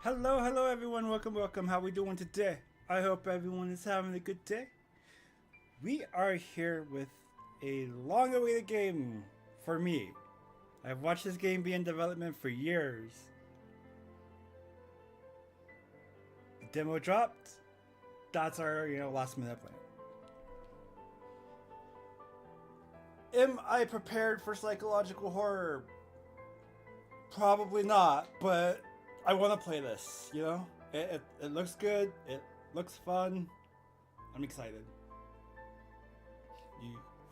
Hello, hello everyone. Welcome, welcome. How we doing today? I hope everyone is having a good day. We are here with a long-awaited game for me. I've watched this game be in development for years. The demo dropped. That's our, last minute plan. Am I prepared for psychological horror? Probably not, but I want to play this, It looks good, it looks fun. I'm excited.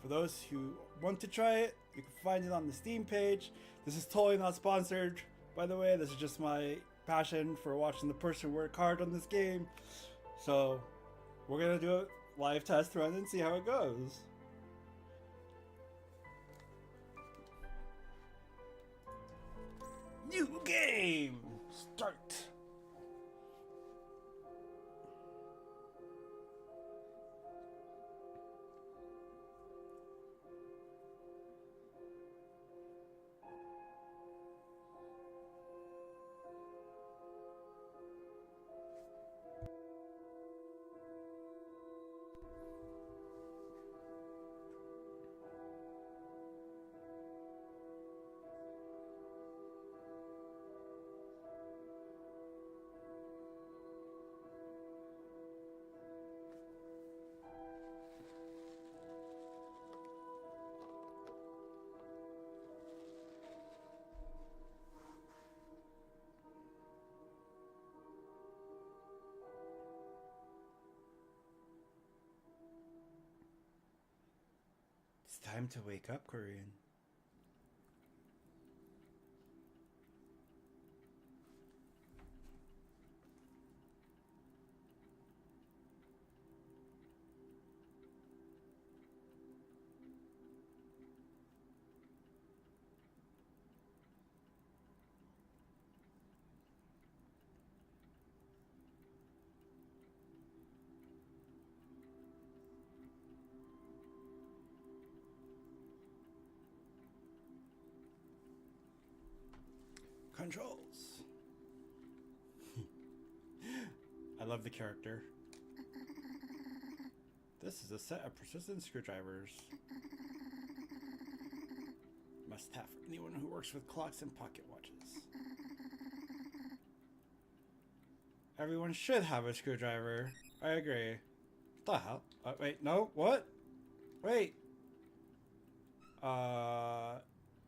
For those who want to try it, you can find it on the Steam page. This is totally not sponsored, by the way. This is just my passion for watching the person work hard on this game. So, we're going to do a live test run and see how it goes. New game! Start! It's time to wake up, Corinne. Controls. I love the character. This is a set of persistent screwdrivers. Must have for anyone who works with clocks and pocket watches. Everyone should have a screwdriver. I agree. What the hell? Wait, no, what? Wait.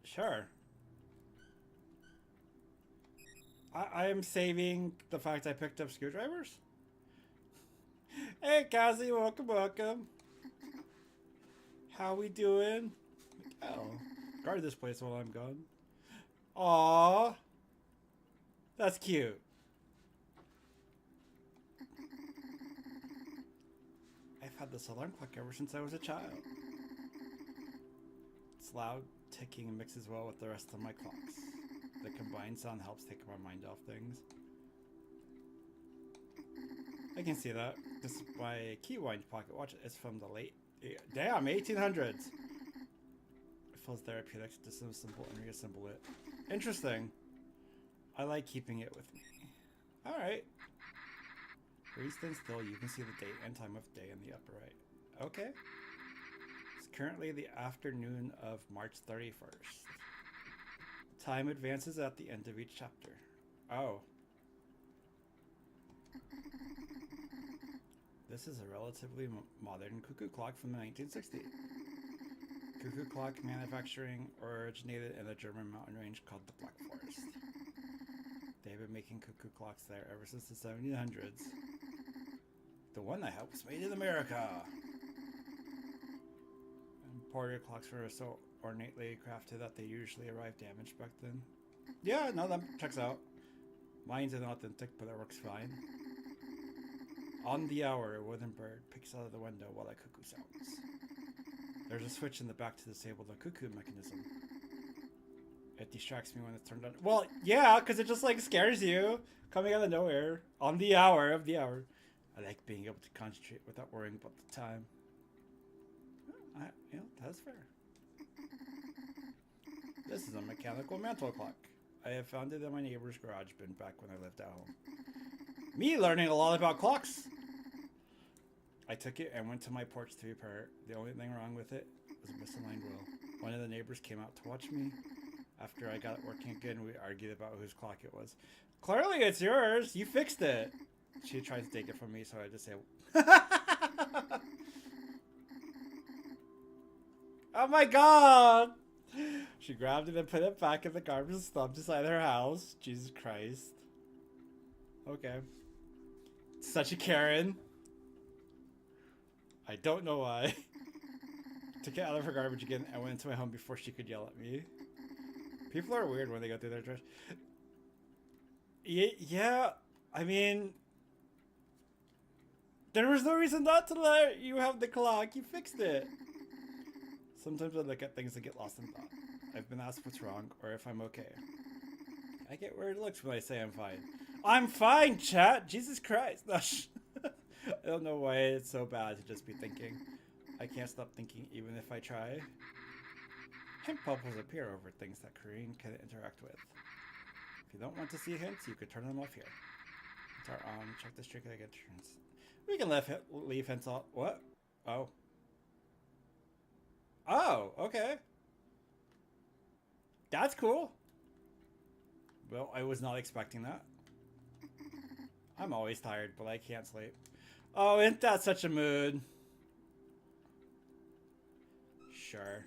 Sure. I am saving the fact I picked up screwdrivers. Hey, Cassie, welcome, welcome. How we doing? Oh, guard this place while I'm gone. Aww. That's cute. I've had this alarm clock ever since I was a child. It's loud, ticking, and mixes well with the rest of my clocks. The combined sound helps take my mind off things. I can see that. This is my keywind pocket watch. It's from the late, damn, 1800s. It feels therapeutic to disassemble and reassemble it. Interesting. I like keeping it with me. Alright. Please stand still. You can see the date and time of day in the upper right. Okay. It's currently the afternoon of March 31st. Time advances at the end of each chapter. Oh. This is a relatively modern cuckoo clock from the 1960s. Cuckoo clock manufacturing originated in a German mountain range called the Black Forest. They've been making cuckoo clocks there ever since the 1700s. The one I have was made in America. Imported clocks were so ornately crafted that they usually arrived damaged back then. Yeah, no, that checks out. Mine's inauthentic, but it works fine. On the hour, a wooden bird peeks out of the window while a cuckoo sounds. There's a switch in the back to disable the cuckoo mechanism. It distracts me when it's turned on. Well, yeah, because it just like scares you. Coming out of nowhere. On the hour of the hour. I like being able to concentrate without worrying about the time. That's fair. This is a mechanical mantle clock. I have found it in my neighbor's garage bin back when I lived at home. Me learning a lot about clocks! I took it and went to my porch to repair it. The only thing wrong with it was a misaligned wheel. One of the neighbors came out to watch me. After I got it working again, we argued about whose clock it was. Clearly it's yours! You fixed it! She tried to take it from me, so I just say, oh my god! She grabbed it and put it back in the garbage dump beside her house. Jesus Christ. Okay. Such a Karen. I don't know why. Took it out of her garbage again and went into my home before she could yell at me. People are weird when they go through their trash. Yeah, I mean... There was no reason not to let you have the clock. You fixed it. Sometimes I look at things and get lost in thought. I've been asked what's wrong or if I'm okay. I get weird looks when I say I'm fine. I'm fine, chat! Jesus Christ! I don't know why it's so bad to just be thinking. I can't stop thinking even if I try. Hint bubbles appear over things that Corinne can interact with. If you don't want to see hints, you could turn them off here. Hints are on. Check the streak again. We can leave hints off. What? Oh. Oh, okay. That's cool. Well, I was not expecting that. I'm always tired, but I can't sleep. Oh, isn't that such a mood? Sure.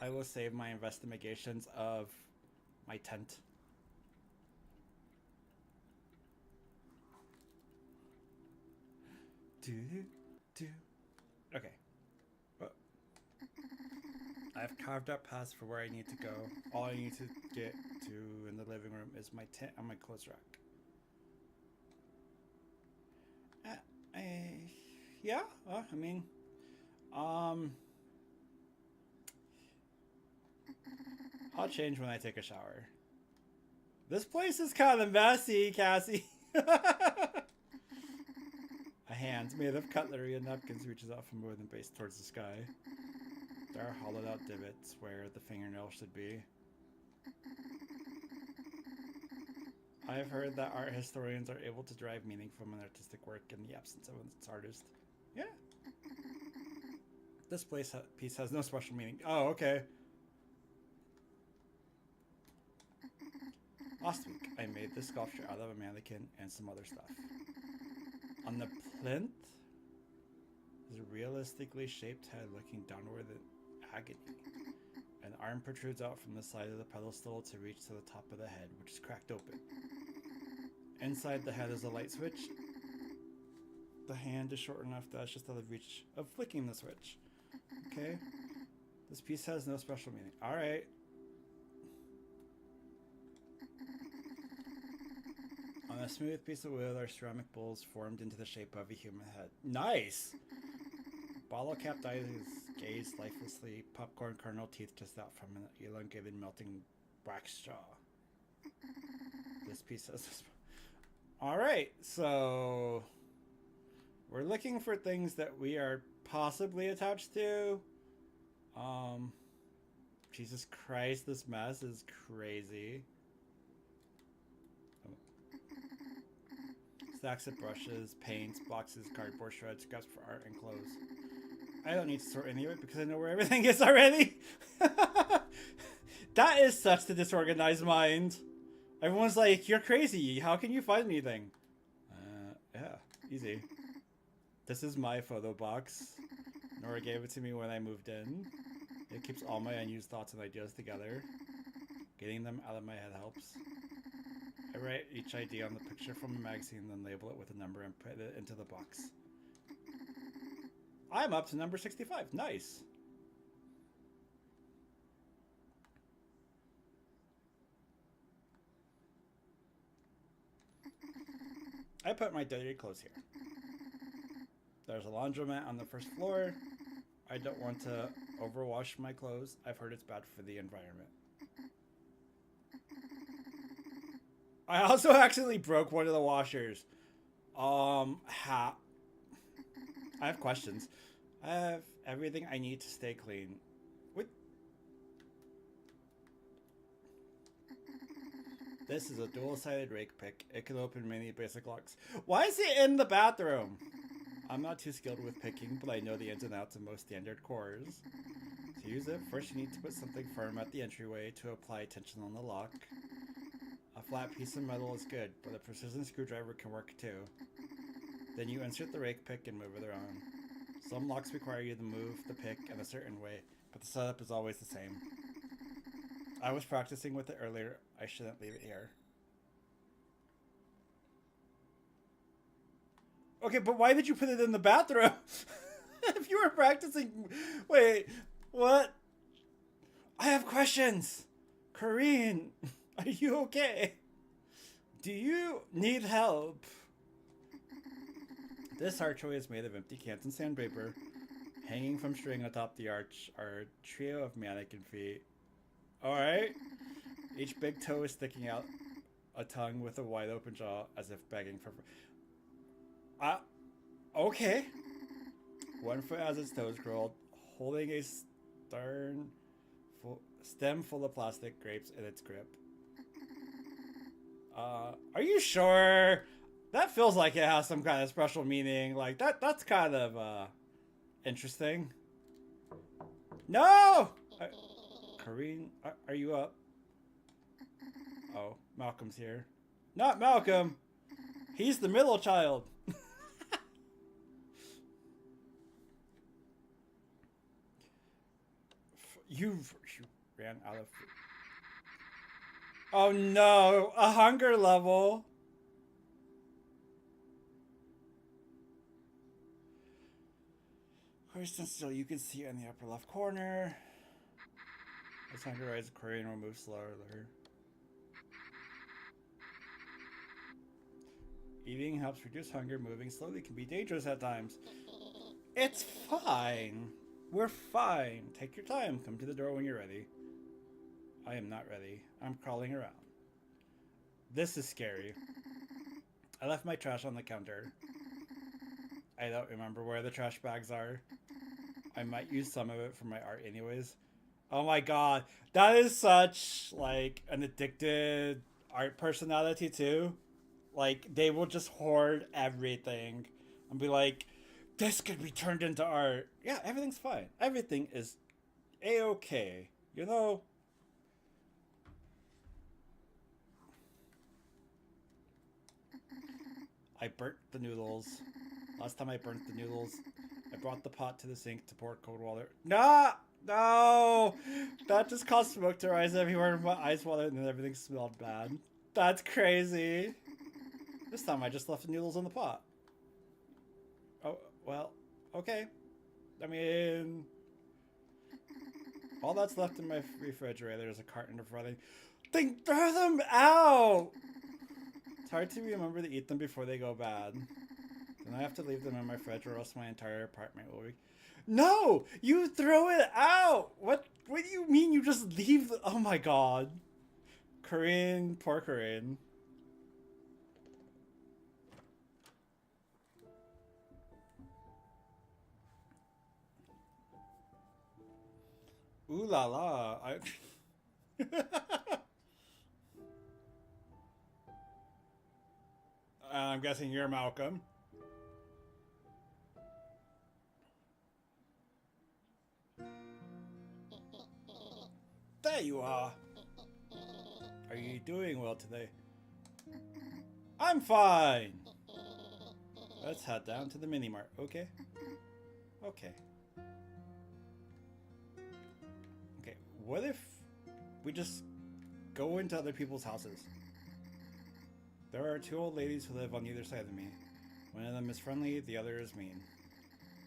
I will save my investigations of my tent. Okay. I've carved out paths for where I need to go. All I need to get to in the living room is my tent and my clothes rack. Yeah, I mean, I'll change when I take a shower. This place is kind of messy, Cassie. A hand made of cutlery and napkins reaches out from more than base towards the sky. There are hollowed out divots where the fingernail should be. I've heard that art historians are able to derive meaning from an artistic work in the absence of its artist. Yeah. This piece has no special meaning. Oh, okay. Last week, I made this sculpture out of a mannequin and some other stuff. On the plinth is a realistically shaped head looking downward in agony. An arm protrudes out from the side of the pedestal to reach to the top of the head, which is cracked open. Inside the head is a light switch. The hand is short enough that it's just out of reach of flicking the switch. Okay. This piece has no special meaning. Alright. On a smooth piece of wood are ceramic bowls formed into the shape of a human head. Nice! Bottle-capped eyes gaze lifelessly, popcorn kernel teeth just out from an elongated melting wax jaw. This piece has... Alright, so... We're looking for things that we are possibly attached to. Jesus Christ, this mess is crazy. Stacks of brushes, paints, boxes, cardboard shreds, scraps for art, and clothes. I don't need to sort any of it because I know where everything is already. That is such the disorganized mind. Everyone's like, you're crazy. How can you find anything? Yeah, easy. This is my photo box. Nora gave it to me when I moved in. It keeps all my unused thoughts and ideas together. Getting them out of my head helps. I write each idea on the picture from a magazine, then label it with a number and put it into the box. I'm up to number 65. Nice. I put my dirty clothes here. There's a laundromat on the first floor. I don't want to overwash my clothes. I've heard it's bad for the environment. I also accidentally broke one of the washers. I have questions. I have everything I need to stay clean. What? This is a dual-sided rake pick. It can open many basic locks. Why is it in the bathroom? I'm not too skilled with picking, but I know the ins and outs of most standard cores. To use it, first you need to put something firm at the entryway to apply tension on the lock. A flat piece of metal is good, but a precision screwdriver can work too. Then you insert the rake pick and move it around. Some locks require you to move the pick in a certain way, but the setup is always the same. I was practicing with it earlier. I shouldn't leave it here. Okay, but why did you put it in the bathroom? If you were practicing... Wait, what? I have questions. Corinne, are you okay? Do you need help? This archway is made of empty cans and sandpaper. Hanging from string atop the arch are a trio of mannequin feet. Alright. Each big toe is sticking out a tongue with a wide open jaw as if begging for... Okay. One foot has its toes curled, holding a stem full of plastic grapes in its grip. Are you sure? That feels like it has some kind of special meaning. Like, that's kind of, interesting. No! Corinne, are you up? Oh, Malcolm's here. Not Malcolm! He's the middle child! You ran out of food. Oh no! A hunger level! Stand still, you can see it in the upper left corner. As hunger rises, Corinne will move slower. Eating helps reduce hunger. Moving slowly can be dangerous at times. It's fine. We're fine. Take your time. Come to the door when you're ready. I am not ready. I'm crawling around. This is scary. I left my trash on the counter. I don't remember where the trash bags are. I might use some of it for my art anyways. Oh my god. That is such, like, an addicted art personality too. Like, they will just hoard everything and be like, this could be turned into art. Yeah, everything's fine. Everything is a-okay. You know? I burnt the noodles. Last time I burnt the noodles, I brought the pot to the sink to pour cold water. No! No! That just caused smoke to rise everywhere. My eyes watered and everything smelled bad. That's crazy. This time I just left the noodles in the pot. Oh, well, okay. I mean, all that's left in my refrigerator is a carton of running. Then throw them out! It's hard to remember to eat them before they go bad. Then I have to leave them in my fridge or else my entire apartment will be... No! You throw it out! What do you mean you just leave the... Oh my god. Corinne, poor Corinne. Ooh la la. I'm guessing you're Malcolm. There you are. Are you doing well today? I'm fine. Let's head down to the mini mart, okay? Okay. Okay, what if we just go into other people's houses? There are two old ladies who live on either side of me. One of them is friendly, the other is mean.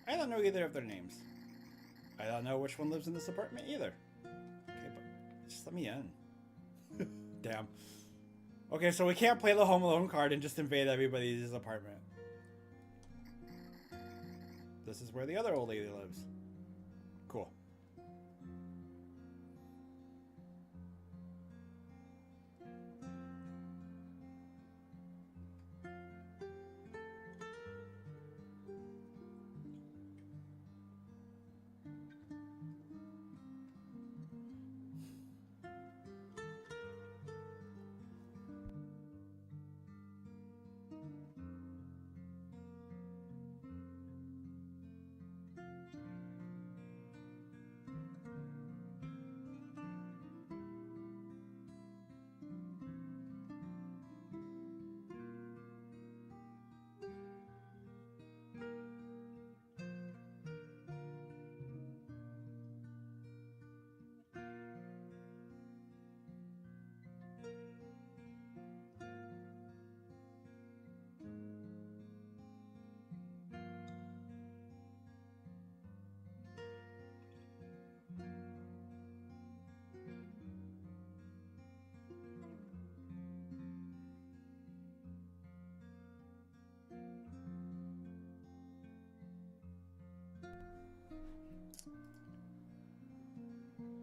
I don't know either of their names. I don't know which one lives in this apartment either. Okay, but just let me in. Damn. Okay, so we can't play the Home Alone card and just invade everybody's apartment. This is where the other old lady lives. Cool.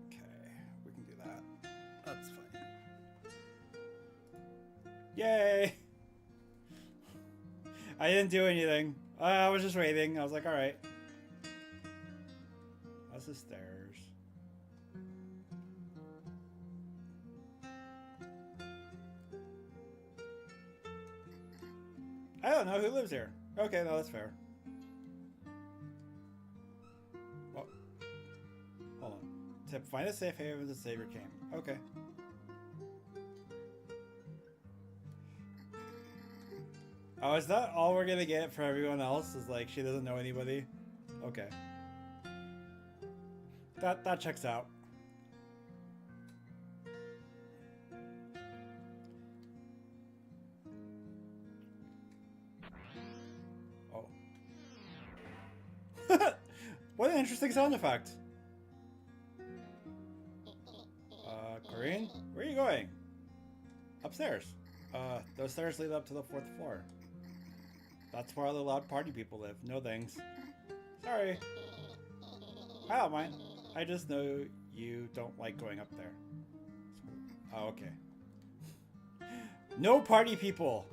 Okay, we can do that. That's fine. Yay! I didn't do anything. I was just waiting. I was like, alright. That's the stairs. I don't know who lives here. Okay, no, that's fair. Well, hold on. Tip, find a safe haven to save your game. Okay. Oh, is that all we're gonna get for everyone else? Is like she doesn't know anybody? Okay. That checks out. Oh. What an interesting sound effect. Corinne? Where are you going? Upstairs. Those stairs lead up to the 4th floor. That's where all the loud party people live. No thanks. Sorry. I don't mind. I just know you don't like going up there. Oh, okay. No party people!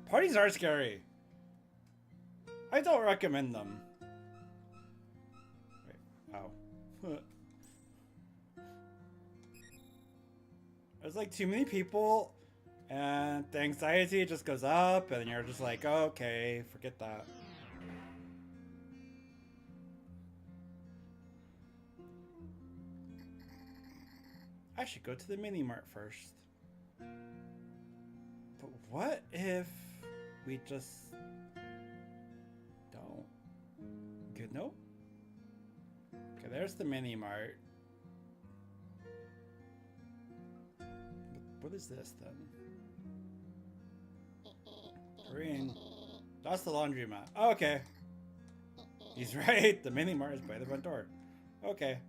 Parties are scary. I don't recommend them. Wait, ow. There's like too many people and the anxiety just goes up and you're just like, oh, okay, forget that. I should go to the mini mart first. But what if we just don't? Good, nope. Okay, there's the mini mart. What is this then? Corinne. That's the laundromat. Oh, okay. He's right. The mini mart is by the front door. Okay.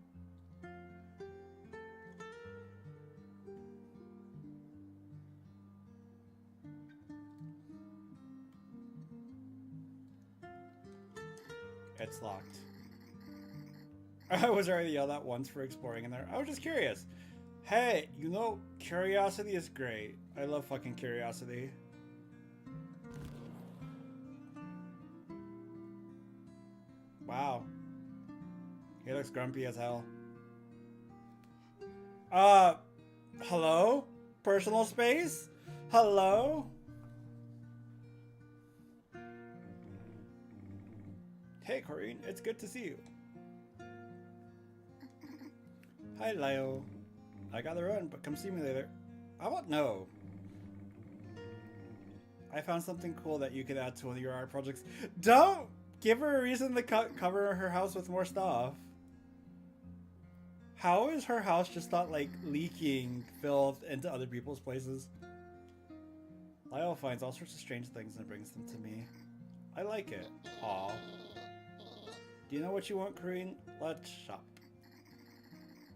It's locked. I was already yelled at once for exploring in there. I was just curious. Hey, you know, curiosity is great. I love fucking curiosity. Wow. He looks grumpy as hell. Hello? Personal space? Hello? Hey, Corinne, it's good to see you. Hi, Lyle. I gotta run, but come see me later. I won't know. I found something cool that you could add to one of your art projects. Don't give her a reason to cover her house with more stuff. How is her house just not like leaking filth into other people's places? Lyle finds all sorts of strange things and brings them to me. I like it. Aw. Do you know what you want, Corinne? Let's shop.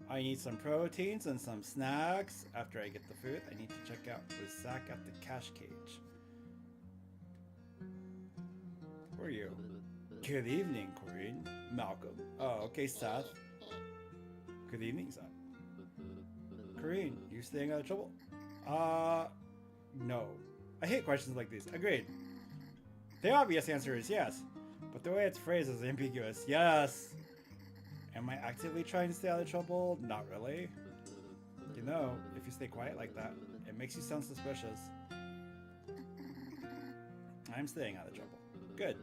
I need some proteins and some snacks. After I get the food, I need to check out Zach at the cash cage. Who are you? Good evening, Corinne. Malcolm. Oh, okay, Seth. Good evening, Seth. Corinne, you staying out of trouble? No. I hate questions like these. Agreed. The obvious answer is yes, but the way it's phrased is ambiguous. Yes. Am I actively trying to stay out of trouble? Not really. You know, if you stay quiet like that, it makes you sound suspicious. I'm staying out of trouble. Good.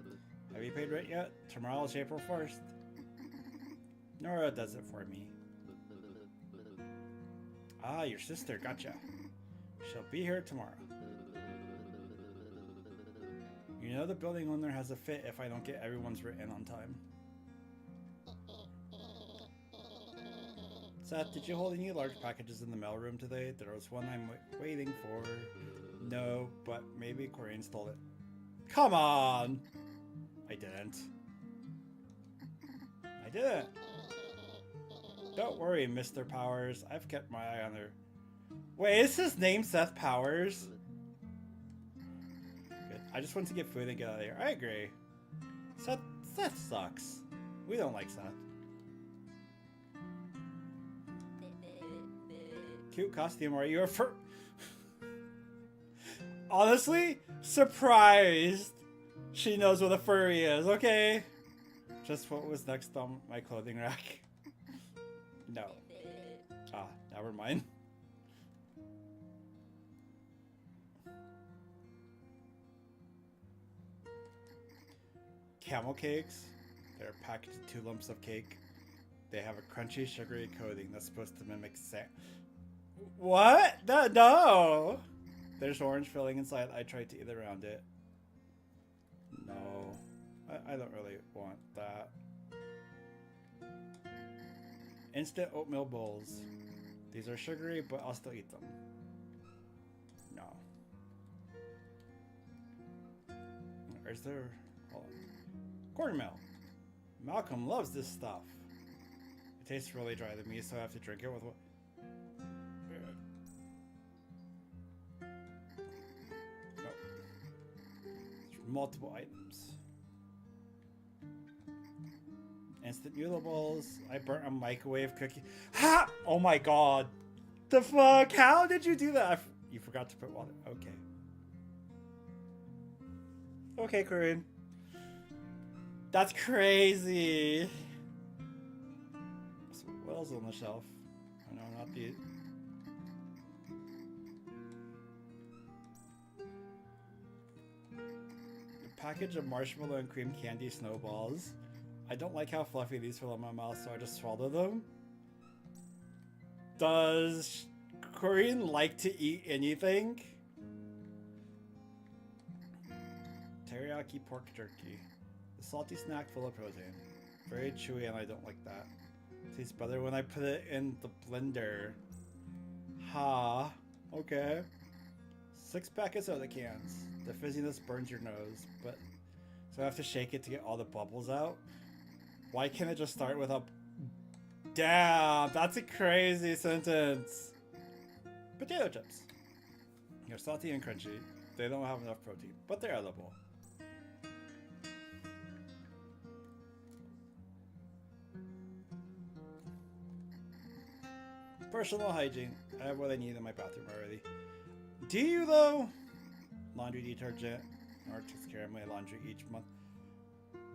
Have you paid rent yet? Tomorrow is April 1st. Nora does it for me. Ah, your sister, gotcha. She'll be here tomorrow. You know the building owner has a fit if I don't get everyone's rent in on time. Seth, did you hold any large packages in the mailroom today? There was one I'm waiting for. No, but maybe Corinne stole it. Come on! I didn't. I didn't. Don't worry, Mr. Powers. I've kept my eye on her. Wait, is his name Seth Powers? Good. I just want to get food and get out of here. I agree. Seth sucks. We don't like Seth. Cute costume, are you a fur? Honestly, surprised she knows what a furry is, okay? Just what was next on my clothing rack. No. Ah, never mind. Camel cakes. They're packaged in 2 lumps of cake. They have a crunchy, sugary coating that's supposed to mimic sand. What? No! There's orange filling inside. I tried to eat around it. No. I don't really want that. Instant oatmeal bowls. These are sugary, but I'll still eat them. No. Is there... Hold on. Cornmeal. Malcolm loves this stuff. It tastes really dry to me, so I have to drink it with what... Multiple items. Instant noodle bowls. I burnt a microwave cookie. Ha! Oh my god. The fuck? How did you do that? You forgot to put water. Okay. Okay, Corinne. That's crazy. So what else is on the shelf? Oh no, not the... Package of marshmallow and cream candy snowballs. I don't like how fluffy these feel in my mouth, so I just swallow them. Does Corinne like to eat anything? Teriyaki pork jerky. A salty snack full of protein. Very chewy and I don't like that. Tastes better when I put it in the blender. Ha. Okay. 6 packets of the cans. The fizziness burns your nose, but so I have to shake it to get all the bubbles out. Why can't it just start with a... Damn, that's a crazy sentence. Potato chips. They're salty and crunchy. They don't have enough protein, but they're edible. Personal hygiene. I have what I need in my bathroom already. Do you though? Laundry detergent. Or takes care of my laundry each month.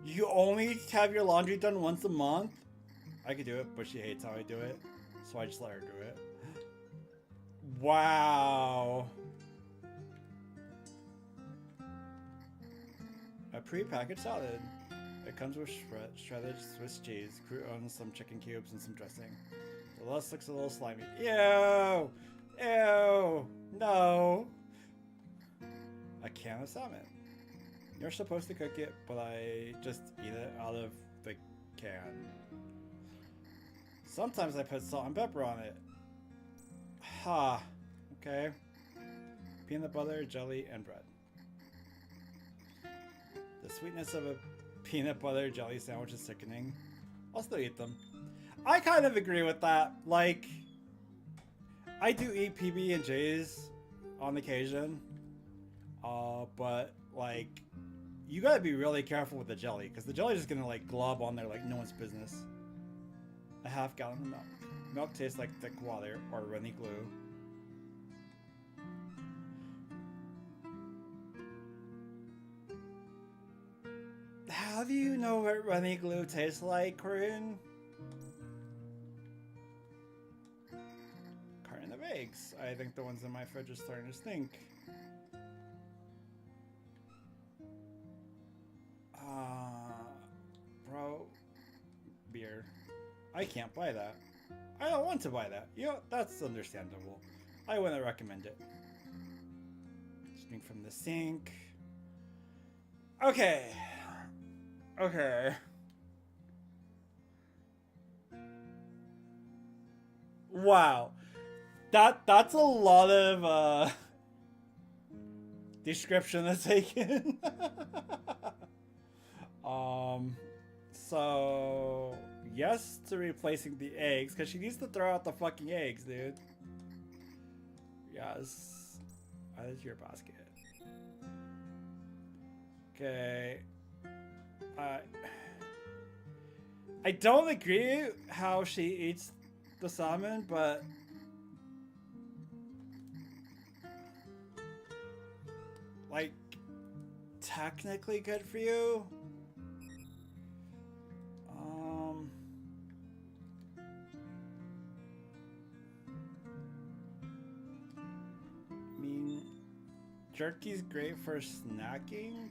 You only have your laundry done once a month? I could do it, but she hates how I do it. So I just let her do it. Wow. A pre-packaged salad. It comes with shredded Swiss cheese, croutons, some chicken cubes, and some dressing. The lettuce looks a little slimy. Ew! Ew! No! A can of salmon. You're supposed to cook it, but I just eat it out of the can. Sometimes I put salt and pepper on it. Ha! Okay. Peanut butter, jelly, and bread. The sweetness of a peanut butter jelly sandwich is sickening. I'll still eat them. I kind of agree with that. Like, I do eat PB&Js on occasion. But, like, you gotta be really careful with the jelly, because the jelly is just gonna, like, glob on there like no one's business. A half gallon of milk. Milk tastes like thick water or runny glue. How do you know what runny glue tastes like, Corinne? Carton of eggs. I think the ones in my fridge are starting to stink. Bro. Beer. I can't buy that. I don't want to buy that. You know, that's understandable. I wouldn't recommend it. Just drink from the sink. Okay. Okay. Wow. That's a lot of description to take in. So yes to replacing the eggs, because she needs to throw out the fucking eggs, dude. Yes. That is your basket. Okay. I don't agree how she eats the salmon, but like technically good for you. I mean, jerky's great for snacking.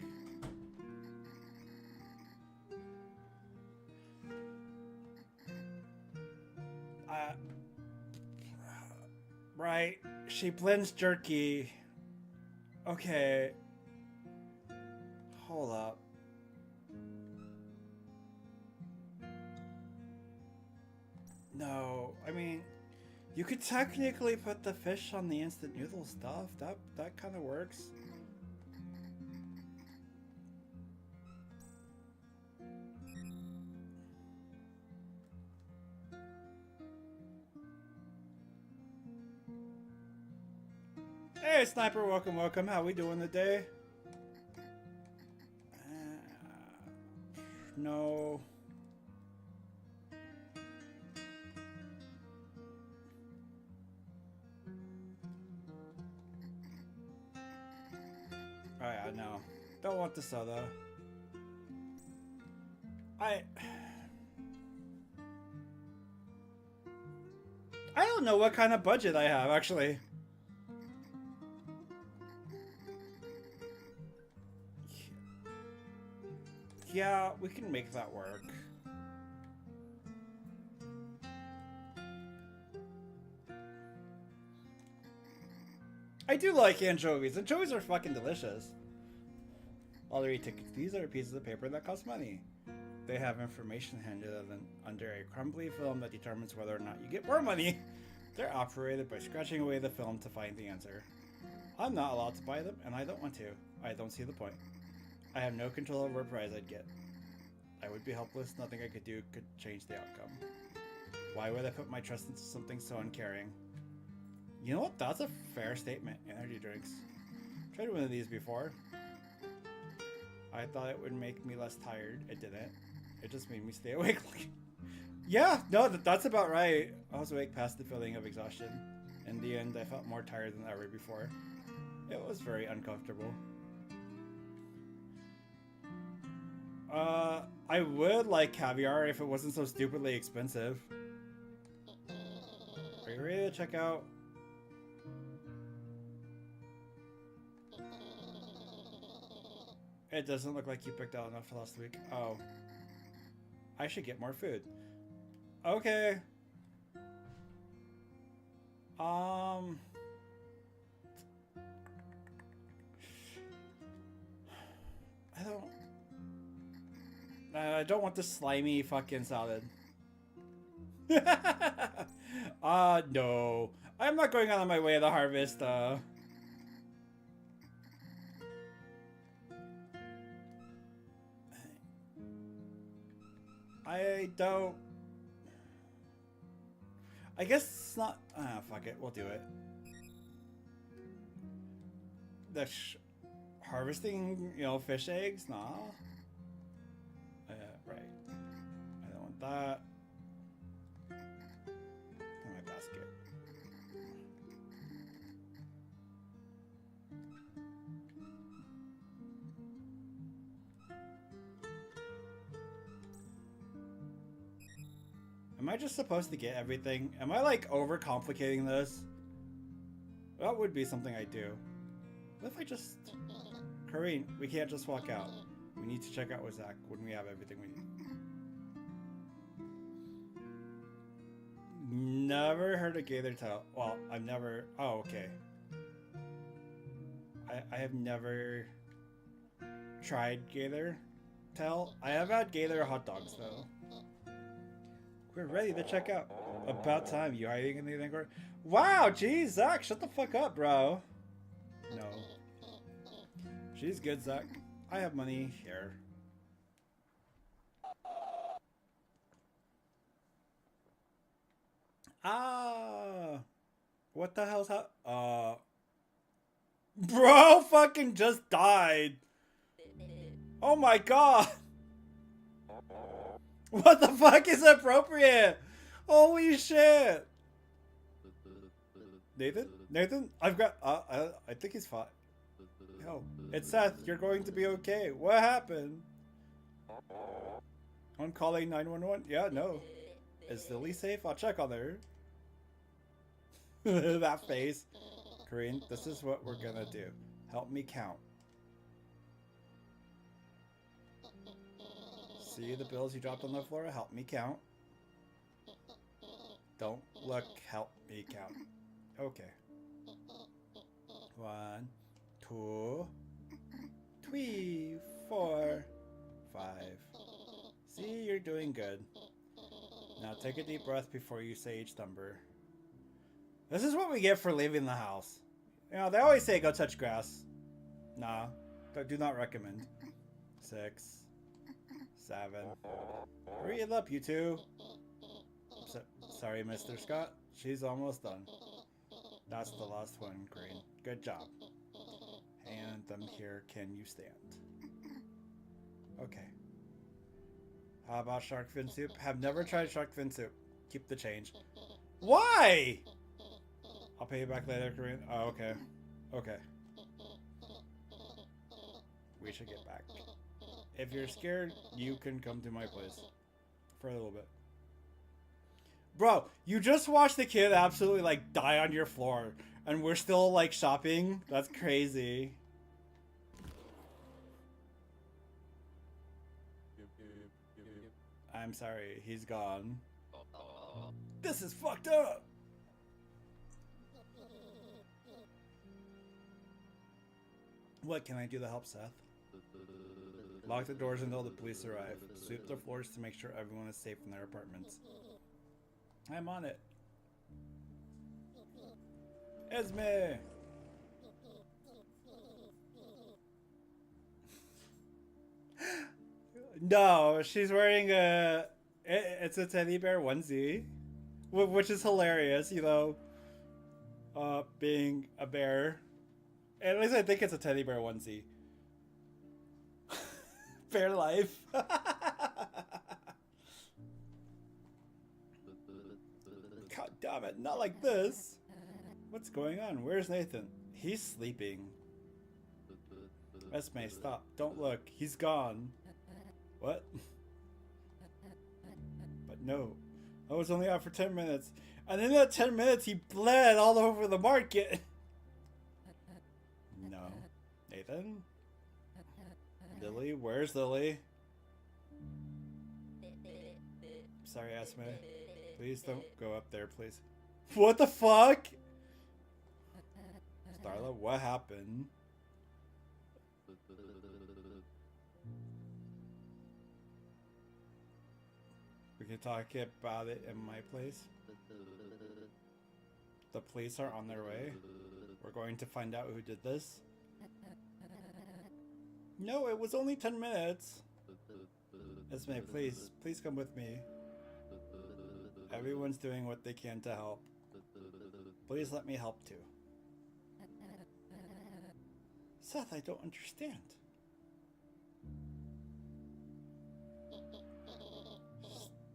Right, she blends jerky. Okay. Hold up. No, I mean, you could technically put the fish on the instant noodle stuff. That kind of works. Hey, Sniper, welcome. How we doing today? No. Oh yeah, no. Don't want the soda. I don't know what kind of budget I have, actually. Yeah, we can make that work. I do like anchovies. Anchovies are fucking delicious. Lottery tickets. These are pieces of paper that cost money. They have information handed under a crumbly film that determines whether or not you get more money. They're operated by scratching away the film to find the answer. I'm not allowed to buy them, and I don't want to. I don't see the point. I have no control over what prize I'd get. I would be helpless. Nothing I could do could change the outcome. Why would I put my trust into something so uncaring? You know what? That's a fair statement. Energy drinks. Tried one of these before. I thought it would make me less tired. It didn't. It just made me stay awake. Yeah, no, that's about right. I was awake past the feeling of exhaustion. In the end, I felt more tired than ever before. It was very uncomfortable. I would like caviar if it wasn't so stupidly expensive. Are you ready to check out? It doesn't look like you picked out enough for last week. Oh. I should get more food. Okay. I don't want this slimy fucking salad. No. I'm not going out of my way to harvest, I don't... I guess it's not... fuck it. We'll do it. Harvesting, fish eggs? Nah. Right. I don't want that. In my basket. Am I just supposed to get everything? Am I like overcomplicating this? That would be something I do. What if I just... Corinne, we can't just walk out. We need to check out with Zach when we have everything we need. Never heard of Gator Tail. Well, I've never... Oh, okay. I have never tried Gator Tail. I have had Gator hot dogs, though. We're ready to check out. About time. You hiding anything? Wow, geez, Zach, shut the fuck up, bro. No. She's good, Zach. I have money here. Ah. What the hell's Bro fucking just died. Oh my god. What the fuck is appropriate? Holy shit. Nathan? Nathan? I've got, I think he's fine. Yo, it's Seth. You're going to be okay. What happened? I'm calling 911. Yeah, no. Is Lily safe? I'll check on her. That face. Corinne, this is what we're gonna do. Help me count. See the bills you dropped on the floor? Help me count. Don't look. Help me count. Okay. 1, 2, 3, 4, 5. See, you're doing good. Now take a deep breath before you say each number. This is what we get for leaving the house. You know, they always say go touch grass. Nah, do not recommend. 6, 7. Hurry it up, you two. Sorry, Mr. Scott. She's almost done. That's the last one, Corinne. Good job. And them here, can you stand? Okay. How about shark fin soup? Have never tried shark fin soup. Keep the change. Why? I'll pay you back later, Corinne. Oh, okay. Okay. We should get back. If you're scared, you can come to my place. For a little bit. Bro, you just watched the kid absolutely, like, die on your floor. And we're still, like, shopping? That's crazy. I'm sorry, he's gone. This is fucked up! What can I do to help, Seth? Lock the doors until the police arrive. Sweep the floors to make sure everyone is safe in their apartments. I'm on it. Esme! No, she's wearing it's a teddy bear onesie. Which is hilarious, you know. Being a bear. At least I think it's a teddy bear onesie. Bear life. God damn it, not like this. What's going on? Where's Nathan? He's sleeping. Esme, stop. Don't look. He's gone. What? But no. I was only out for 10 minutes. And in that 10 minutes, he bled all over the market. No. Nathan? Lily? Where's Lily? Sorry, Esme. Please don't go up there, please. What the fuck? Starla, what happened? We can talk about it in my place. The police are on their way. We're going to find out who did this. No, it was only 10 minutes. Esme, please come with me. Everyone's doing what they can to help. Please let me help too. Seth, I don't understand.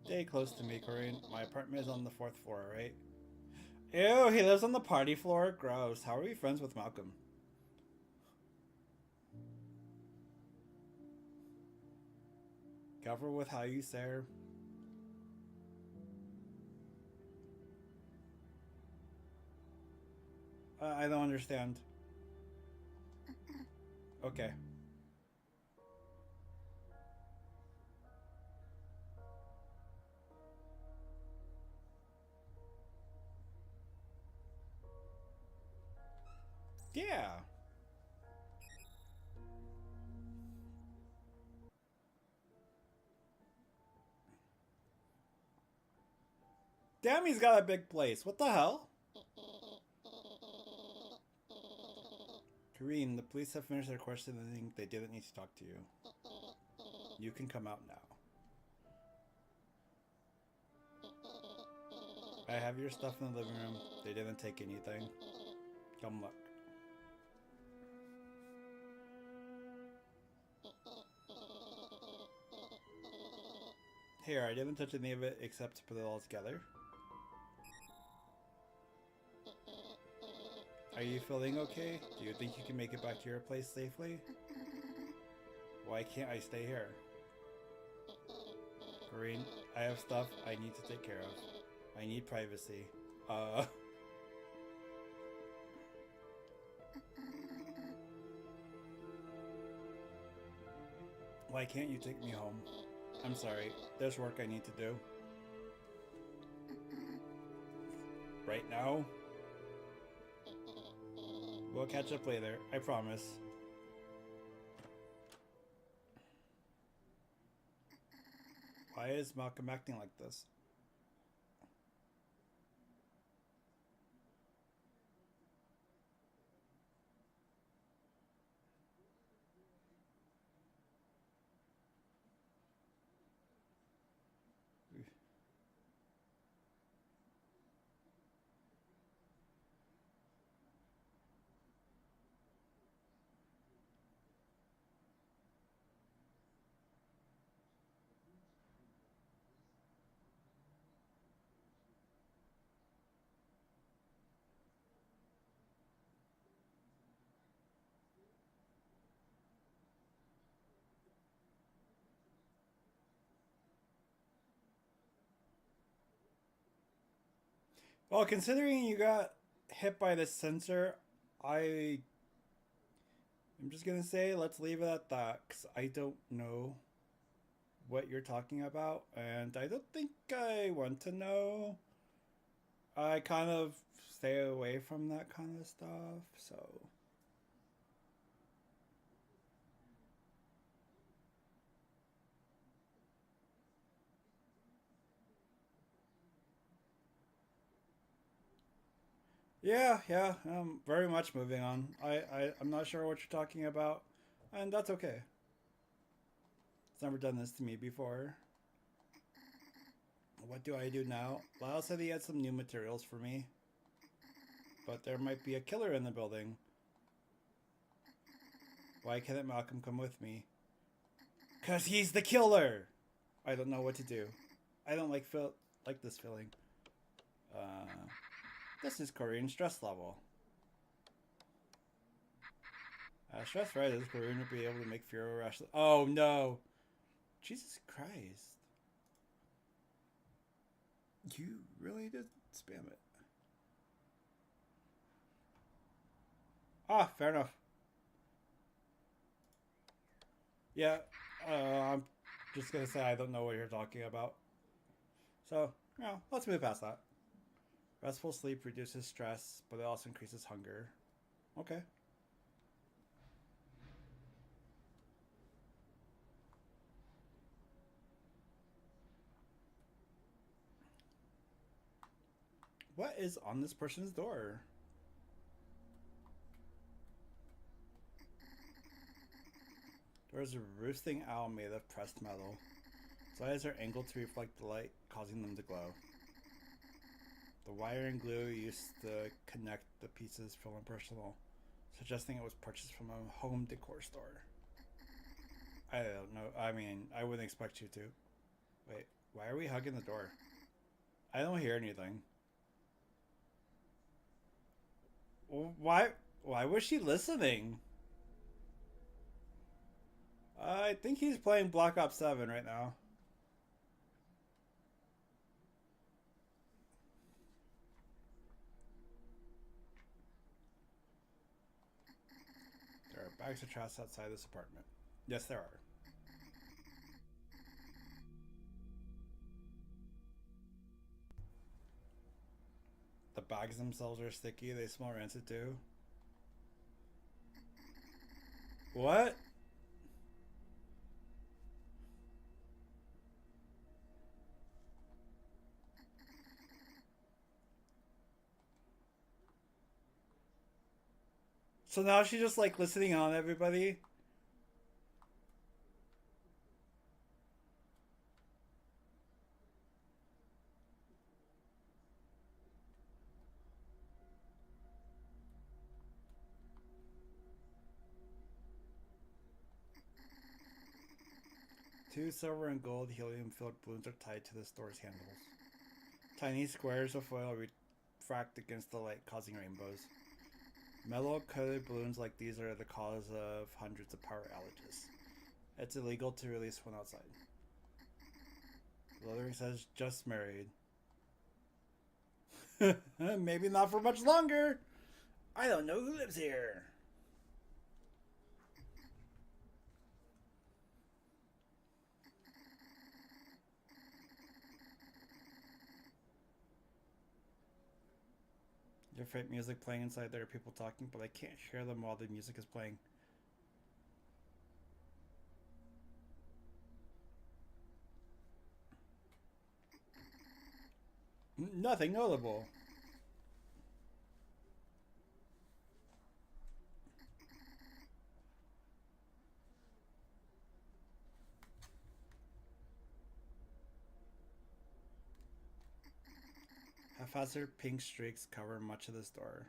Stay close to me, Corinne. My apartment is on the 4th floor, right? Ew, he lives on the party floor? Gross. How are we friends with Malcolm? Careful with how you say her. I don't understand. Okay. Yeah. Damn, he's got a big place. What the hell? Corinne, the police have finished their questioning. They didn't need to talk to you. You can come out now. I have your stuff in the living room. They didn't take anything. Come look. Here, I didn't touch any of it except to put it all together. Are you feeling okay? Do you think you can make it back to your place safely? Why can't I stay here? Corinne, I have stuff I need to take care of. I need privacy. Why can't you take me home? I'm sorry, there's work I need to do. Right now? We'll catch up later, I promise. Why is Malcolm acting like this? Well, considering you got hit by the sensor, I'm just gonna say let's leave it at that, because I don't know what you're talking about, and I don't think I want to know. I kind of stay away from that kind of stuff, so. Yeah, I'm very much moving on. I'm not sure what you're talking about, and that's okay. It's never done this to me before. What do I do now? Lyle said he had some new materials for me, but there might be a killer in the building. Why can't Malcolm come with me? 'Cause he's the killer! I don't know what to do. I don't like this feeling. This is Corinne's stress level. Stress rises, Corinne will be able to make fewer rash. Oh no! Jesus Christ. You really did spam it. Ah, fair enough. Yeah, I'm just gonna say I don't know what you're talking about. So, let's move past that. Restful sleep reduces stress, but it also increases hunger. Okay. What is on this person's door? There is a roosting owl made of pressed metal. Its eyes are angled to reflect the light, causing them to glow. The wire and glue used to connect the pieces feel impersonal, suggesting it was purchased from a home decor store. I don't know. I mean, I wouldn't expect you to. Wait, why are we hugging the door? I don't hear anything. Why? Why was she listening? I think he's playing Black Ops 7 right now. There are bags of trash outside this apartment. Yes, there are. The bags themselves are sticky. They smell rancid too. What? So now she's just like listening on everybody. Two silver and gold helium-filled balloons are tied to the store's handles. Tiny squares of foil refract against the light, causing rainbows. Metal-coated balloons like these are the cause of hundreds of power outages. It's illegal to release one outside. The lettering says, just married. Maybe not for much longer. I don't know who lives here. Different music playing inside. There are people talking, but I can't hear them while the music is playing. Nothing notable. Haphazard pink streaks cover much of the store.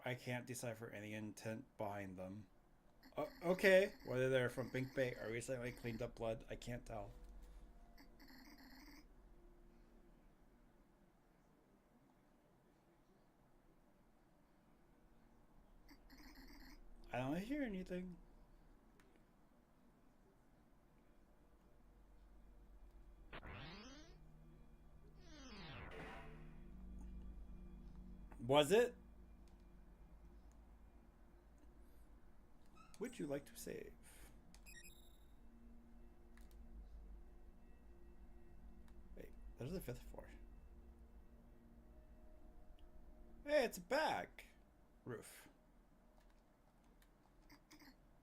I can't decipher any intent behind them. Okay, whether they're from Pink Bay or recently cleaned up blood, I can't tell. I don't hear anything. Was it? Would you like to save? Wait, there's the fifth floor. Hey, it's back. Roof.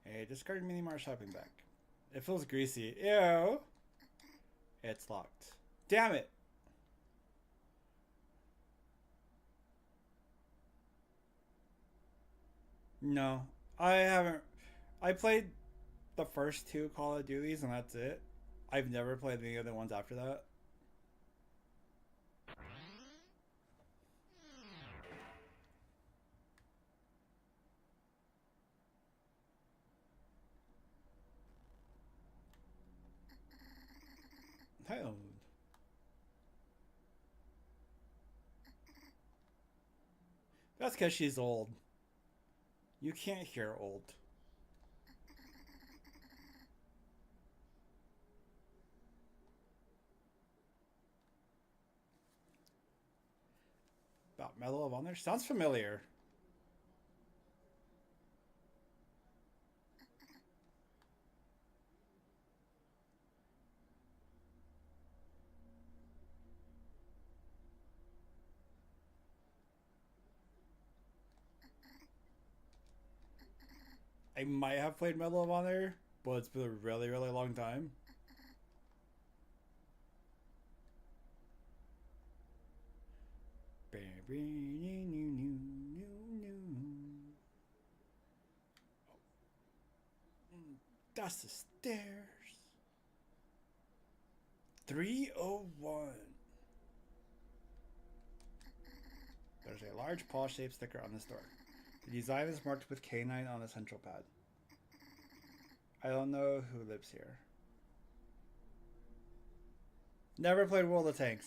Hey, discard mini mart shopping bag. It feels greasy. Ew. It's locked. Damn it. No, I haven't. I played the first two Call of Duties and that's it. I've never played any other ones after that. Hell. That's because she's old. You can't hear old. About Medal of Honor? Sounds familiar. I might have played Medal of Honor, but it's been a really, really long time. That's the stairs. 301. There's a large paw-shaped sticker on this door. The design is marked with canine on the central pad. I don't know who lives here. Never played World of Tanks.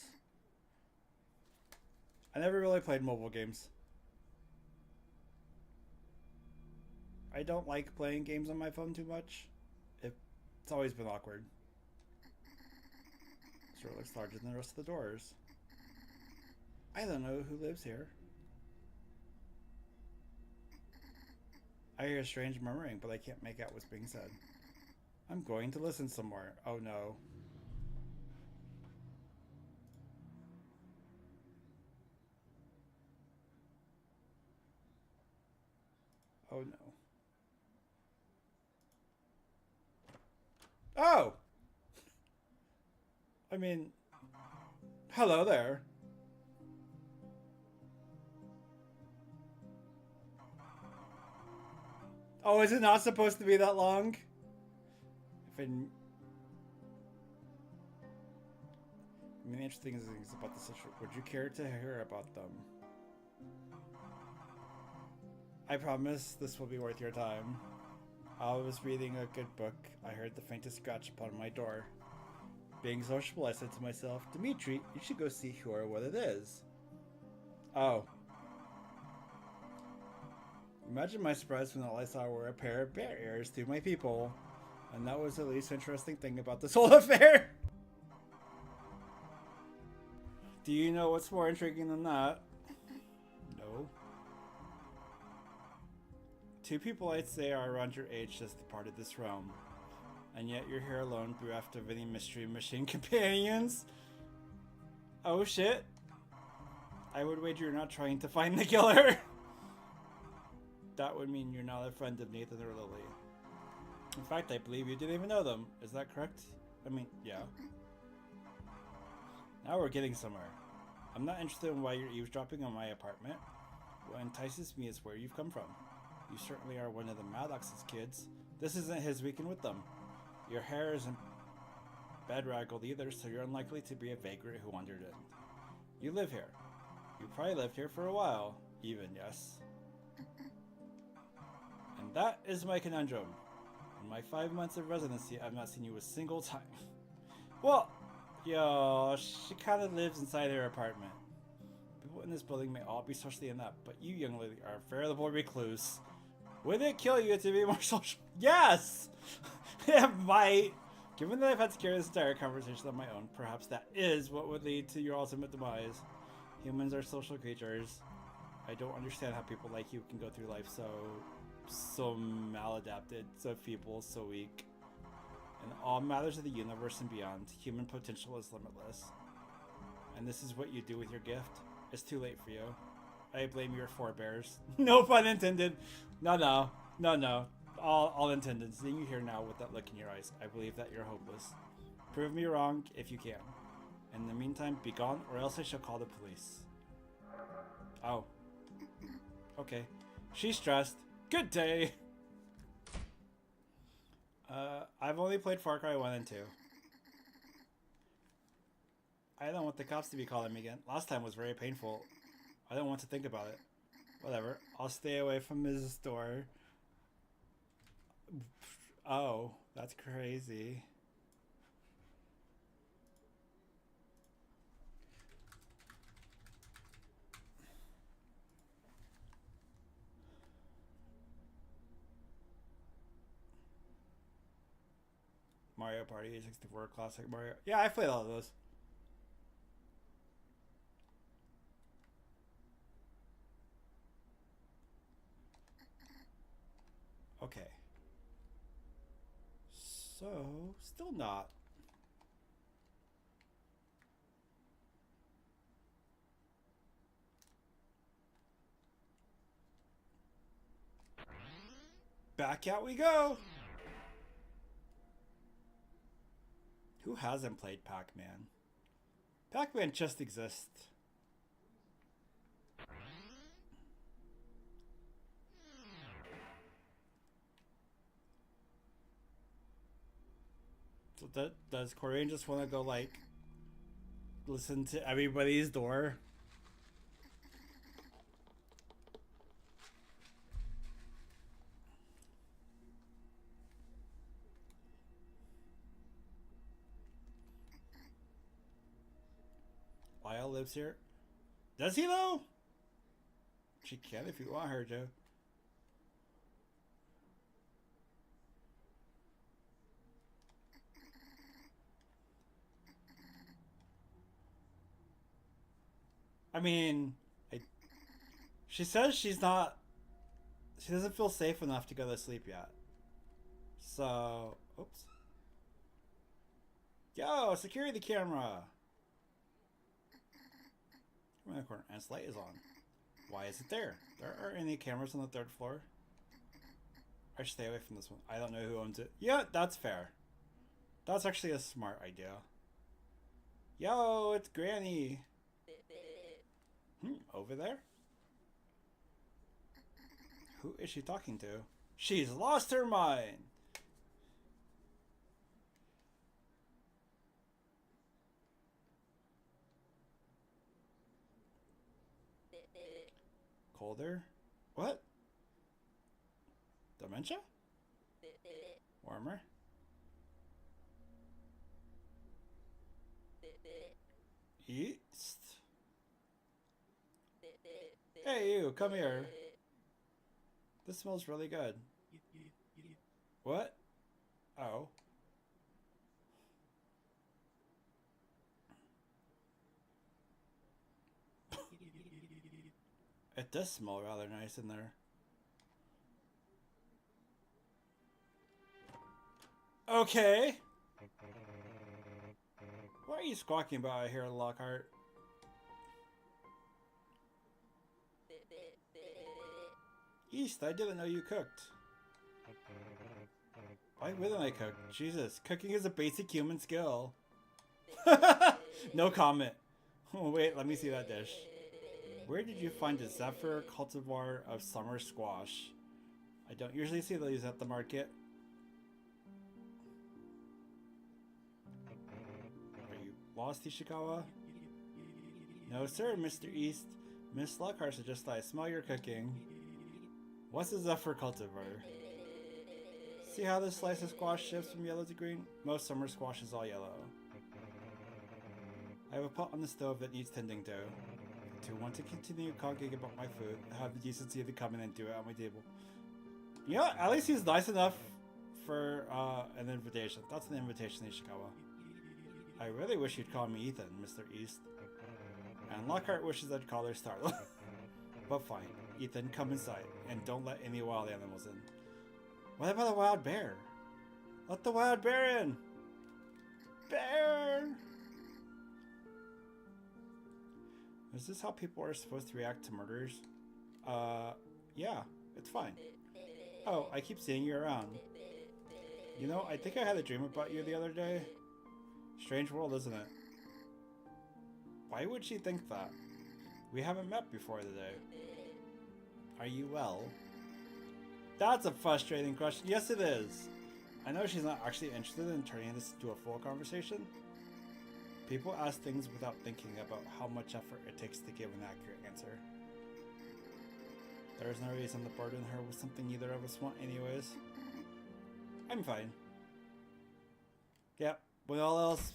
I never really played mobile games. I don't like playing games on my phone too much. It's always been awkward. This door looks larger than the rest of the doors. I don't know who lives here. I hear a strange murmuring, but I can't make out what's being said. I'm going to listen some more. Oh no. Oh no. Oh! I mean, hello there. Oh, is it not supposed to be that long? If I mean, the interesting things about the situation. Would you care to hear about them? I promise this will be worth your time. I was reading a good book. I heard the faintest scratch upon my door. Being sociable, I said to myself, Dimitri, you should go see who or what it is. Oh. Imagine my surprise when all I saw were a pair of bear ears to my people. And that was the least interesting thing about this whole affair. Do you know what's more intriguing than that? No. Two people I'd say are around your age just departed this realm. And yet you're here alone bereft of any mystery machine companions? Oh shit. I would wager you're not trying to find the killer. That would mean you're not a friend of Nathan or Lily. In fact, I believe you didn't even know them. Is that correct? I mean, yeah. Now we're getting somewhere. I'm not interested in why you're eavesdropping on my apartment. What entices me is where you've come from. You certainly are one of the Maddox's kids. This isn't his weekend with them. Your hair isn't bedraggled either, so you're unlikely to be a vagrant who wandered in. You live here. You probably lived here for a while, even, yes? And that is my conundrum. In my 5 months of residency, I've not seen you a single time. Well, yo, she kind of lives inside her apartment. People in this building may all be socially inept, but you, young lady, are a veritable recluse. Would it kill you to be more social? Yes! It might. Given that I've had to carry this entire conversation on my own, perhaps that is what would lead to your ultimate demise. Humans are social creatures. I don't understand how people like you can go through life so maladapted, so feeble, so weak. In all matters of the universe and beyond, human potential is limitless. And this is what you do with your gift? It's too late for you. I blame your forebears. No pun intended. No. All intended. Seeing you here now with that look in your eyes, I believe that you're hopeless. Prove me wrong if you can. In the meantime, be gone, or else I shall call the police. Oh. Okay. She's stressed. Good day! I've only played Far Cry 1 and 2. I don't want the cops to be calling me again. Last time was very painful. I don't want to think about it. Whatever. I'll stay away from his store. Oh, that's crazy. Mario Party 64 Classic Mario. Yeah, I played all of those. Okay. So, still not. Back out we go! Who hasn't played Pac-Man? Pac-Man just exists. So does Corinne just want to go, like, listen to everybody's door? Lyle lives here. Does he, though? She can if you want her to. I mean, she says she's not. She doesn't feel safe enough to go to sleep yet. So, oops. Yo, security the camera. And its light is on. Why is it there? There aren't any cameras on the 3rd floor. I should stay away from this one. I don't know who owns it. Yeah, that's fair. That's actually a smart idea. Yo, it's Granny. Over there? Who is she talking to? She's lost her mind. Colder? What? Dementia? Warmer? East? Hey you, come here. This smells really good. What? Oh. It does smell rather nice in there. Okay. What are you squawking about out here, Lockhart? East, I didn't know you cooked. Why wouldn't I cook? Jesus, cooking is a basic human skill. No comment. Oh, wait, let me see that dish. Where did you find a Zephyr cultivar of summer squash? I don't usually see these at the market. Are you lost, Ishikawa? No, sir, Mr. East. Miss Lockhart suggests I smell your cooking. What's a Zephyr cultivar? See how this slice of squash shifts from yellow to green? Most summer squash is all yellow. I have a pot on the stove that needs tending to. To want to continue talking about my food, have the decency to come in and do it on my table. You know what? At least he's nice enough for an invitation. That's an invitation, Ishikawa. I really wish you'd call me Ethan, Mr. East. And Lockhart wishes I'd call her Starla. But fine. Ethan, come inside, and don't let any wild animals in. What about a wild bear? Let the wild bear in! Bear! Is this how people are supposed to react to murders? Yeah, it's fine. Oh, I keep seeing you around. You know, I think I had a dream about you the other day. Strange world, isn't it? Why would she think that? We haven't met before today. Are you well? That's a frustrating question. Yes, it is. I know she's not actually interested in turning this into a full conversation. People ask things without thinking about how much effort it takes to give an accurate answer. There is no reason to burden her with something neither of us want anyways. I'm fine. Yep, when all else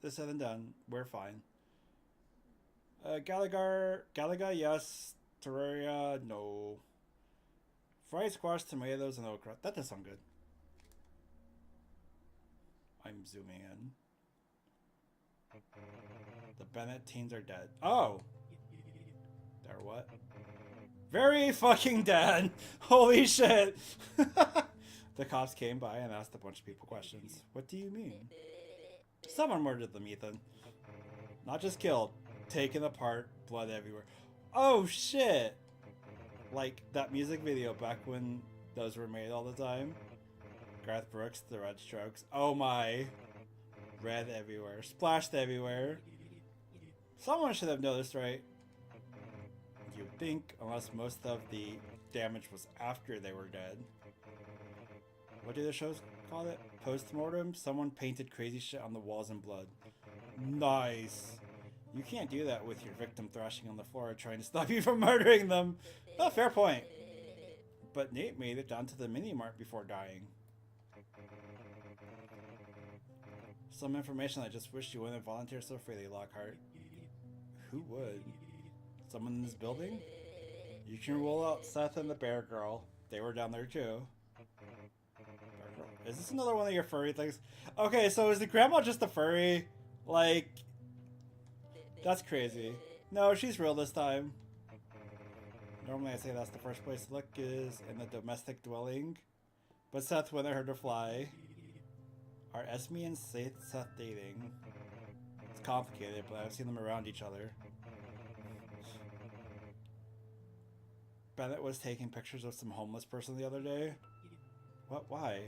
is said and done, we're fine. Galaga, yes. Terraria, no. Fried squash, tomatoes, and okra. That does sound good. I'm zooming in. The Bennett teens are dead. Oh! They're what? Very fucking dead! Holy shit! The cops came by and asked a bunch of people questions. What do you mean? Someone murdered them, Ethan. Not just killed. Taken apart, blood everywhere. Oh shit! Like that music video back when those were made all the time. Garth Brooks, The Red Strokes. Oh my. Red everywhere. Splashed everywhere. Someone should have noticed, right? You'd think, unless most of the damage was after they were dead. What do the shows call it? Post-mortem? Someone painted crazy shit on the walls in blood. Nice. You can't do that with your victim thrashing on the floor trying to stop you from murdering them. Oh, fair point. But Nate made it down to the mini-mart before dying. Some information I just wish you wouldn't volunteer so freely, Lockhart. Who would? Someone in this building? You can roll out Seth and the Bear Girl. They were down there too. Bear Girl. Is this another one of your furry things? Okay, so is the grandma just a furry? Like... That's crazy. No, she's real this time. Normally I say that's the first place to look is in the domestic dwelling. But Seth wanted her to fly. Are Esme and Seth dating? It's complicated, but I've seen them around each other. Bennett was taking pictures of some homeless person the other day. What? Why?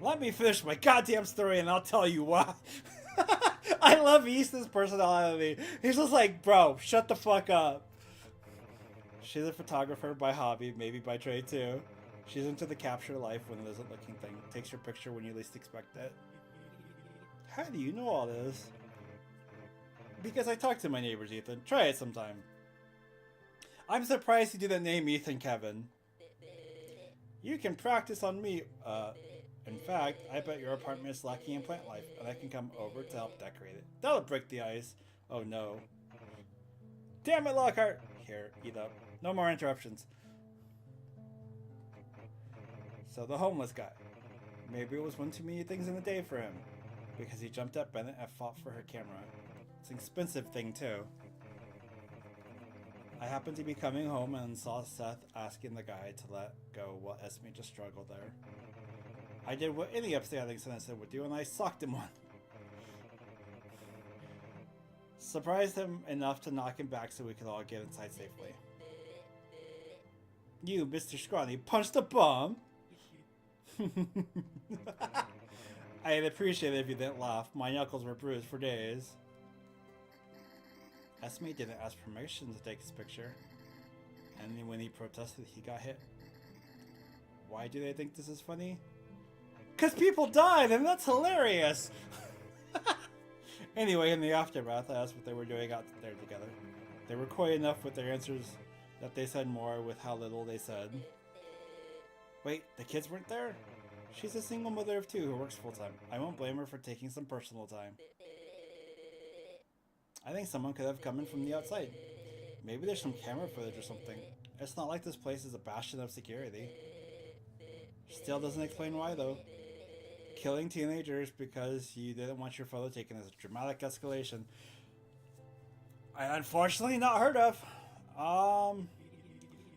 Let me finish my goddamn story and I'll tell you why. I love East's personality. He's just like, bro, shut the fuck up. She's a photographer by hobby, maybe by trade too. She's into the capture life when it isn't looking thing. Takes your picture when you least expect it. How do you know all this? Because I talk to my neighbors, Ethan. Try it sometime. I'm surprised you didn't name Ethan Kevin. You can practice on me. In fact, I bet your apartment is lacking in plant life, and I can come over to help decorate it. That'll break the ice. Oh no. Damn it, Lockhart! Here, eat up. No more interruptions. So the homeless guy. Maybe it was one too many things in a day for him. Because he jumped at Bennett and fought for her camera. It's an expensive thing too. I happened to be coming home and saw Seth asking the guy to let go while Esme just struggled there. I did what any upstanding citizen would do and I socked him one. Surprised him enough to knock him back so we could all get inside safely. You, Mr. Scrawny, punched a bomb! I'd appreciate it if you didn't laugh. My knuckles were bruised for days. Esme didn't ask permission to take his picture. And when he protested, he got hit. Why do they think this is funny? 'Cause people died, and that's hilarious! Anyway, in the aftermath, I asked what they were doing out there together. They were coy enough with their answers that they said more with how little they said. Wait, the kids weren't there? She's a single mother of 2 who works full-time. I won't blame her for taking some personal time. I think someone could have come in from the outside. Maybe there's some camera footage or something. It's not like this place is a bastion of security. Still doesn't explain why, though. Killing teenagers because you didn't want your photo taken is a dramatic escalation. I unfortunately not heard of.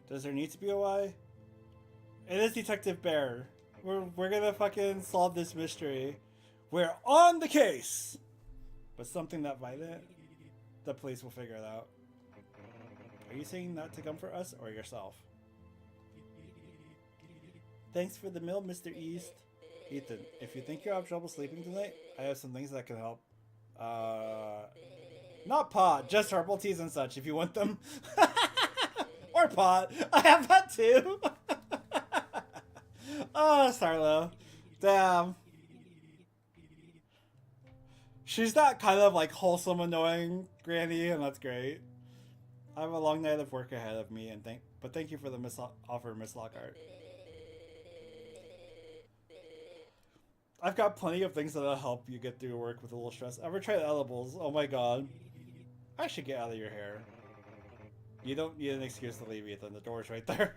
Does there need to be a why? It is Detective Bear. We're gonna fucking solve this mystery. We're on the case! But something that violent, the police will figure it out. Are you saying that to comfort us or yourself? Thanks for the meal, Mr. East. Ethan, if you think you have trouble sleeping tonight, I have some things that can help. Not pot, just herbal teas and such if you want them. Or pot. I have that too. Oh, Starlo. Damn. She's that kind of like wholesome, annoying granny, and that's great. I have a long night of work ahead of me, and thank you for the offer, Miss Lockhart. I've got plenty of things that'll help you get through work with a little stress. Ever tried edibles? Oh my god. I should get out of your hair. You don't need an excuse to leave, Ethan. The door's right there.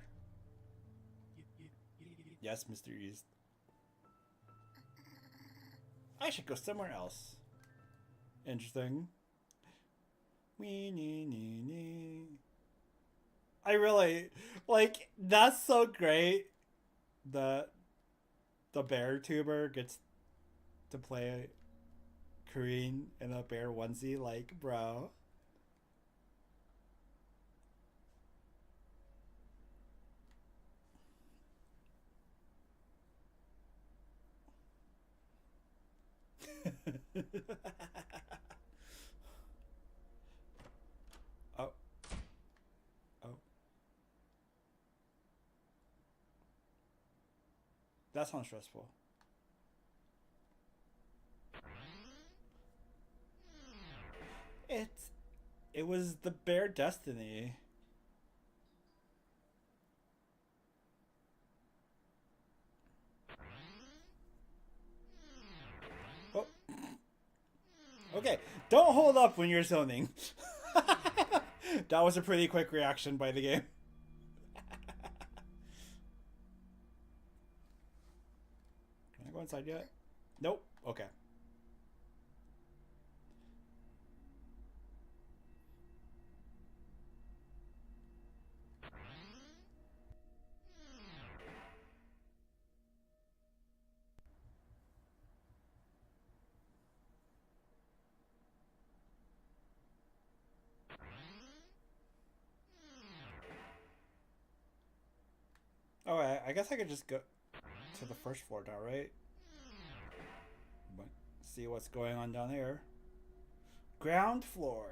Yes, Mr. East. I should go somewhere else. Interesting. I really, like, that's so great that the bear tuber gets to play Corinne in a bear onesie, like, bro. Oh. Oh. That sounds stressful. It was the bear destiny. Oh. Okay, don't hold up when you're zoning. That was a pretty quick reaction by the game. Can I go inside yet? Nope. Okay. Oh, I guess I could just go to the first floor now, right? But see what's going on down here. Ground floor.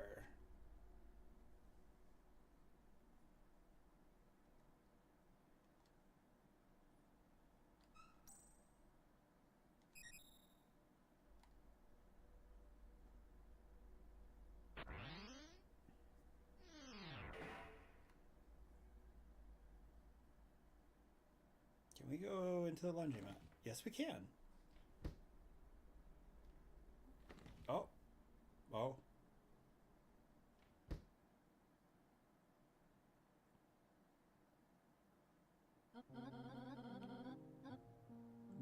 we go into the laundromat? Yes, we can. Oh. Oh.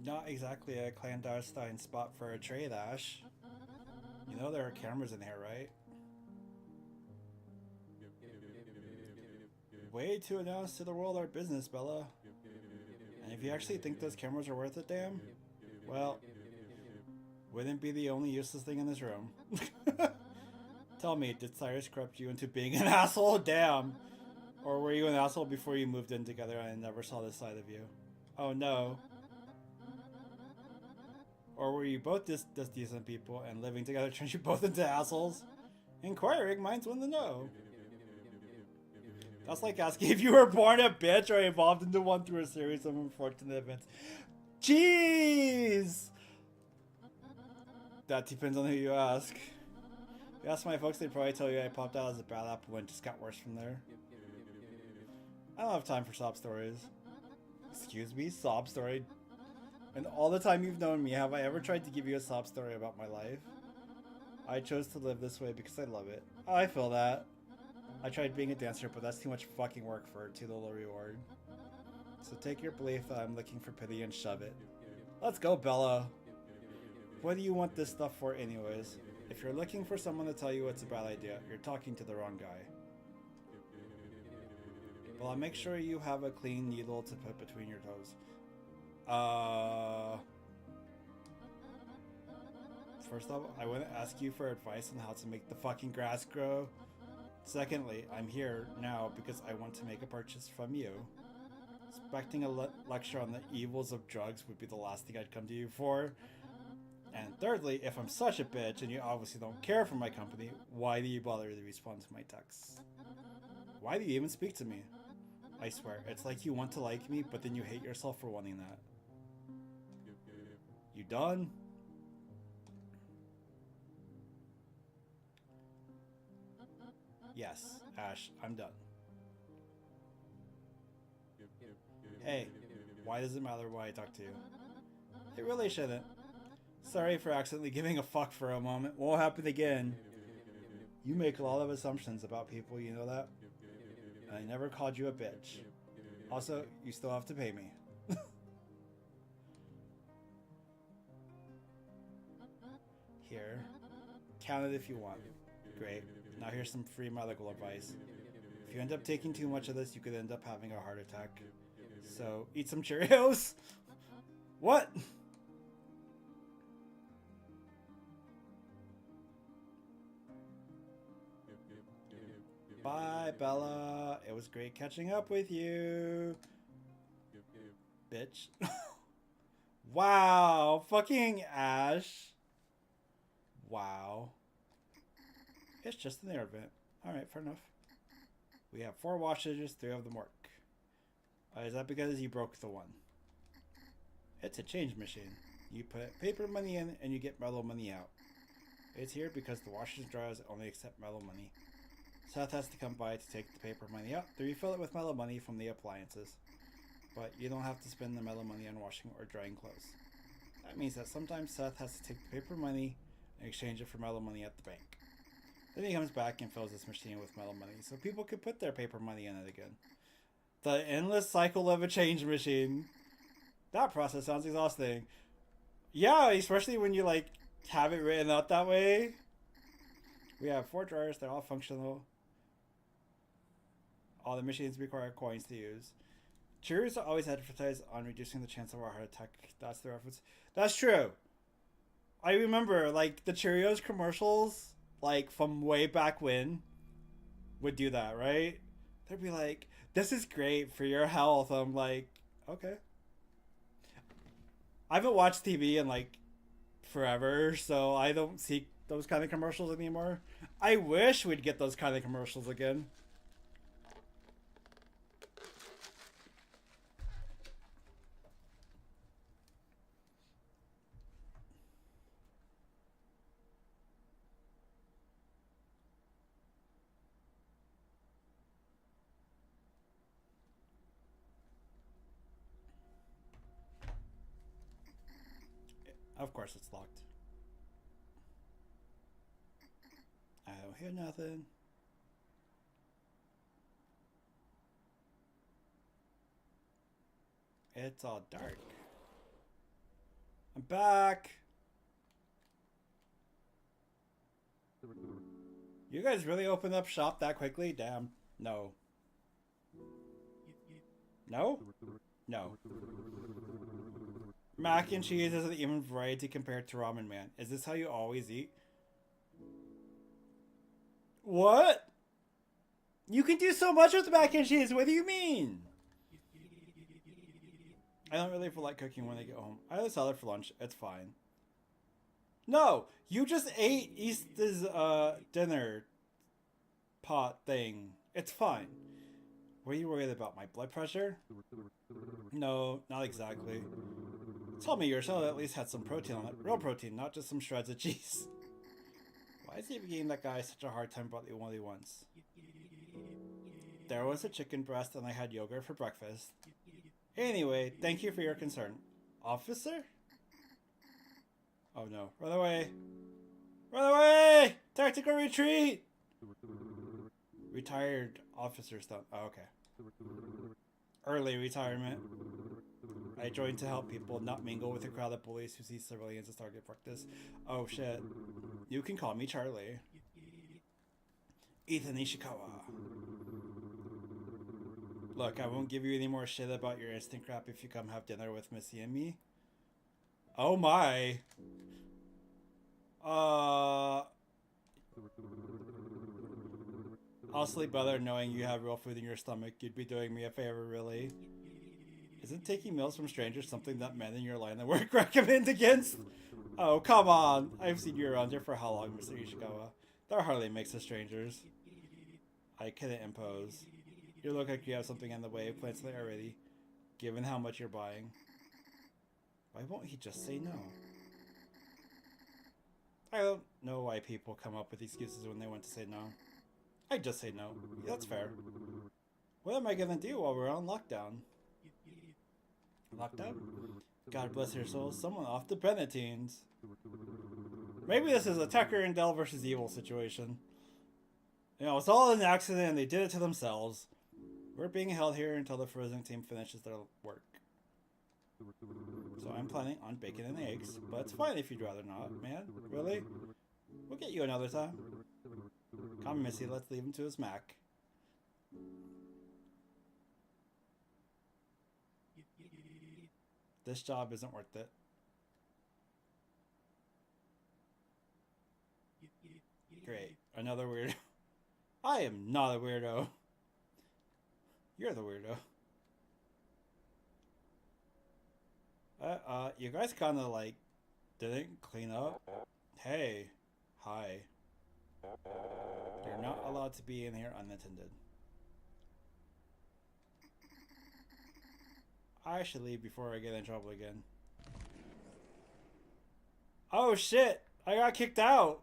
Not exactly a clandestine spot for a trade, Ash. You know there are cameras in here, right? Way to announce to the world our business, Bella. And if you actually think those cameras are worth a damn, well, wouldn't be the only useless thing in this room. Tell me, did Cyrus corrupt you into being an asshole? Damn. Or were you an asshole before you moved in together and I never saw this side of you? Oh no. Or were you both just decent people and living together turned you both into assholes? Inquiring minds want to know. That's like asking if you were born a bitch or evolved into one through a series of unfortunate events. Jeez! That depends on who you ask. If you ask my folks, they'd probably tell you I popped out as a bad apple and just got worse from there. I don't have time for sob stories. Excuse me? Sob story? And all the time you've known me, have I ever tried to give you a sob story about my life? I chose to live this way because I love it. Oh, I feel that. I tried being a dancer, but that's too much fucking work for too little reward. So take your belief that I'm looking for pity and shove it. Let's go, Bella. What do you want this stuff for anyways? If you're looking for someone to tell you it's a bad idea, you're talking to the wrong guy. Well, I'll make sure you have a clean needle to put between your toes. First off, I want to ask you for advice on how to make the fucking grass grow. Secondly, I'm here now because I want to make a purchase from you. Expecting a lecture on the evils of drugs would be the last thing I'd come to you for. And thirdly, if I'm such a bitch and you obviously don't care for my company, why do you bother to respond to my texts? Why do you even speak to me? I swear, it's like you want to like me, but then you hate yourself for wanting that. You done? Yes, Ash, I'm done. Hey, why does it matter why I talk to you? It really shouldn't. Sorry for accidentally giving a fuck for a moment. Won't happen again. You make a lot of assumptions about people, you know that? And I never called you a bitch. Also, you still have to pay me. Here. Count it if you want. Great. Now here's some free medical advice. If you end up taking too much of this, you could end up having a heart attack. So, eat some Cheerios? What? Bye, Bella. It was great catching up with you. Bitch. Wow. Fucking Ash. Wow. It's just an air vent. Alright, fair enough. We have 4 washes, 3 of them work. Is that because you broke the one? It's a change machine. You put paper money in and you get metal money out. It's here because the washers and dryers only accept metal money. Seth has to come by to take the paper money out to refill it with metal money from the appliances. But you don't have to spend the metal money on washing or drying clothes. That means that sometimes Seth has to take the paper money and exchange it for metal money at the bank. Then he comes back and fills this machine with metal money so people can put their paper money in it again. The endless cycle of a change machine. That process sounds exhausting. Yeah, especially when you like have it written out that way. We have 4 drawers, they're all functional. All the machines require coins to use. Cheerios are always advertised on reducing the chance of a heart attack. That's the reference. That's true. I remember like the Cheerios commercials, like from way back when, would do that, right? They'd be like, "This is great for your health." I'm like, okay. I haven't watched TV in like forever, so I don't see those kind of commercials anymore. I wish we'd get those kind of commercials again. Of course it's locked. I don't hear nothing. It's all dark. I'm back. You guys really opened up shop that quickly? Damn. No. No? No. Mac and cheese isn't even variety compared to ramen, man. Is this how you always eat? What? You can do so much with mac and cheese. What do you mean? I don't really feel like cooking when I get home. I had a salad for lunch. It's fine. No, you just ate Easter's dinner pot thing. It's fine. What are you worried about? My blood pressure? No, not exactly. Tell me your salad at least had some protein on it. Real protein, not just some shreds of cheese. Why is he giving that guy such a hard time about the only once? There was a chicken breast and I had yogurt for breakfast. Anyway, thank you for your concern. Officer? Oh no. Run away! Run away! Tactical retreat! Retired officer stuff. Oh, okay. Early retirement. I joined to help people not mingle with a crowd of bullies who see civilians as target practice. Oh shit. You can call me Charlie. Ethan Ishikawa. Look, I won't give you any more shit about your instant crap if you come have dinner with Missy and me. Oh my. I'll sleep better knowing you have real food in your stomach. You'd be doing me a favor, really. Isn't taking meals from strangers something that men in your line of work recommend against? Oh, come on. I've seen you around here for how long, Mr. Ishikawa? That hardly makes us strangers. I couldn't impose. You look like you have something in the way, plans there already, given how much you're buying. Why won't he just say no? I don't know why people come up with excuses when they want to say no. I just say no. That's fair. What am I gonna do while we're on lockdown? Lockdown? God bless your soul, someone off the Benedictines. Maybe this is a Tucker and Dell versus Evil situation. You know, it's all an accident and they did it to themselves. We're being held here until the frozen team finishes their work. So I'm planning on bacon and eggs, but it's fine if you'd rather not, man. Really? We'll get you another time. Come, Missy, let's leave him to his Mac. This job isn't worth it. Great. Another weirdo. I am not a weirdo. You're the weirdo. You guys kind of like didn't clean up. Hey. Hi. You're not allowed to be in here unattended. I should leave before I get in trouble again. Oh shit! I got kicked out!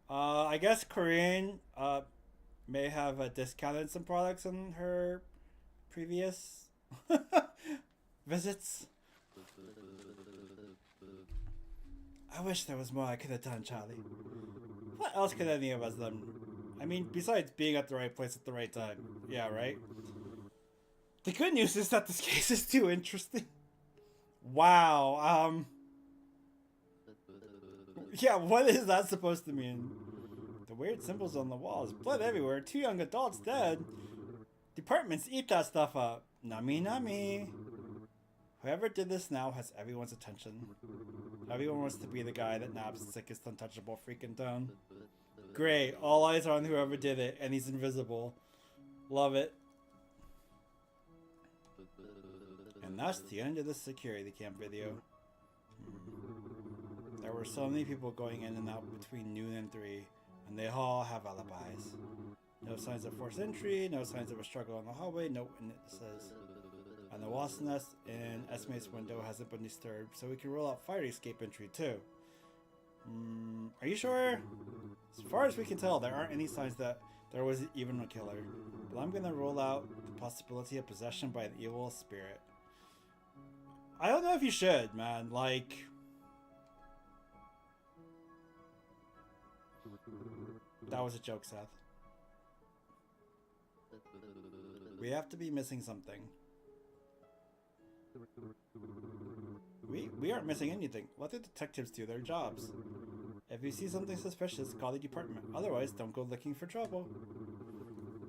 I guess Corinne, may have discounted some products in her previous visits. I wish there was more I could have done, Charlie. What else could any of us done? I mean, besides being at the right place at the right time. Yeah, right? The good news is that this case is too interesting. Wow, yeah, what is that supposed to mean? The weird symbols on the walls. Blood everywhere. 2 young adults dead. Departments, eat that stuff up. Nami nami. Whoever did this now has everyone's attention. Everyone wants to be the guy that naps the sickest untouchable freak in town. Great. All eyes are on whoever did it, and he's invisible. Love it. And that's the end of the security camp video. There were so many people going in and out between noon and 3, and they all have alibis. No signs of forced entry, no signs of a struggle on the hallway, no witnesses. And the wasp nest in Esme's window hasn't been disturbed, so we can roll out fire escape entry too. Are you sure? As far as we can tell, there aren't any signs that there was even a killer. But I'm gonna roll out the possibility of possession by an evil spirit. I don't know if you should, man. Like... That was a joke, Seth. We have to be missing something. We aren't missing anything. Let the detectives do their jobs. If you see something suspicious, call the department. Otherwise, don't go looking for trouble.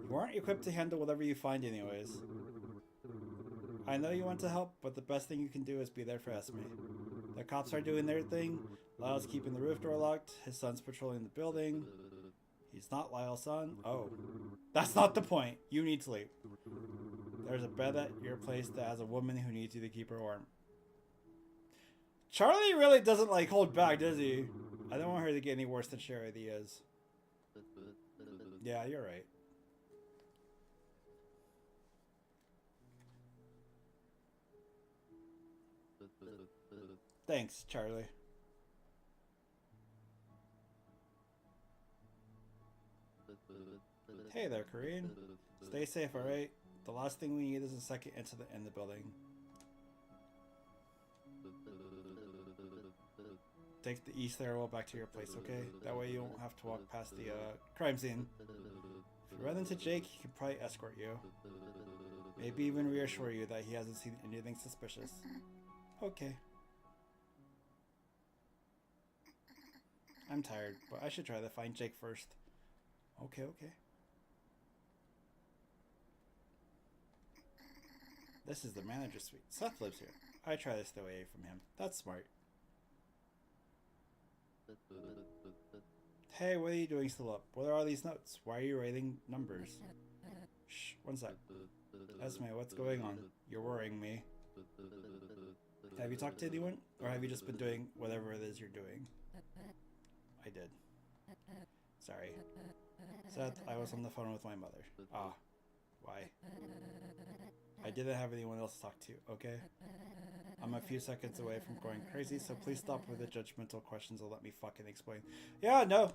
You aren't equipped to handle whatever you find anyways. I know you want to help, but the best thing you can do is be there for Esme. The cops are doing their thing. Lyle's keeping the roof door locked. His son's patrolling the building. He's not Lyle's son. Oh. That's not the point. You need sleep. There's a bed at your place that has a woman who needs you to keep her warm. Charlie really doesn't, like, hold back, does he? I don't want her to get any worse than she already is. Yeah, you're right. Thanks, Charlie. Hey there, Corinne. Stay safe, alright? The last thing we need is a second incident in the building. Take the east stairwell back to your place, okay? That way you won't have to walk past the crime scene. If you run into Jake, he can probably escort you. Maybe even reassure you that he hasn't seen anything suspicious. Okay. I'm tired, but I should try to find Jake first. Okay, okay. This is the manager's suite. Seth lives here. I try to stay away from him. That's smart. Hey, what are you doing still up? What are all these notes? Why are you writing numbers? Shh, one sec. Esme, what's going on? You're worrying me. Have you talked to anyone? Or have you just been doing whatever it is you're doing? I did. Sorry. Seth, I was on the phone with my mother. Ah. Why? I didn't have anyone else to talk to, okay? I'm a few seconds away from going crazy, so please stop with the judgmental questions and let me fucking explain. Yeah, no.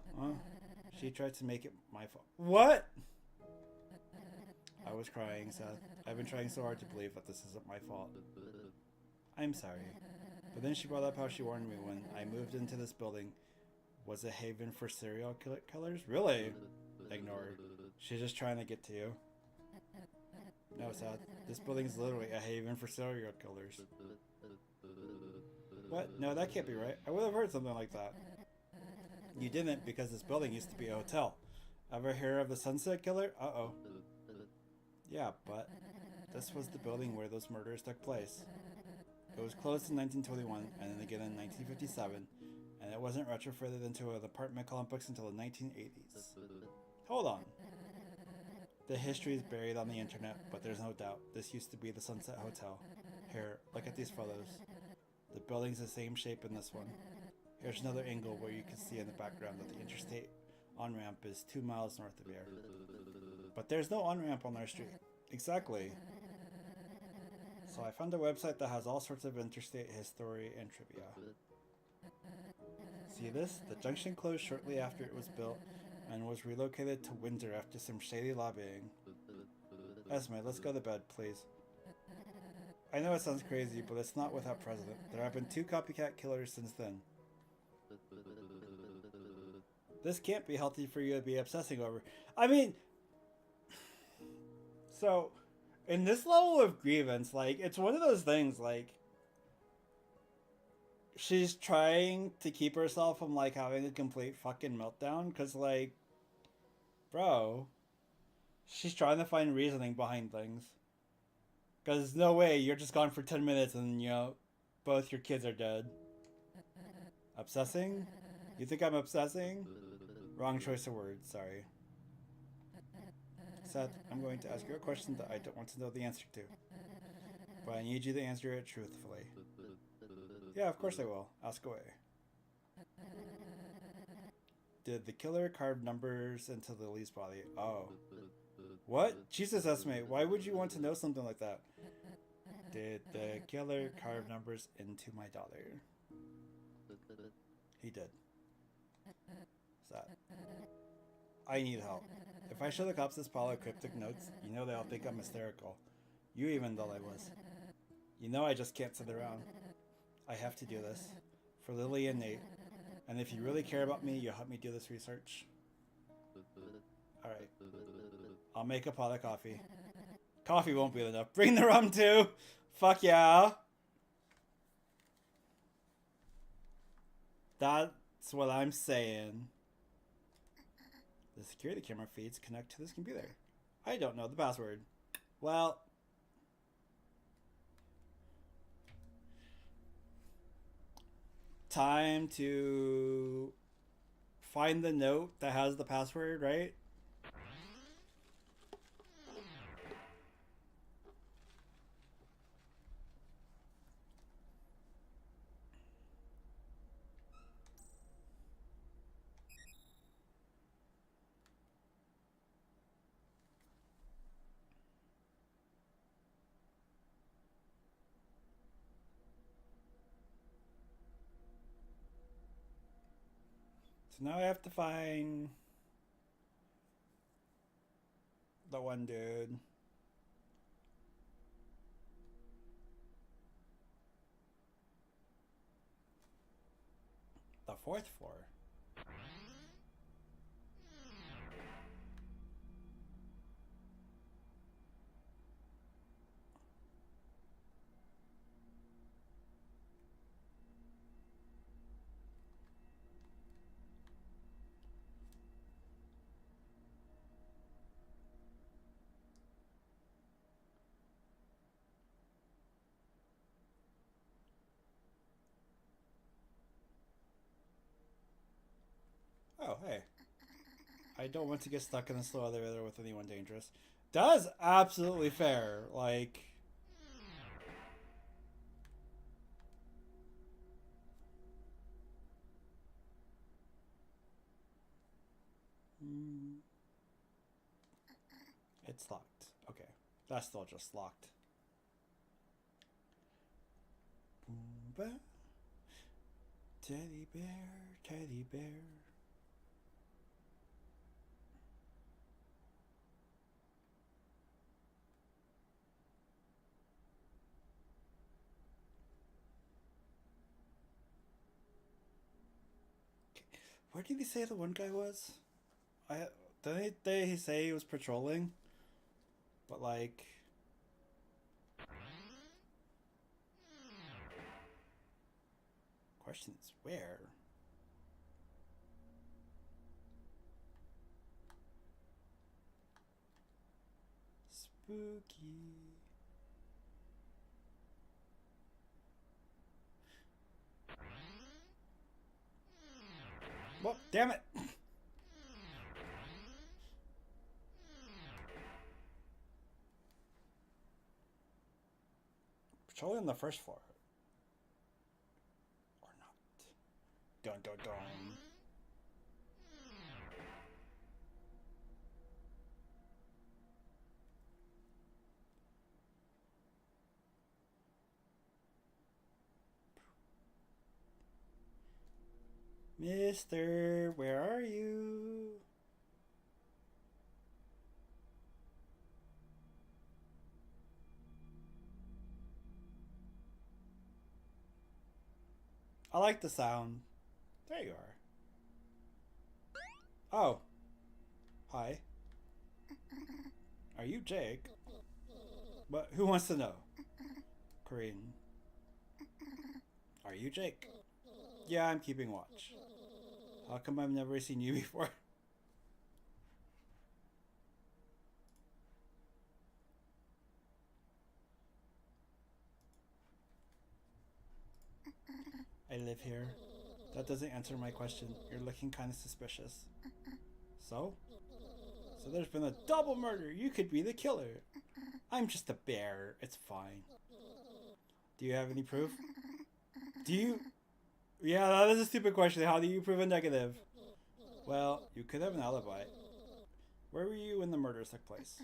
She tried to make it my fault. What? I was crying, Seth. I've been trying so hard to believe that this isn't my fault. I'm sorry. But then she brought up how she warned me when I moved into this building was a haven for serial killers? Really? Ignored. She's just trying to get to you. No, Seth. This building's literally a haven for serial killers. What? No, that can't be right. I would have heard something like that. You didn't, because this building used to be a hotel. Ever hear of the Sunset Killer? Uh-oh. Yeah, but this was the building where those murders took place. It was closed in 1921, and then again in 1957, and it wasn't retrofitted into an apartment complex until the 1980s. Hold on. The history is buried on the internet, but there's no doubt this used to be the Sunset Hotel. Here, look at these photos. The building's the same shape in this one. Here's another angle where you can see in the background that the interstate on-ramp is 2 miles north of here. But there's no on-ramp on our street. Exactly. So I found a website that has all sorts of interstate history and trivia. See this? The junction closed shortly after it was built and was relocated to Windsor after some shady lobbying. Esme, let's go to bed, please. I know it sounds crazy, but it's not without precedent. There have been 2 copycat killers since then. This can't be healthy for you to be obsessing over. I mean, so, in this level of grievance, like, it's one of those things, like, she's trying to keep herself from, like, having a complete fucking meltdown, because, like, bro, she's trying to find reasoning behind things. Because no way, you're just gone for 10 minutes and, you know, both your kids are dead. Obsessing? You think I'm obsessing? Wrong choice of words, sorry. Seth, I'm going to ask you a question that I don't want to know the answer to. But I need you to answer it truthfully. Yeah, of course I will. Ask away. Did the killer carve numbers into Lily's body? Oh. What? Jesus, Esme, why would you want to know something like that? Did the killer carve numbers into my daughter? He did. Sad. I need help. If I show the cops this pile of cryptic notes, you know they'll think I'm hysterical. You even thought I was. You know I just can't sit around. I have to do this. For Lily and Nate. And if you really care about me, you'll help me do this research. Alright. I'll make a pot of coffee. Coffee won't be enough. Bring the rum too! Fuck yeah! That's what I'm saying. The security camera feeds connect to this computer. I don't know the password. Well... time to find the note that has the password, right? So now I have to find the one dude. The fourth floor. Oh, hey. I don't want to get stuck in a slow elevator with anyone dangerous. That is absolutely fair. Like... It's locked. Okay. That's still just locked. Boomba. Teddy bear, teddy bear. Where did he say the one guy was? Didn't they say he was patrolling? But like... Question is where? Spooky. Well, damn it! Patrolling on the first floor. Or not. Dun dun dun. Mister, where are you? I like the sound. There you are. Oh. Hi. Are you Jake? But who wants to know? Corinne. Are you Jake? Yeah, I'm keeping watch. How come I've never seen you before? I live here. That doesn't answer my question. You're looking kind of suspicious. So? So there's been a double murder. You could be the killer. I'm just a bear. It's fine. Do you have any proof? Do you... Yeah, that is a stupid question. How do you prove a negative? Well, you could have an alibi. Where were you when the murders took place?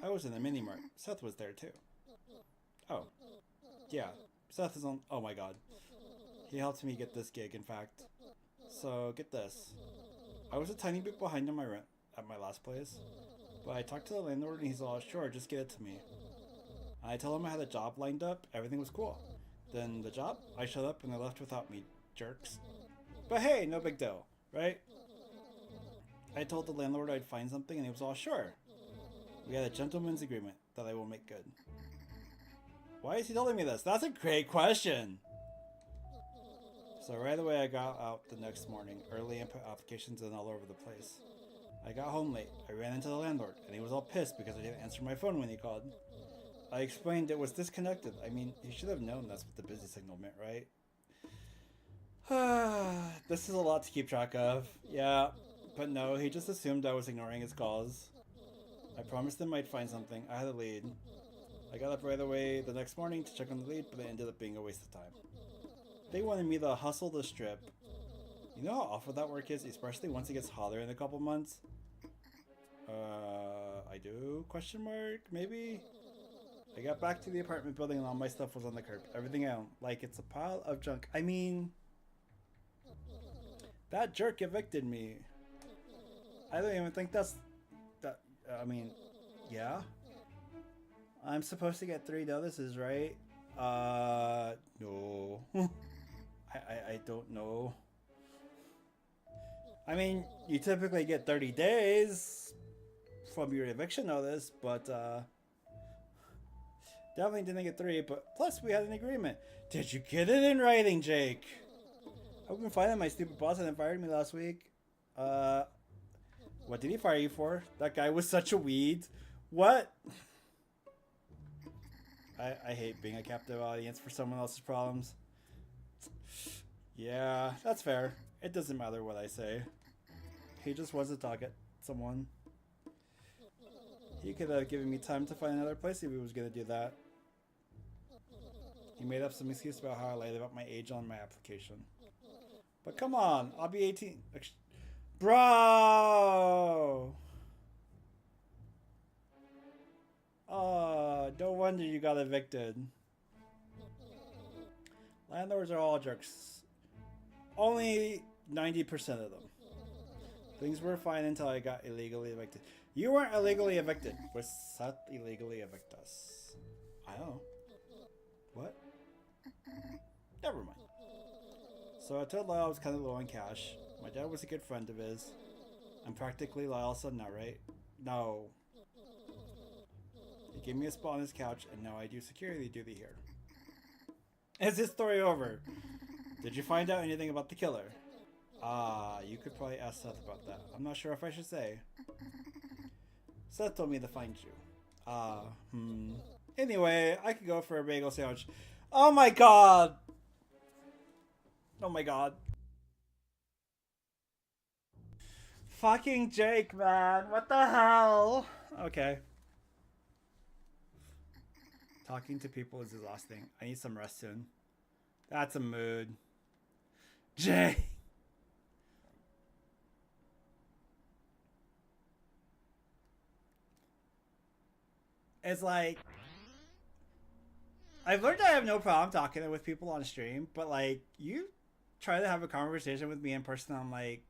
I was in the mini-mart. Seth was there too. Oh. Yeah. Seth is on... Oh my god. He helped me get this gig, in fact. So, get this. I was a tiny bit behind on my rent at my last place. But I talked to the landlord and he's all, sure, just get it to me. I told him I had a job lined up, everything was cool. Then the job, I showed up and they left without me, jerks. But hey, no big deal, right? I told the landlord I'd find something and he was all sure. We had a gentleman's agreement that I will make good. Why is he telling me this? That's a great question. So right away I got out the next morning, early and put applications in all over the place. I got home late. I ran into the landlord and he was all pissed because I didn't answer my phone when he called. I explained it was disconnected. I mean, he should have known that's what the busy signal meant, right? This is a lot to keep track of. Yeah, but no, he just assumed I was ignoring his calls. I promised him I'd find something. I had a lead. I got up right away the next morning to check on the lead, but it ended up being a waste of time. They wanted me to hustle the strip. You know how awful that work is, especially once it gets hotter in a couple months? I do? Question mark? Maybe? I got back to the apartment building and all my stuff was on the curb. Everything I own. Like, it's a pile of junk. I mean... That jerk evicted me. I don't even think that's... That, I mean... Yeah? I'm supposed to get 3 notices, right? No. I don't know. I mean, you typically get 30 days from your eviction notice, but, definitely didn't get 3, but plus we had an agreement. Did you get it in writing, Jake? I've been finding my stupid boss and fired me last week. What did he fire you for? That guy was such a weed. What? I hate being a captive audience for someone else's problems. Yeah, that's fair. It doesn't matter what I say. He just wants to talk at someone. He could have given me time to find another place if he was gonna do that. He made up some excuse about how I lied about my age on my application. But come on, I'll be 18. Bro! Oh, no wonder you got evicted. Landlords are all jerks. Only 90% of them. Things were fine until I got illegally evicted. You weren't illegally evicted. Was Seth illegally evict us? I don't know. What? Never mind. So I told Lyle I was kind of low on cash. My dad was a good friend of his. I'm practically Lyle's son now, right? No. He gave me a spot on his couch, and now I do security duty here. Is this story over? Did you find out anything about the killer? You could probably ask Seth about that. I'm not sure if I should say. Seth told me to find you. Anyway, I could go for a bagel sandwich. Oh my god! Oh my god. Fucking Jake, man. What the hell? Okay. Talking to people is exhausting. I need some rest soon. That's a mood. Jake! It's like... I've learned I have no problem talking with people on stream, but like, you try to have a conversation with me in person, I'm like...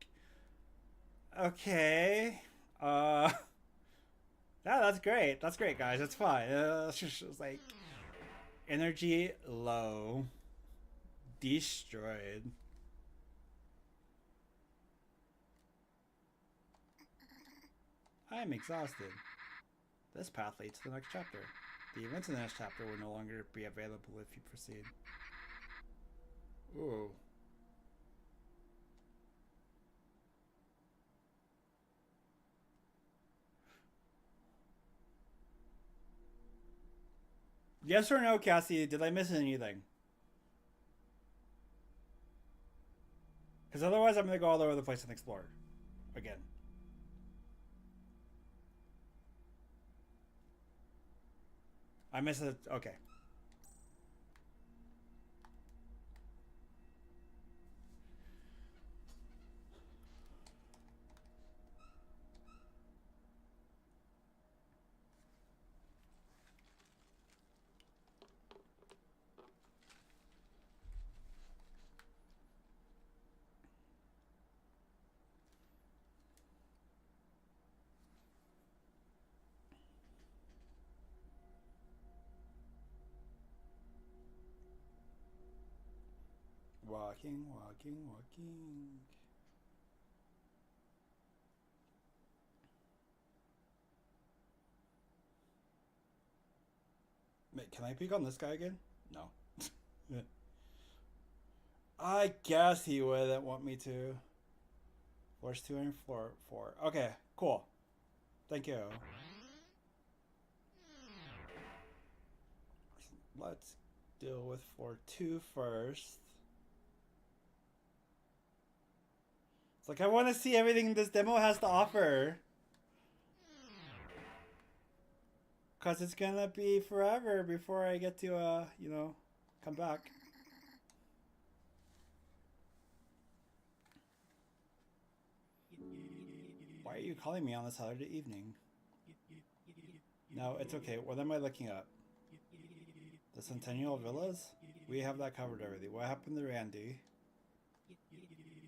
Okay. Yeah, that's great. That's great, guys. That's fine. It's just like... Energy low. Destroyed. I am exhausted. This path leads to the next chapter. The events in the next chapter will no longer be available if you proceed. Ooh. Yes or no, Cassie? Did I miss anything? Because otherwise I'm going to go all over the place and explore. Again. I missed it. Okay. Walking, walking, walking. Wait, can I peek on this guy again? No. I guess he wouldn't want me to. Floors 2 and floor 4. Okay, cool. Thank you. Let's deal with floor 2 first. It's like I want to see everything this demo has to offer. Because it's going to be forever before I get to, you know, come back. Why are you calling me on this Saturday evening? No, it's okay. What am I looking at? The Centennial Villas? We have that covered already. What happened to Randy?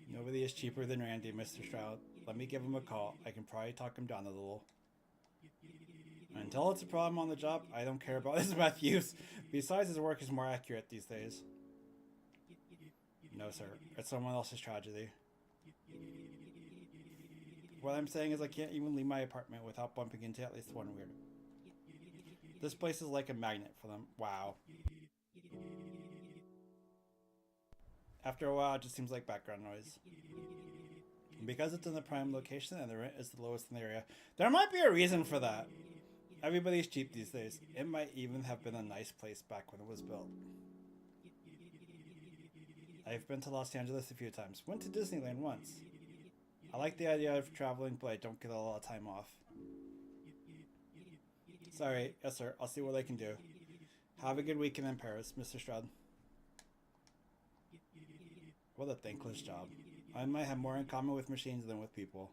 Nobody is cheaper than Randy, Mr. Stroud. Let me give him a call. I can probably talk him down a little. Until it's a problem on the job, I don't care about his meth use. Besides, his work is more accurate these days. No, sir. It's someone else's tragedy. What I'm saying is I can't even leave my apartment without bumping into at least one weirdo. This place is like a magnet for them. Wow. After a while, it just seems like background noise. And because it's in the prime location and the rent is the lowest in the area, there might be a reason for that. Everybody's cheap these days. It might even have been a nice place back when it was built. I've been to Los Angeles a few times. Went to Disneyland once. I like the idea of traveling, but I don't get a lot of time off. Sorry. Yes, sir. I'll see what I can do. Have a good weekend in Paris, Mr. Stroud. What a thankless job. I might have more in common with machines than with people.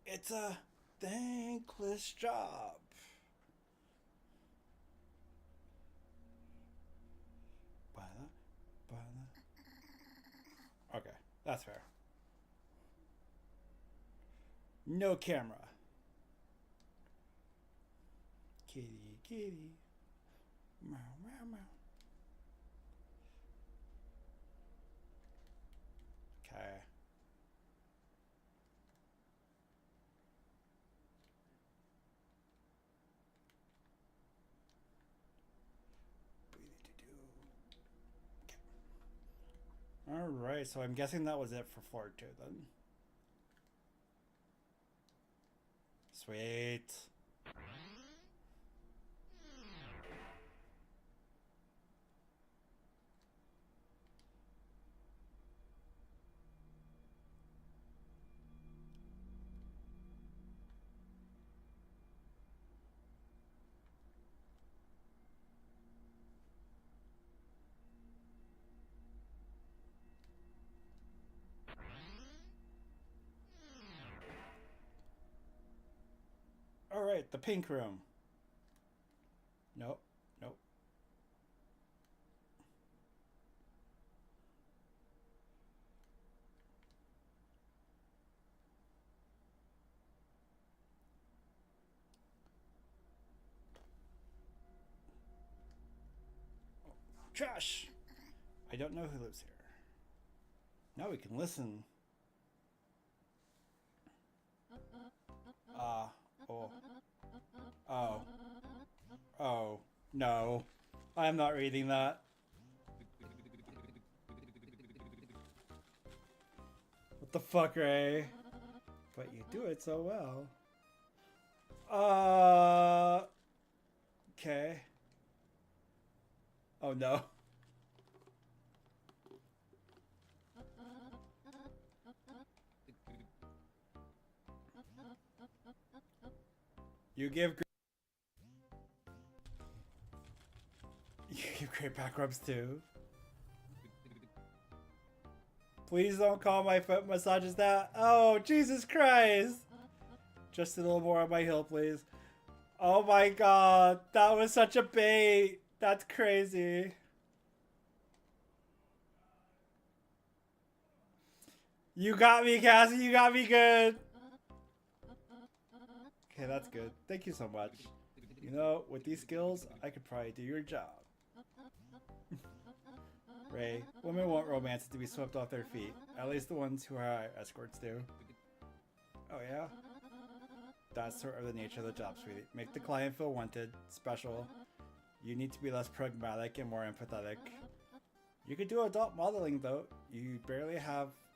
It's a thankless job. Okay, that's fair. No camera. Kitty, kitty. Meow, meow, meow. Okay. Alright, so I'm guessing that was it for floor 2 then. Sweet. Alright, the pink room. Nope, nope. Trash! I don't know who lives here. Now we can listen. Oh. Oh. Oh. No. I'm not reading that. What the fuck, Ray? But you do it so well. Okay. Oh no. You give great back rubs too. Please don't call my foot massages that. Oh, Jesus Christ. Just a little more on my heel, please. Oh my god. That was such a bait. That's crazy. You got me, Cassie. You got me good. Okay, that's good. Thank you so much. You know, with these skills, I could probably do your job. Ray, women want romance to be swept off their feet. At least the ones who are escorts do. Oh yeah? That's sort of the nature of the job, sweetie. Make the client feel wanted, special. You need to be less pragmatic and more empathetic. You could do adult modeling though. You'd barely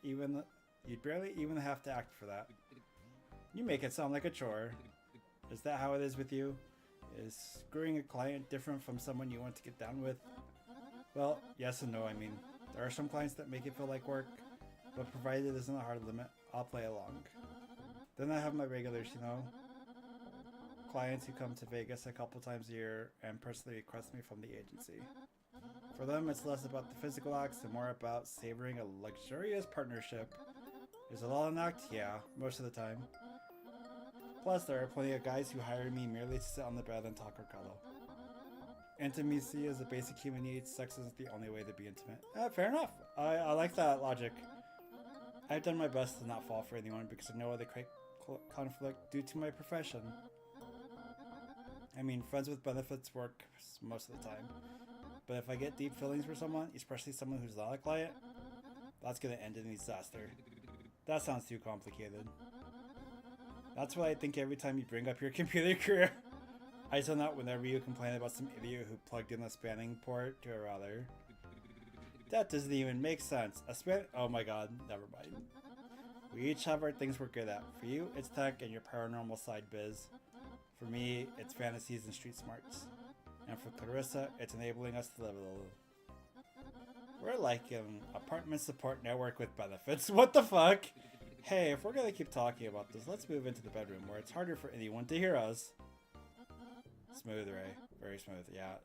even have to act for that. You make it sound like a chore. Is that how it is with you? Is screwing a client different from someone you want to get down with? Well, yes and no. I mean, there are some clients that make it feel like work, but provided it isn't a hard limit, I'll play along. Then I have my regulars, you know, clients who come to Vegas a couple times a year and personally request me from the agency. For them, it's less about the physical acts and more about savoring a luxurious partnership. Is it all an act? Yeah, most of the time. Plus, there are plenty of guys who hire me merely to sit on the bed and talk or cuddle. Intimacy is a basic human need. Sex isn't the only way to be intimate. Fair enough. I like that logic. I've done my best to not fall for anyone because I know they create conflict due to my profession. I mean, friends with benefits work most of the time. But if I get deep feelings for someone, especially someone who's not a client, that's gonna end in disaster. That sounds too complicated. That's what I think every time you bring up your computer career. I zone out whenever you complain about some idiot who plugged in a spanning port to a router. That doesn't even make sense. Oh my god, never mind. We each have our things we're good at. For you, it's tech and your paranormal side biz. For me, it's fantasies and street smarts. And for Clarissa, it's enabling us to live a little. We're like an apartment support network with benefits. What the fuck? Hey, if we're gonna keep talking about this, let's move into the bedroom where it's harder for anyone to hear us. Smooth, Ray. Very smooth. Yeah.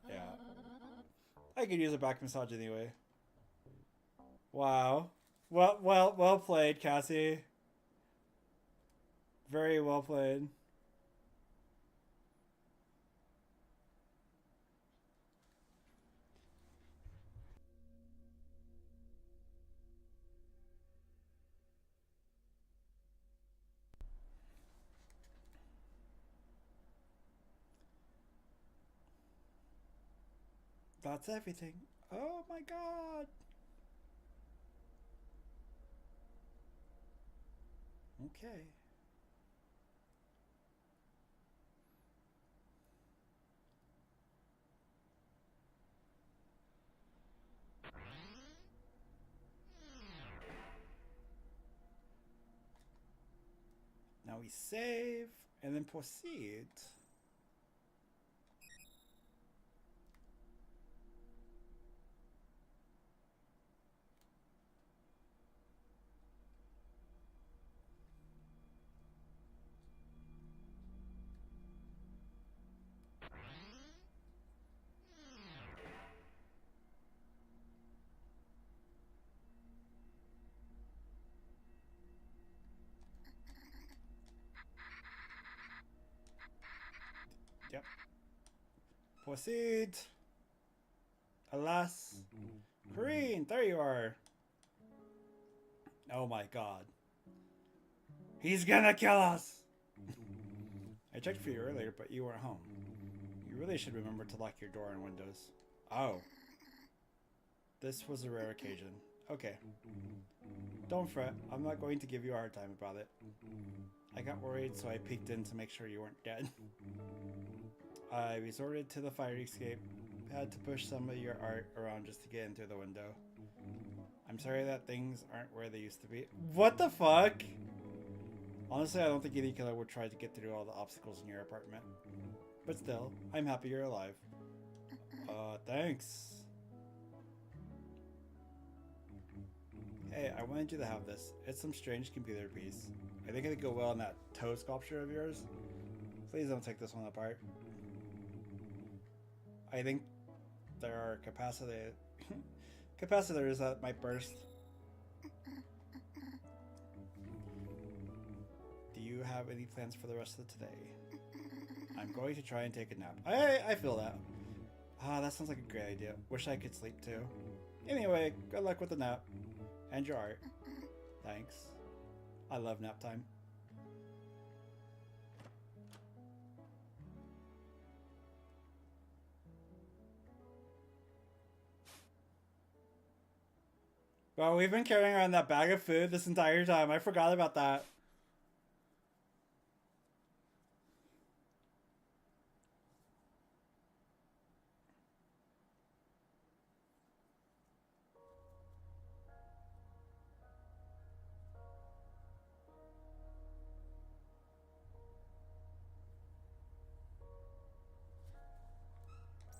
I could use a back massage anyway. Wow. Well played, Cassie. Very well played. That's everything. Oh my god. Okay. Now we save and then proceed. Yep. Proceed. Alas. Corinne, there you are. Oh my god. He's gonna kill us! I checked for you earlier, but you weren't home. You really should remember to lock your door and windows. Oh. This was a rare occasion. Okay. Don't fret, I'm not going to give you a hard time about it. I got worried, so I peeked in to make sure you weren't dead. I resorted to the fire escape. Had to push some of your art around just to get in through the window. I'm sorry that things aren't where they used to be. What the fuck? Honestly, I don't think any killer would try to get through all the obstacles in your apartment. But still, I'm happy you're alive. Thanks. Hey, I wanted you to have this. It's some strange computer piece. I think it'd go well in that toe sculpture of yours. Please don't take this one apart. I think there are capacitors that might burst. Do you have any plans for the rest of today? I'm going to try and take a nap. I feel that. That sounds like a great idea. Wish I could sleep too. Anyway, good luck with the nap. And your art. Thanks. I love nap time. Well, we've been carrying around that bag of food this entire time. I forgot about that.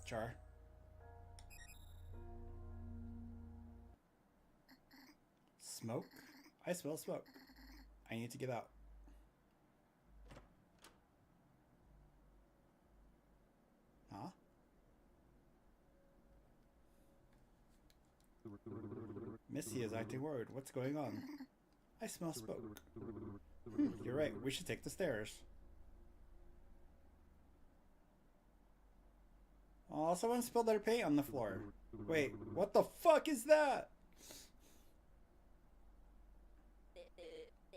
Sure. Smoke? I smell smoke. I need to get out. Huh? Missy is acting worried. What's going on? I smell smoke. You're right. We should take the stairs. Oh, someone spilled their paint on the floor. Wait, what the fuck is that?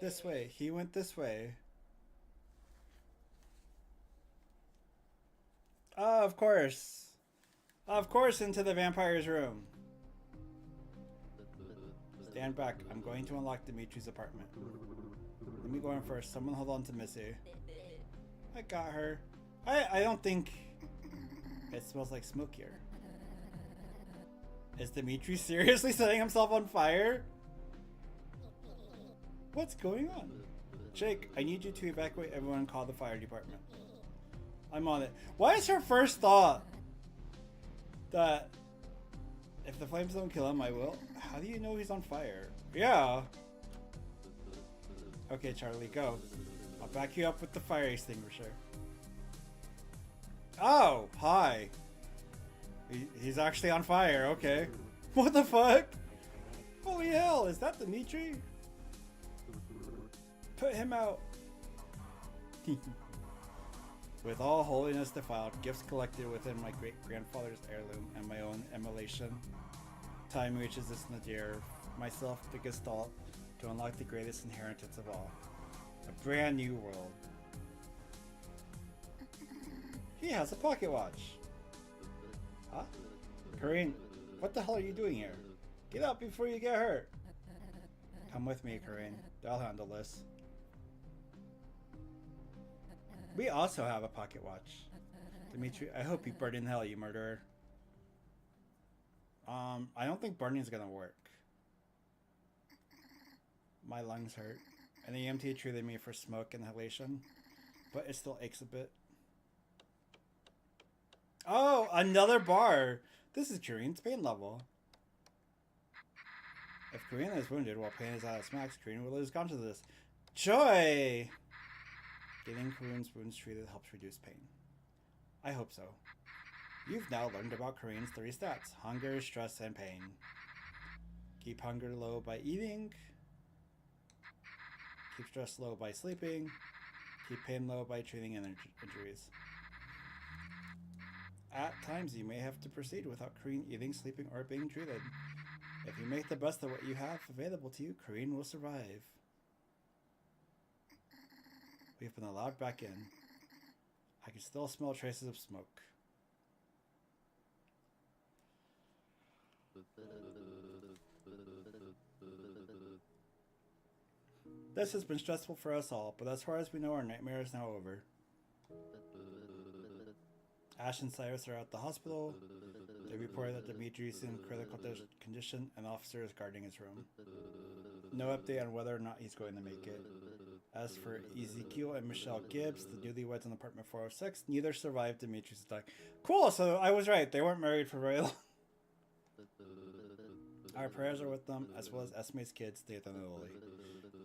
This way. He went this way. Oh, of course. Of course, into the vampire's room. Stand back. I'm going to unlock Dimitri's apartment. Let me go in first. Someone hold on to Missy. I got her. I don't think... It smells like smoke here. Is Dimitri seriously setting himself on fire? What's going on? Jake, I need you to evacuate everyone and call the fire department. I'm on it. Why is her first thought that if the flames don't kill him, I will? How do you know he's on fire? Yeah. Okay, Charlie, go. I'll back you up with the fire extinguisher. Oh, hi. He's actually on fire, okay. What the fuck? Holy hell, is that Dimitri? Put him out. With all holiness defiled, gifts collected within my great-grandfather's heirloom and my own immolation, time reaches this nadir, myself the Gestalt, to unlock the greatest inheritance of all. A brand new world. He has a pocket watch. Huh? Corinne, what the hell are you doing here? Get up before you get hurt. Come with me, Corinne. I'll handle this. We also have a pocket watch. Dimitri, I hope you burn in hell, you murderer. I don't think burning's gonna work. My lungs hurt. An EMT treated me for smoke inhalation, but it still aches a bit. Oh, another bar! This is Corinne's pain level. If Corinne is wounded while pain is at its max, Corinne will lose consciousness. Joy! Getting Corinne's wounds treated helps reduce pain. I hope so. You've now learned about Corinne's 3 stats: hunger, stress, and pain. Keep hunger low by eating. Keep stress low by sleeping. Keep pain low by treating injuries. At times, you may have to proceed without Corinne eating, sleeping, or being treated. If you make the best of what you have available to you, Corinne will survive. We've been allowed back in. I can still smell traces of smoke. This has been stressful for us all, but as far as we know, our nightmare is now over. Ash and Cyrus are at the hospital. They reported that Dimitri is in critical condition and an officer is guarding his room. No update on whether or not he's going to make it. As for Ezekiel and Michelle Gibbs, the newlyweds in apartment 406, neither survived Dimitri's attack. Cool, so I was right. They weren't married for very long. Our prayers are with them, as well as Esme's kids, Nathan and Lily.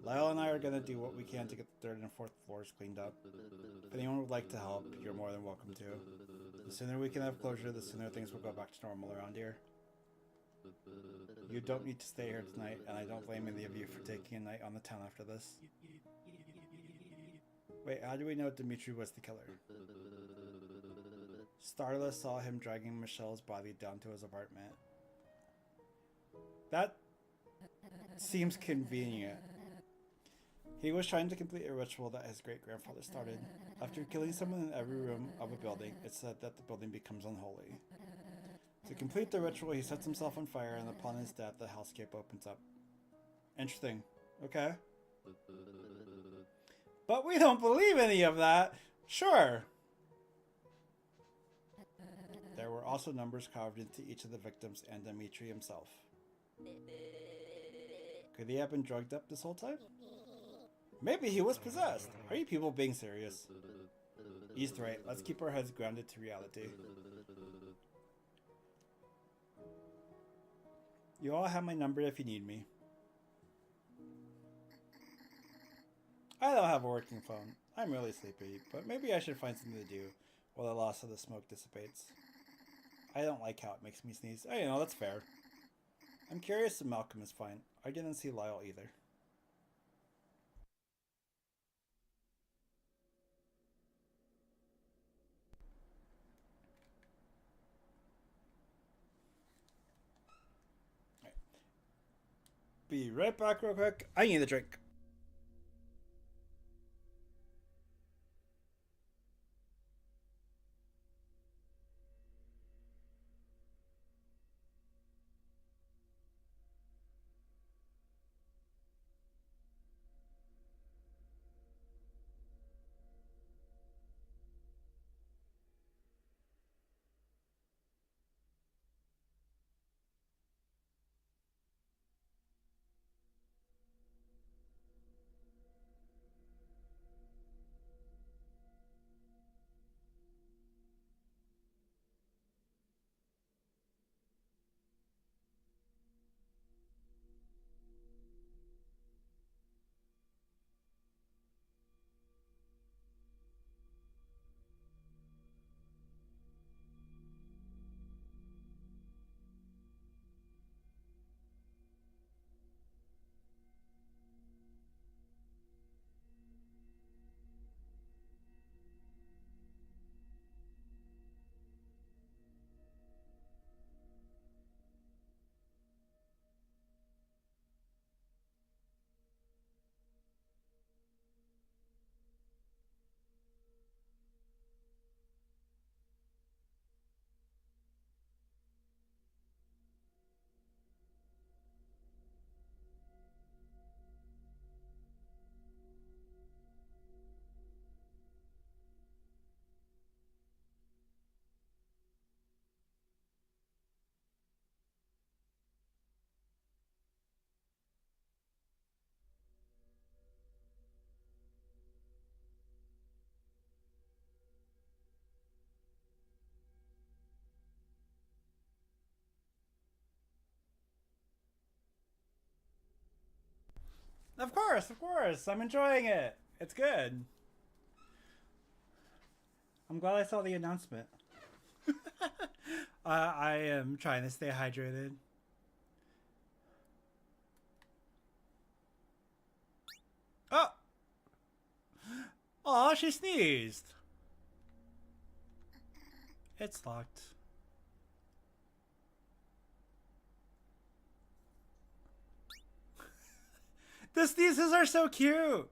Lyle and I are going to do what we can to get the 3rd and 4th floors cleaned up. If anyone would like to help, you're more than welcome to. The sooner we can have closure, the sooner things will go back to normal around here. You don't need to stay here tonight, and I don't blame any of you for taking a night on the town after this. Wait, how do we know Dimitri was the killer? Starla saw him dragging Michelle's body down to his apartment. That seems convenient. He was trying to complete a ritual that his great-grandfather started. After killing someone in every room of a building, it's said that the building becomes unholy. To complete the ritual, he sets himself on fire, and upon his death, the hellscape opens up. Interesting. Okay. But we don't believe any of that. Sure. There were also numbers carved into each of the victims and Dimitri himself. Could he have been drugged up this whole time? Maybe he was possessed. Are you people being serious? He's right. Let's keep our heads grounded to reality. You all have my number if you need me. I don't have a working phone. I'm really sleepy, but maybe I should find something to do while the loss of the smoke dissipates. I don't like how it makes me sneeze. Oh, you know, that's fair. I'm curious if Malcolm is fine. I didn't see Lyle either. Right. Be right back real quick. I need a drink. Of course, of course. I'm enjoying it. It's good. I'm glad I saw the announcement. I am trying to stay hydrated. Oh! Aw, she sneezed. It's locked. The sneezes are so cute.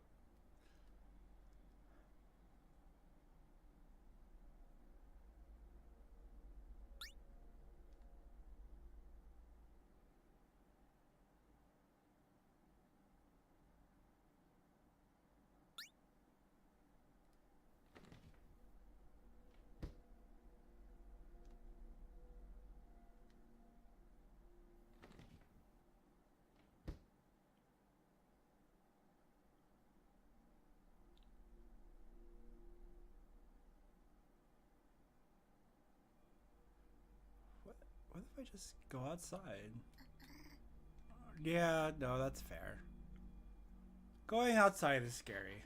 What if I just go outside? Yeah, no, that's fair. Going outside is scary.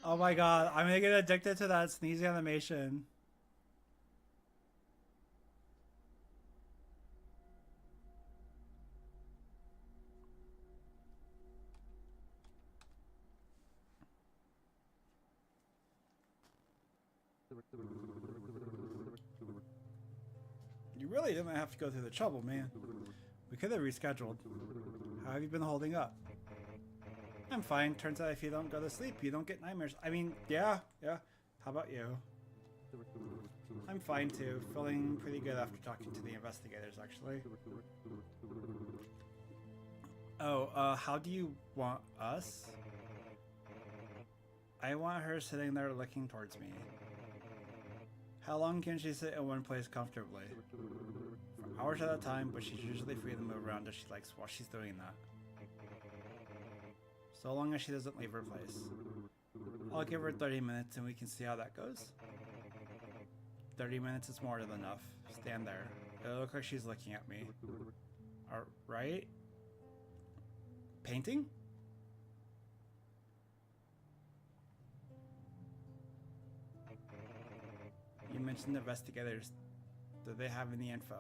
Oh my god, I'm gonna get addicted to that sneezing animation. really didn't have to go through the trouble, man. We could have rescheduled. How have you been holding up? I'm fine. Turns out if you don't go to sleep, you don't get nightmares. I mean, yeah. How about you? I'm fine too. Feeling pretty good after talking to the investigators, actually. Oh, how do you want us? I want her sitting there looking towards me. How long can she sit in one place comfortably? For hours at a time, but she's usually free to move around as she likes while she's doing that. So long as she doesn't leave her place. I'll give her 30 minutes and we can see how that goes. 30 minutes is more than enough. Stand there. It'll look like she's looking at me. Alright? Painting? You mentioned investigators. Do they have any info?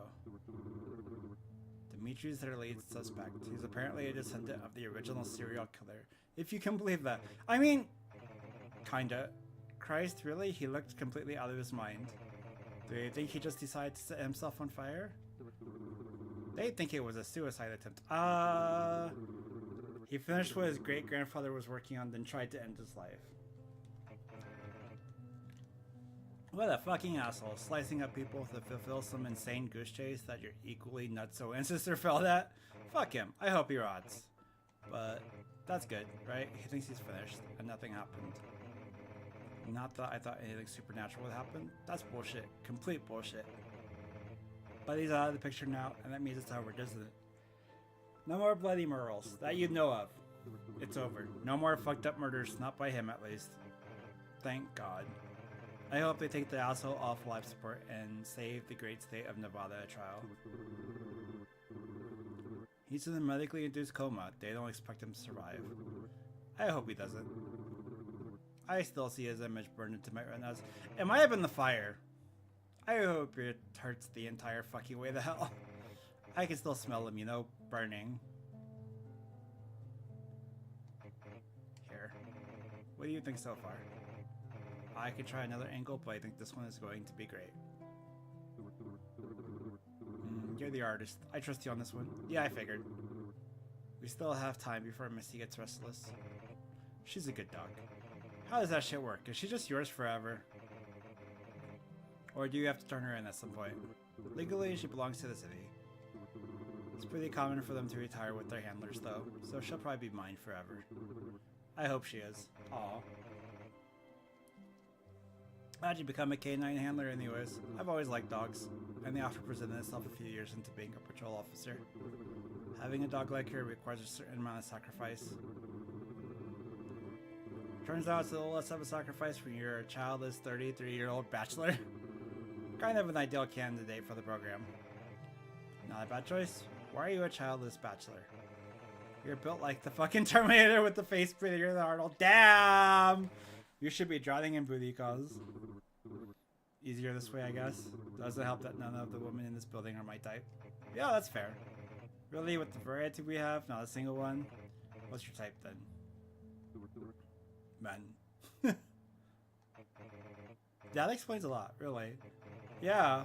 Dimitri's their lead suspect. He's apparently a descendant of the original serial killer. If you can believe that. I mean, kinda. Christ, really? He looked completely out of his mind. Do you think he just decided to set himself on fire? They think it was a suicide attempt. He finished what his great-grandfather was working on, then tried to end his life. What a fucking asshole, slicing up people to fulfill some insane goose chase that your equally nutso ancestor fell at? Fuck him, I hope he rots. But that's good, right? He thinks he's finished, and nothing happened. Not that I thought anything supernatural would happen. That's bullshit, complete bullshit. But he's out of the picture now, and that means it's over, doesn't it? No more bloody murals, that you know of. It's over. No more fucked up murders, not by him at least. Thank God. I hope they take the asshole off life support and save the great state of Nevada at trial. He's in a medically induced coma. They don't expect him to survive. I hope he doesn't. I still see his image burned into my retinas. It might have been the fire. I hope it hurts the entire fucking way to hell. I can still smell him, you know, burning. Here. What do you think so far? I could try another angle, but I think this one is going to be great. You're the artist. I trust you on this one. Yeah, I figured. We still have time before Missy gets restless. She's a good dog. How does that shit work? Is she just yours forever? Or do you have to turn her in at some point? Legally, she belongs to the city. It's pretty common for them to retire with their handlers, though, so she'll probably be mine forever. I hope she is. Aw. How'd you become a canine handler anyways? I've always liked dogs, and the offer presented itself a few years into being a patrol officer. Having a dog like her requires a certain amount of sacrifice. Turns out it's a little less of a sacrifice when you're a childless 33-year-old bachelor. Kind of an ideal candidate for the program. Not a bad choice. Why are you a childless bachelor? You're built like the fucking Terminator with the face prettier than Arnold. Damn! You should be drowning in booty calls. Easier this way, I guess. Doesn't help that none of the women in this building are my type. Yeah, that's fair. Really, with the variety we have, not a single one. What's your type then? Men. That explains a lot, really. Yeah.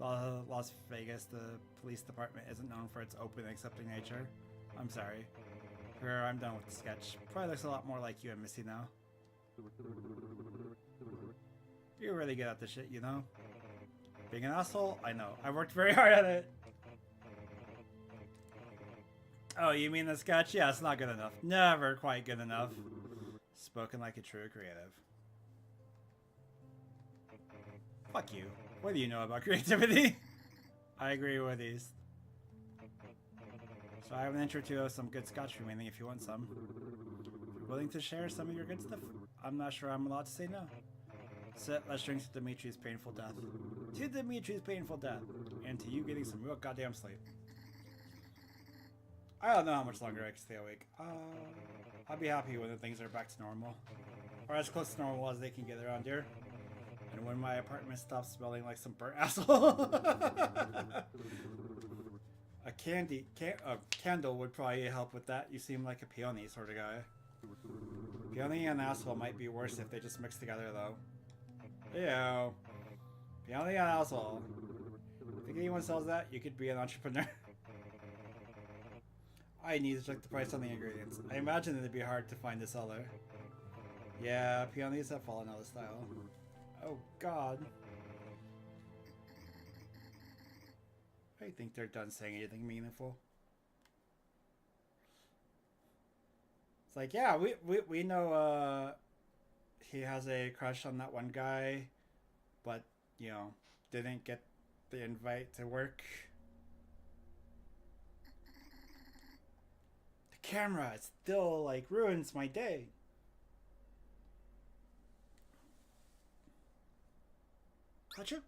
Las Vegas, the police department isn't known for its open, accepting nature. I'm sorry. Here, I'm done with the sketch. Probably looks a lot more like you and Missy now. You're really good at this shit, you know? Being an asshole? I know. I worked very hard at it. Oh, you mean the sketch? Yeah, it's not good enough. Never quite good enough. Spoken like a true creative. Fuck you. What do you know about creativity? I agree with these. So I have an intro to some good scotch remaining if you want some. If you're willing to share some of your good stuff, I'm not sure I'm allowed to say no. Sit, let's drink to Dimitri's painful death. To Dimitri's painful death. And to you getting some real goddamn sleep. I don't know how much longer I can stay awake. I'll be happy when the things are back to normal. Or as close to normal as they can get around here. And when my apartment stops smelling like some burnt asshole. A candle would probably help with that. You seem like a peony sort of guy. Peony and asshole might be worse if they just mix together though. Ew. The only asshole. If anyone sells that, you could be an entrepreneur. I need to check the price on the ingredients. I imagine it'd be hard to find a seller. Yeah, peonies have fallen out of style. Oh god. I think they're done saying anything meaningful. It's like, yeah, we know he has a crush on that one guy, but, you know, didn't get the invite to work. The camera, it still, like, ruins my day. Gotcha.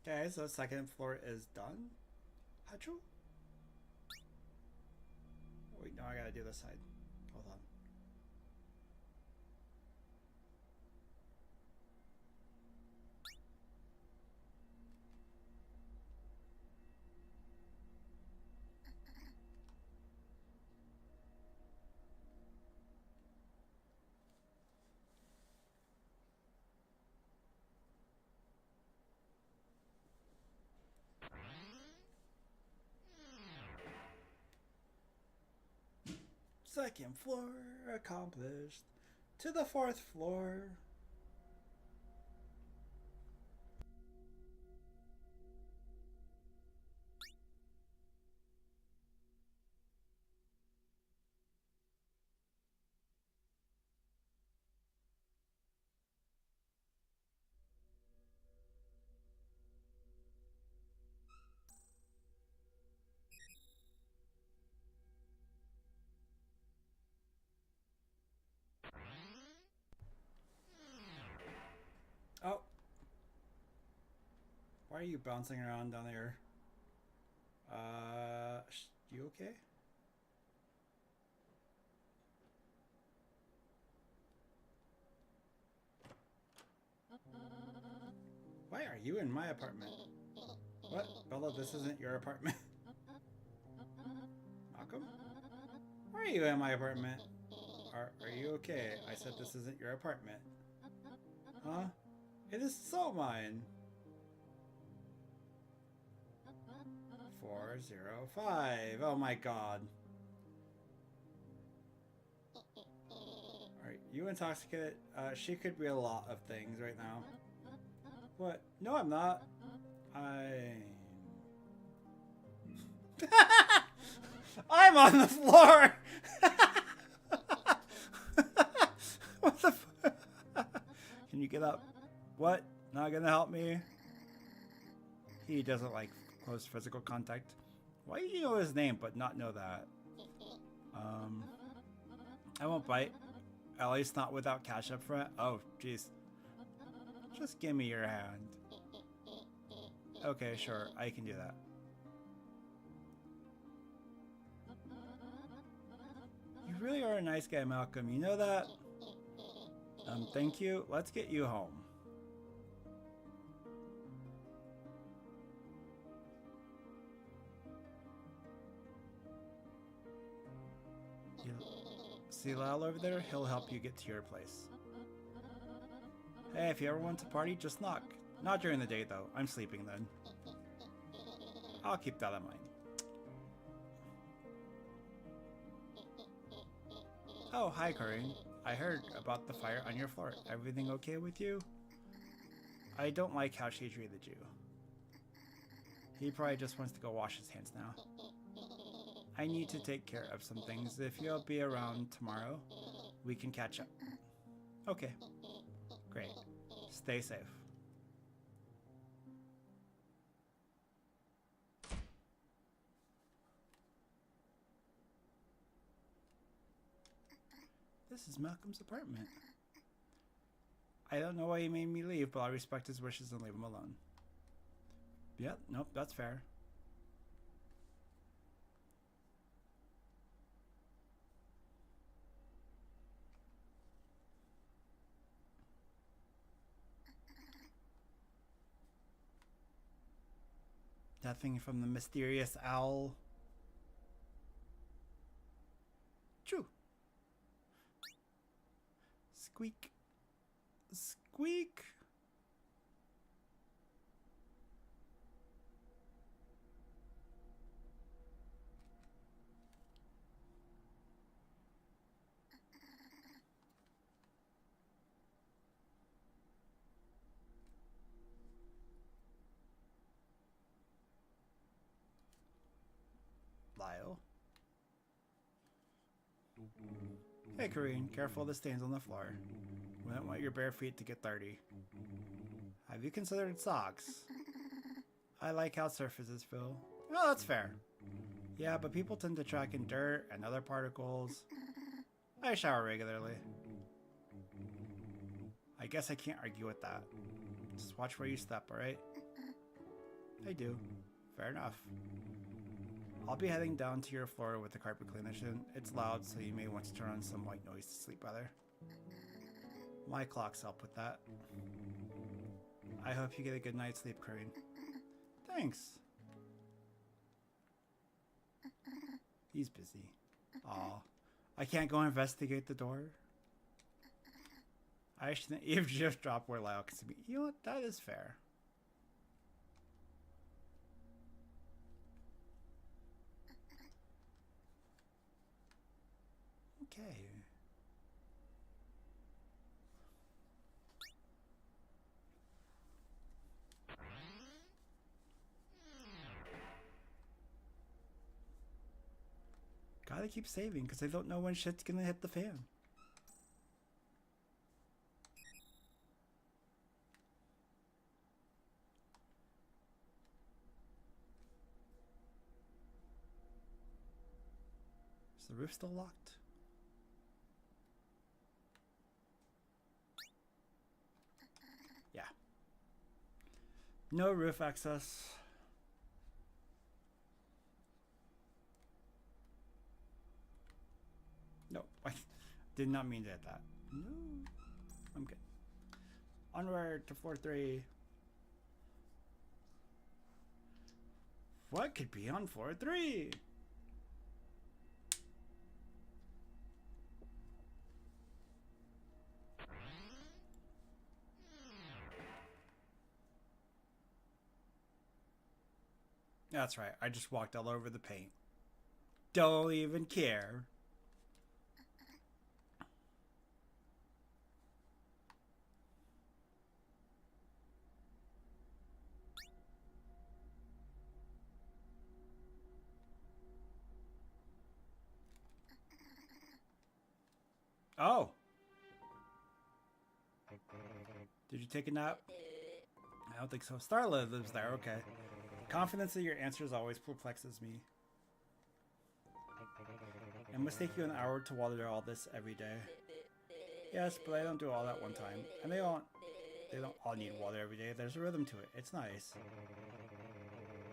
Okay, so second floor is done. Hachu? Wait, no, I gotta do this side. Hold on. Second floor accomplished. To the fourth floor. Oh. Why are you bouncing around down there? You okay? Why are you in my apartment? What? Bella, this isn't your apartment. Malcolm? Why are you in my apartment? Are you okay? I said this isn't your apartment. Huh? It is so mine. 405. Oh my god. Are you intoxicated? She could be a lot of things right now. What? No, I'm not. I'm on the floor! What the Can you get up? What? Not gonna help me? He doesn't like close physical contact. Why do you know his name but not know that? I won't bite. At least not without cash up front. Oh, jeez. Just give me your hand. Okay, sure. I can do that. You really are a nice guy, Malcolm. You know that? Thank you. Let's get you home. See Lyle over there? He'll help you get to your place. Hey, if you ever want to party, just knock. Not during the day, though. I'm sleeping then. I'll keep that in mind. Oh, hi, Corinne. I heard about the fire on your floor. Everything okay with you? I don't like how she treated you. He probably just wants to go wash his hands now. I need to take care of some things. If you'll be around tomorrow, we can catch up. Okay. Great. Stay safe. This is Malcolm's apartment. I don't know why he made me leave, but I respect his wishes and leave him alone. Yep, nope, that's fair. That thing from the mysterious owl. True. Squeak. Squeak. Lyle. Hey, Corinne, careful of the stains on the floor. We don't want your bare feet to get dirty. Have you considered socks? I like how surfaces feel. Oh, that's fair. Yeah, but people tend to track in dirt and other particles. I shower regularly. I guess I can't argue with that. Just watch where you step, alright? I do. Fair enough. I'll be heading down to your floor with the carpet cleaner soon. It's loud, so you may want to turn on some white noise to sleep better. My clocks help with that. I hope you get a good night's sleep, Corinne. Thanks. He's busy. Aw. I can't go investigate the door? I shouldn't eavesdrop where Lyle can see me. You know what? That is fair. Okay. Gotta keep saving because I don't know when shit's gonna hit the fan. Is the roof still locked? Yeah. No roof access. No, I did not mean to hit that. No, I'm good. Onward to floor 3. What could be on floor 3? That's right, I just walked all over the paint. Don't even care. Oh. Did you take a nap? I don't think so. Starla lives there, okay. Confidence in your answers always perplexes me. It must take you an hour to water all this every day. Yes, but I don't do all that one time. And they don't all need water every day. There's a rhythm to it. It's nice.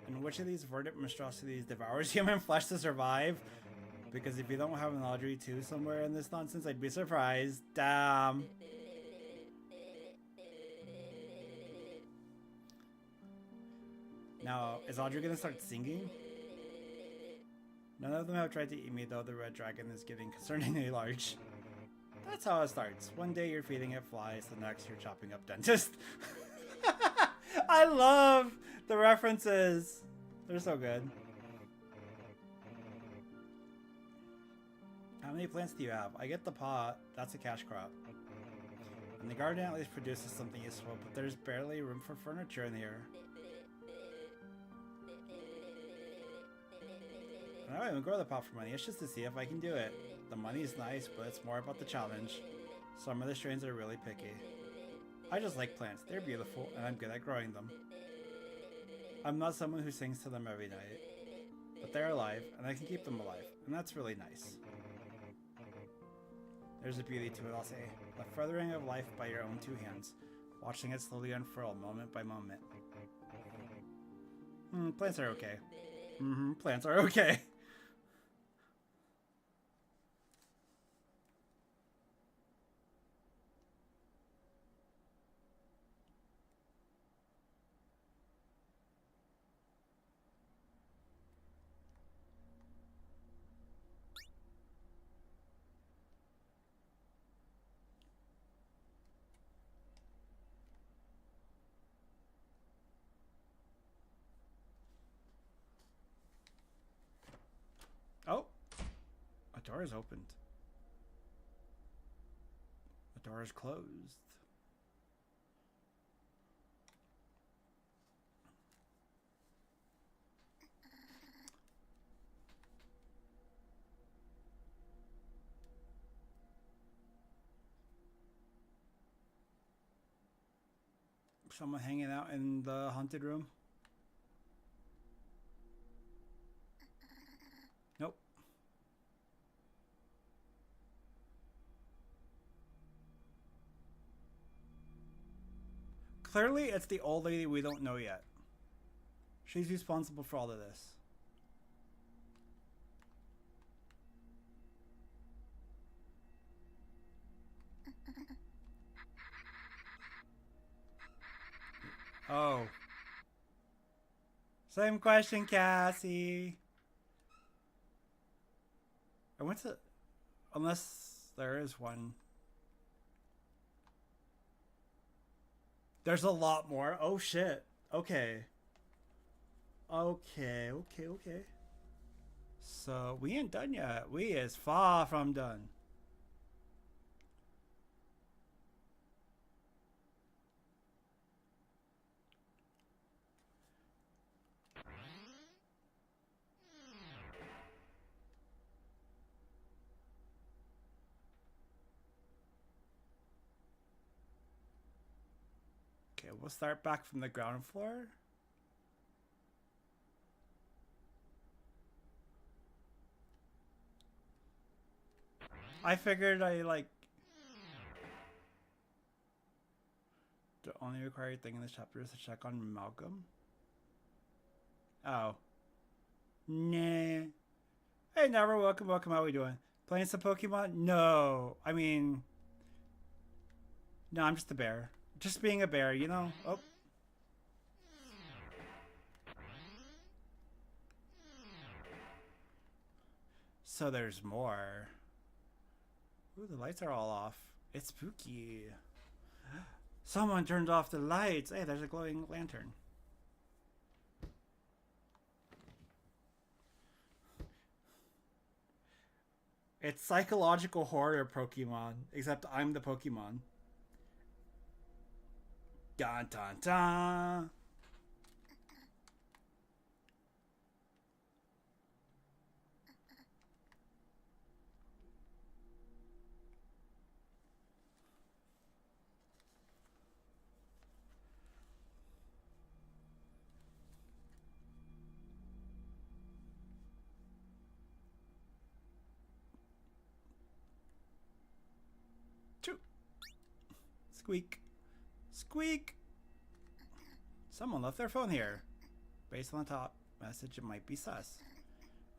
And which of these verdant monstrosities devours human flesh to survive? Because if you don't have an Audrey 2 somewhere in this nonsense, I'd be surprised. Damn. Now, is Audrey gonna start singing? None of them have tried to eat me, though the red dragon is getting concerningly large. That's how it starts. One day you're feeding it flies, the next you're chopping up dentist. I love the references. They're so good. How many plants do you have? I get the pot. That's a cash crop. And the garden at least produces something useful, but there's barely room for furniture in here. I don't even grow the pot for money. It's just to see if I can do it. The money's nice, but it's more about the challenge. Some of the strains are really picky. I just like plants. They're beautiful, and I'm good at growing them. I'm not someone who sings to them every night. But they're alive, and I can keep them alive, and that's really nice. There's a beauty to it, I'll say. The furthering of life by your own two hands, watching it slowly unfurl moment by moment. Plants are okay. Plants are okay. Oh! A door is opened. A door is closed. Someone hanging out in the haunted room? Nope. Clearly, it's the old lady we don't know yet. She's responsible for all of this. Oh. Same question, Cassie. I went to... Unless there is one. There's a lot more. Oh, shit. Okay. Okay. So, we ain't done yet. We is far from done. Okay, we'll start back from the ground floor. I figured the only required thing in this chapter is to check on Malcolm. Oh. Nah. Hey, Never, welcome. How we doing? Playing some Pokemon? No. I mean... No, I'm just a bear. Just being a bear, you know? Oh. So there's more. Ooh, the lights are all off. It's spooky. Someone turned off the lights. Hey, there's a glowing lantern. It's psychological horror Pokemon, except I'm the Pokemon. Dun dun dun. Squeak. Squeak! Someone left their phone here. Based on the top message, it might be sus.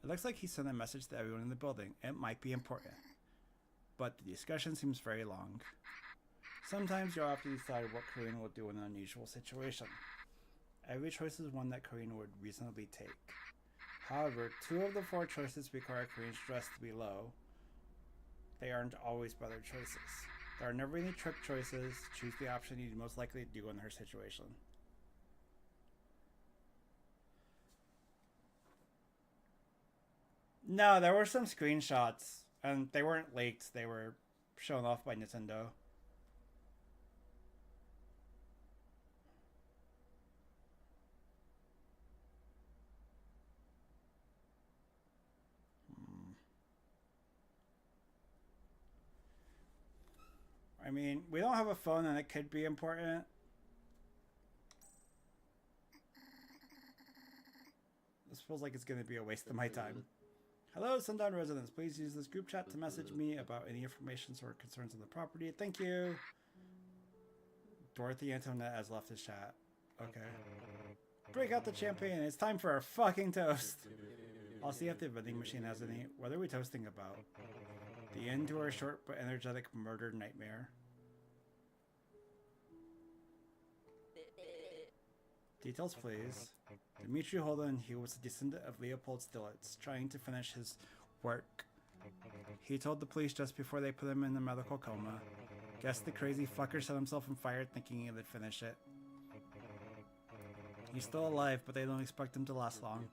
It looks like he sent a message to everyone in the building. It might be important. But the discussion seems very long. Sometimes you'll have to decide what Corinne will do in an unusual situation. Every choice is one that Corinne would reasonably take. However, 2 of the 4 choices require Corinne's stress to be low. They aren't always better choices. There are never any trick choices. Choose the option you'd most likely do in her situation. No, there were some screenshots, and they weren't leaked. They were shown off by Nintendo. I mean, we don't have a phone and it could be important. This feels like it's going to be a waste of my time. Hello, Sundown residents. Please use this group chat to message me about any information or concerns on the property. Thank you. Dorothy Antoinette has left his chat. Okay. Break out the champagne. It's time for our fucking toast. I'll see if the vending machine has any. What are we toasting about? The end to our short but energetic murder nightmare. Details, please. Dmitry Holden, he was a descendant of Leopold Stilitz, trying to finish his work. He told the police just before they put him in a medical coma. Guess the crazy fucker set himself on fire thinking he would finish it. He's still alive, but they don't expect him to last long.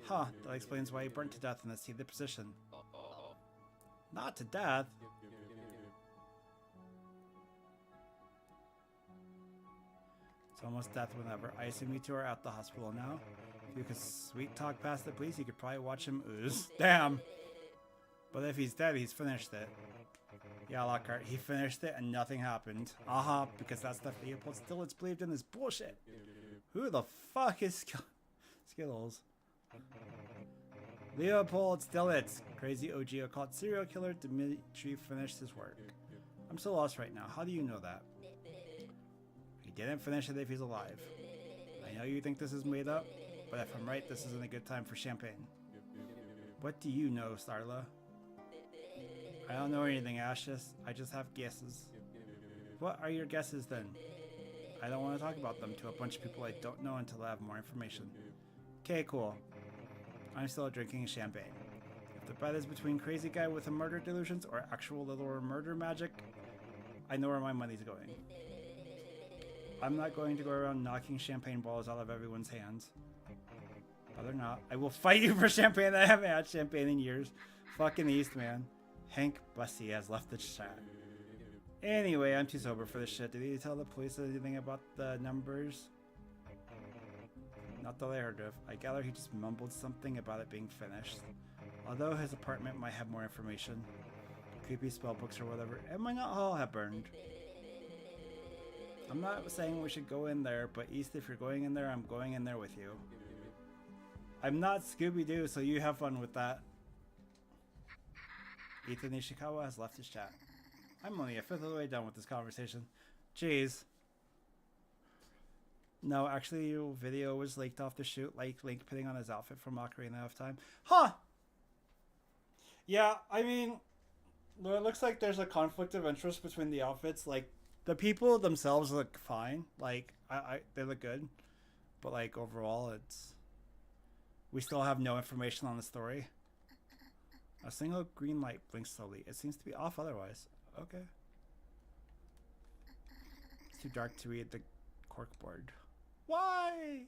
Huh, that explains why he burnt to death in a seated position. Not to death? It's almost death whenever. I assume you two are at the hospital now. If you could sweet talk past the police, you could probably watch him ooze. Damn! But if he's dead, he's finished it. Yeah, Lockhart, he finished it and nothing happened. Because that stuff Leopold Stilitz believed in is bullshit. Who the fuck is Skittles? Leopold Stilitz, crazy OG occult serial killer. Dmitry finished his work. I'm so lost right now. How do you know that? He didn't finish it if he's alive. I know you think this is made up, but if I'm right, this isn't a good time for champagne. What do you know, Starla? I don't know anything, Ashes. I just have guesses. What are your guesses then? I don't want to talk about them to a bunch of people I don't know until I have more information. Okay, cool. I'm still drinking champagne. If the bet is between crazy guy with a murder delusions or actual little murder magic, I know where my money's going. I'm not going to go around knocking champagne balls out of everyone's hands. Whether or not, I will fight you for champagne. I haven't had champagne in years. Fucking East, man. Hank Bussy has left the chat. Anyway, I'm too sober for this shit. Did he tell the police anything about the numbers? Not that I heard of. I gather he just mumbled something about it being finished. Although his apartment might have more information. Creepy spellbooks or whatever. It might not all have burned. I'm not saying we should go in there, but East, if you're going in there, I'm going in there with you. I'm not Scooby-Doo, so you have fun with that. Ethan Ishikawa has left his chat. I'm only a fifth of the way done with this conversation. Jeez. No, actually, your video was leaked off the shoot, like Link putting on his outfit from Ocarina of Time. Huh! Yeah, I mean, it looks like there's a conflict of interest between the outfits. Like, the people themselves look fine. Like, they look good. But, like, overall, it's... We still have no information on the story. A single green light blinks slowly. It seems to be off otherwise. Okay. It's too dark to read the corkboard. Why?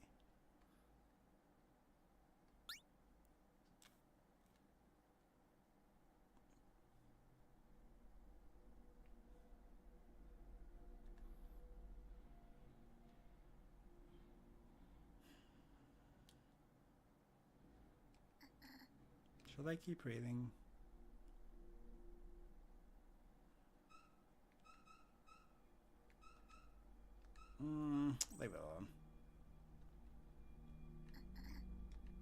Should I keep reading? Leave it alone.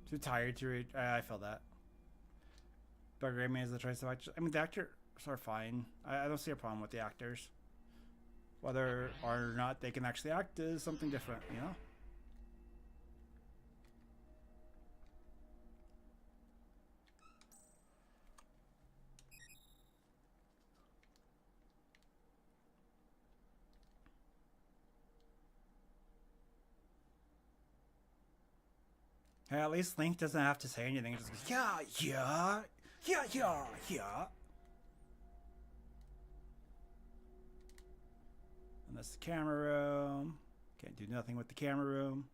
Too tired to read. I feel that. But Rayman is the choice of actors. I mean, the actors are fine. I don't see a problem with the actors. Whether or not they can actually act is something different, you know? Hey, at least Link doesn't have to say anything. He just goes, yeah. And that's the camera room. Can't do nothing with the camera room.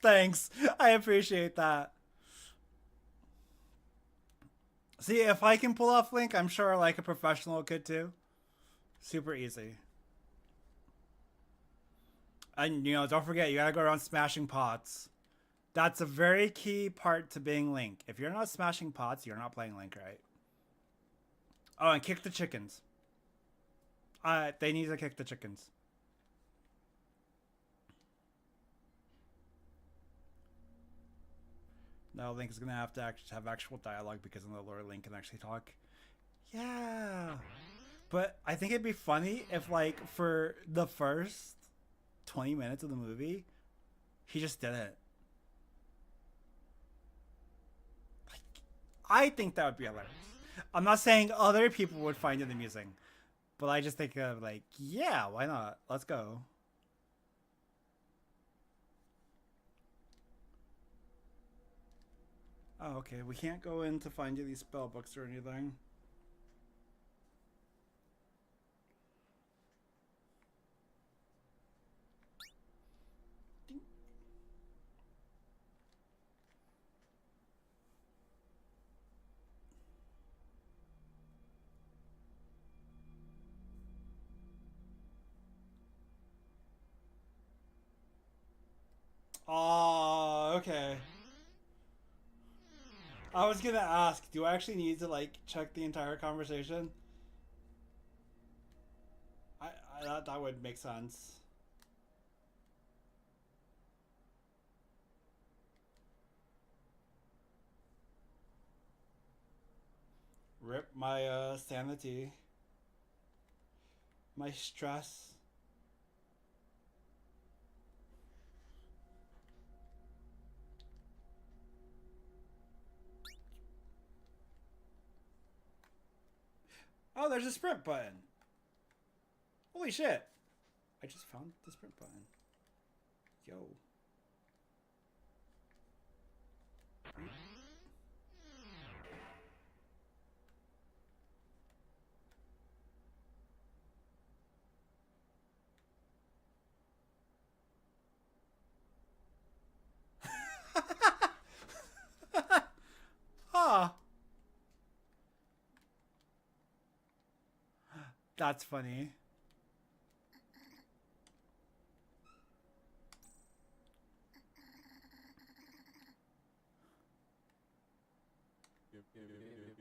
Thanks. I appreciate that. See, if I can pull off Link, I'm sure like a professional could too. Super easy. And, you know, don't forget, you gotta go around smashing pots. That's a very key part to being Link. If you're not smashing pots, you're not playing Link right. Oh, and kick the chickens. They need to kick the chickens. No, Link is gonna have to have actual dialogue because in the lore, Link can actually talk. Yeah, but I think it'd be funny if, like, for the first 20 minutes of the movie, he just did it. Like, I think that would be hilarious. I'm not saying other people would find it amusing, but I just think of, like, yeah, why not? Let's go. Oh, okay. We can't go in to find you these spell books or anything. Oh, okay. I was gonna ask, do I actually need to, like, check the entire conversation? I thought that would make sense. Rip my sanity. My stress. Oh, there's a sprint button. Holy shit. I just found the sprint button. Yo. Huh. That's funny.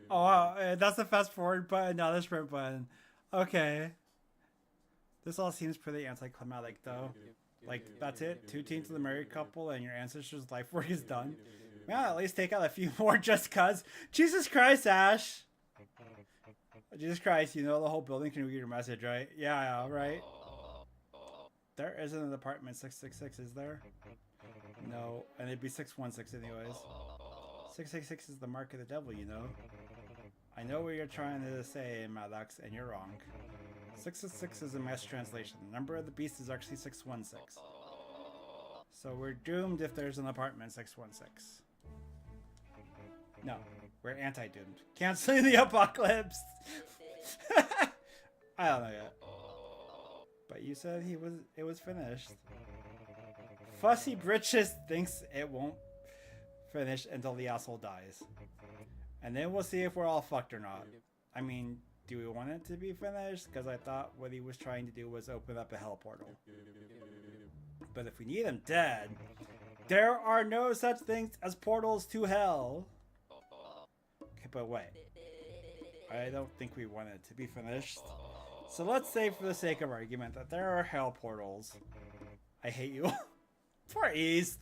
Oh, that's the fast forward button, not the sprint button. Okay. This all seems pretty anticlimactic, though. Like, that's it? 2 teams of the married couple and your ancestors' life work is done? Yeah, at least take out a few more just cuz. Jesus Christ, Ash! Jesus Christ, you know the whole building can read your message, right? Yeah, right? There isn't an apartment 666, is there? No, and it'd be 616 anyways. 666 is the mark of the devil, you know? I know what you're trying to say, Maddox, and you're wrong. 666 is a mistranslation. The number of the beast is actually 616. So we're doomed if there's an apartment 616. No, we're anti-doomed. Canceling the apocalypse! I don't know yet. But you said it was finished. Fussy Britches thinks it won't finish until the asshole dies. And then we'll see if we're all fucked or not. I mean, do we want it to be finished? Because I thought what he was trying to do was open up a hell portal. But if we need him dead, there are no such things as portals to hell. Okay, but wait. I don't think we want it to be finished. So let's say, for the sake of argument, that there are hell portals. I hate you. Poor East.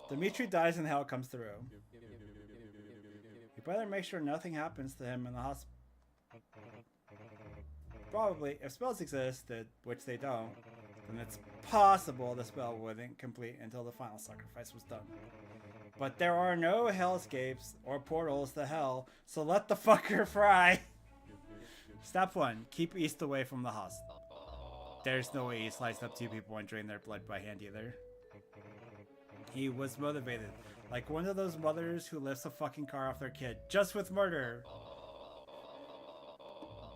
Dimitri dies and hell comes through. You better make sure nothing happens to him in the hospital. Probably, if spells existed, which they don't, then it's possible the spell wouldn't complete until the final sacrifice was done. But there are no hellscapes or portals to hell, so let the fucker fry. Step 1. Keep East away from the hospital. There's no way he sliced up 2 people and drained their blood by hand either. He was motivated. Like one of those mothers who lifts a fucking car off their kid just with murder.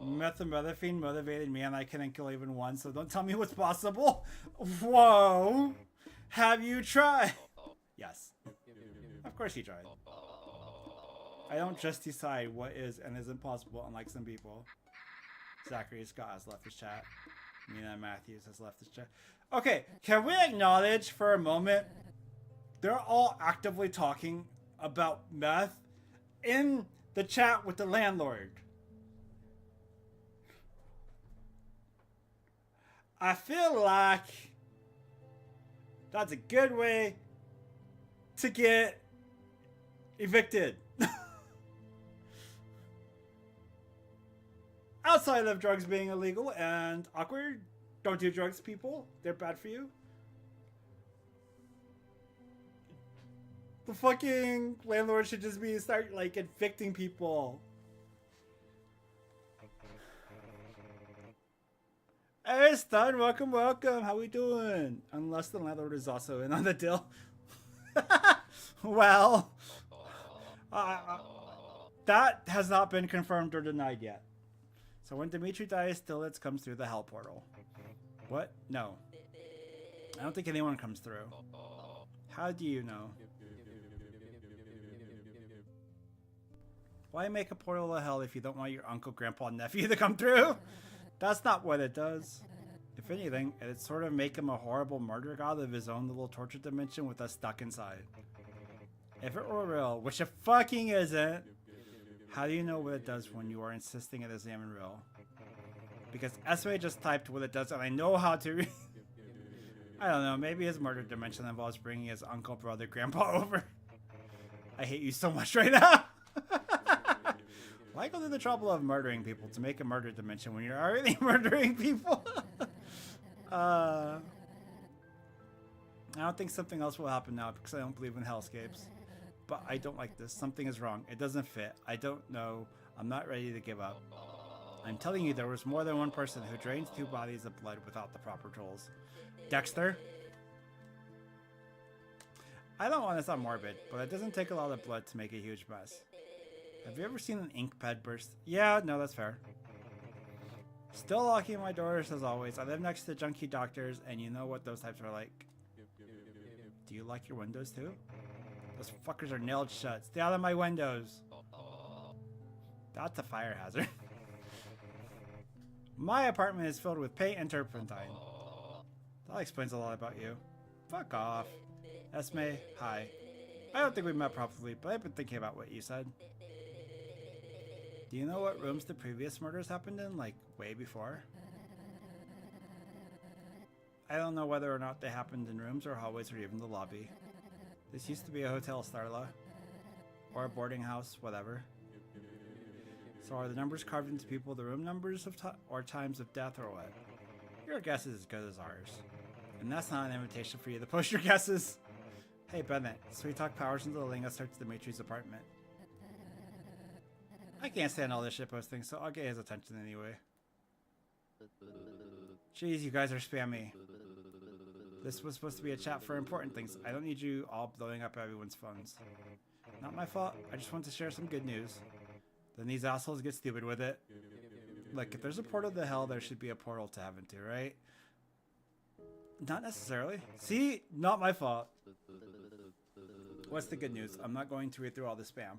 Methamphetamine motivated me and I couldn't kill even one, so don't tell me what's possible. Whoa. Have you tried? Yes. Of course he tried. I don't just decide what is and isn't possible, unlike some people. Zachary Scott has left his chat. Nina Matthews has left his chat. Okay, can we acknowledge for a moment they're all actively talking about meth in the chat with the landlord? I feel like that's a good way to get evicted. Outside of drugs being illegal and awkward, don't do drugs, people. They're bad for you. The fucking landlord should just be start like evicting people. Hey, Stud, welcome, welcome. How we doing? Unless the landlord is also in on the deal. Well, that has not been confirmed or denied yet. So when Dimitri dies, Stilitz comes through the hell portal. What? No. I don't think anyone comes through. How do you know? Why make a portal to hell if you don't want your uncle, grandpa, and nephew to come through? That's not what it does. If anything, it'd sort of make him a horrible murder god of his own little torture dimension with us stuck inside. If it were real, which it fucking isn't, how do you know what it does when you are insisting it is even real? Because Esme just typed what it does and I know how to read. I don't know, maybe his murder dimension involves bringing his uncle, brother, grandpa over. I hate you so much right now. Why go through the trouble of murdering people to make a murder dimension when you're already murdering people? I don't think something else will happen now because I don't believe in hellscapes. But I don't like this. Something is wrong. It doesn't fit. I don't know. I'm not ready to give up. I'm telling you, there was more than one person who drains 2 bodies of blood without the proper tools. Dexter? I don't want to sound morbid, but it doesn't take a lot of blood to make a huge mess. Have you ever seen an ink pad burst? Yeah, no, that's fair. Still locking my doors as always. I live next to junkie doctors, and you know what those types are like. Do you lock your windows too? Those fuckers are nailed shut. Stay out of my windows. That's a fire hazard. My apartment is filled with paint and turpentine. That explains a lot about you. Fuck off. Esme, hi. I don't think we met properly, but I've been thinking about what you said. Do you know what rooms the previous murders happened in, like, way before? I don't know whether or not they happened in rooms or hallways or even the lobby. This used to be a hotel, Starla. Or a boarding house, whatever. So are the numbers carved into people the room numbers of or times of death or what? Your guess is as good as ours. And that's not an invitation for you to post your guesses. Hey Bennett, Sweet Talk powers into letting us search Dimitri's apartment. I can't stand all this shit posting, so I'll get his attention anyway. Jeez, you guys are spammy. This was supposed to be a chat for important things. I don't need you all blowing up everyone's phones. Not my fault. I just want to share some good news. Then these assholes get stupid with it. Look, if there's a portal to hell, there should be a portal to heaven too, right? Not necessarily. See? Not my fault. What's the good news? I'm not going to read through all the spam.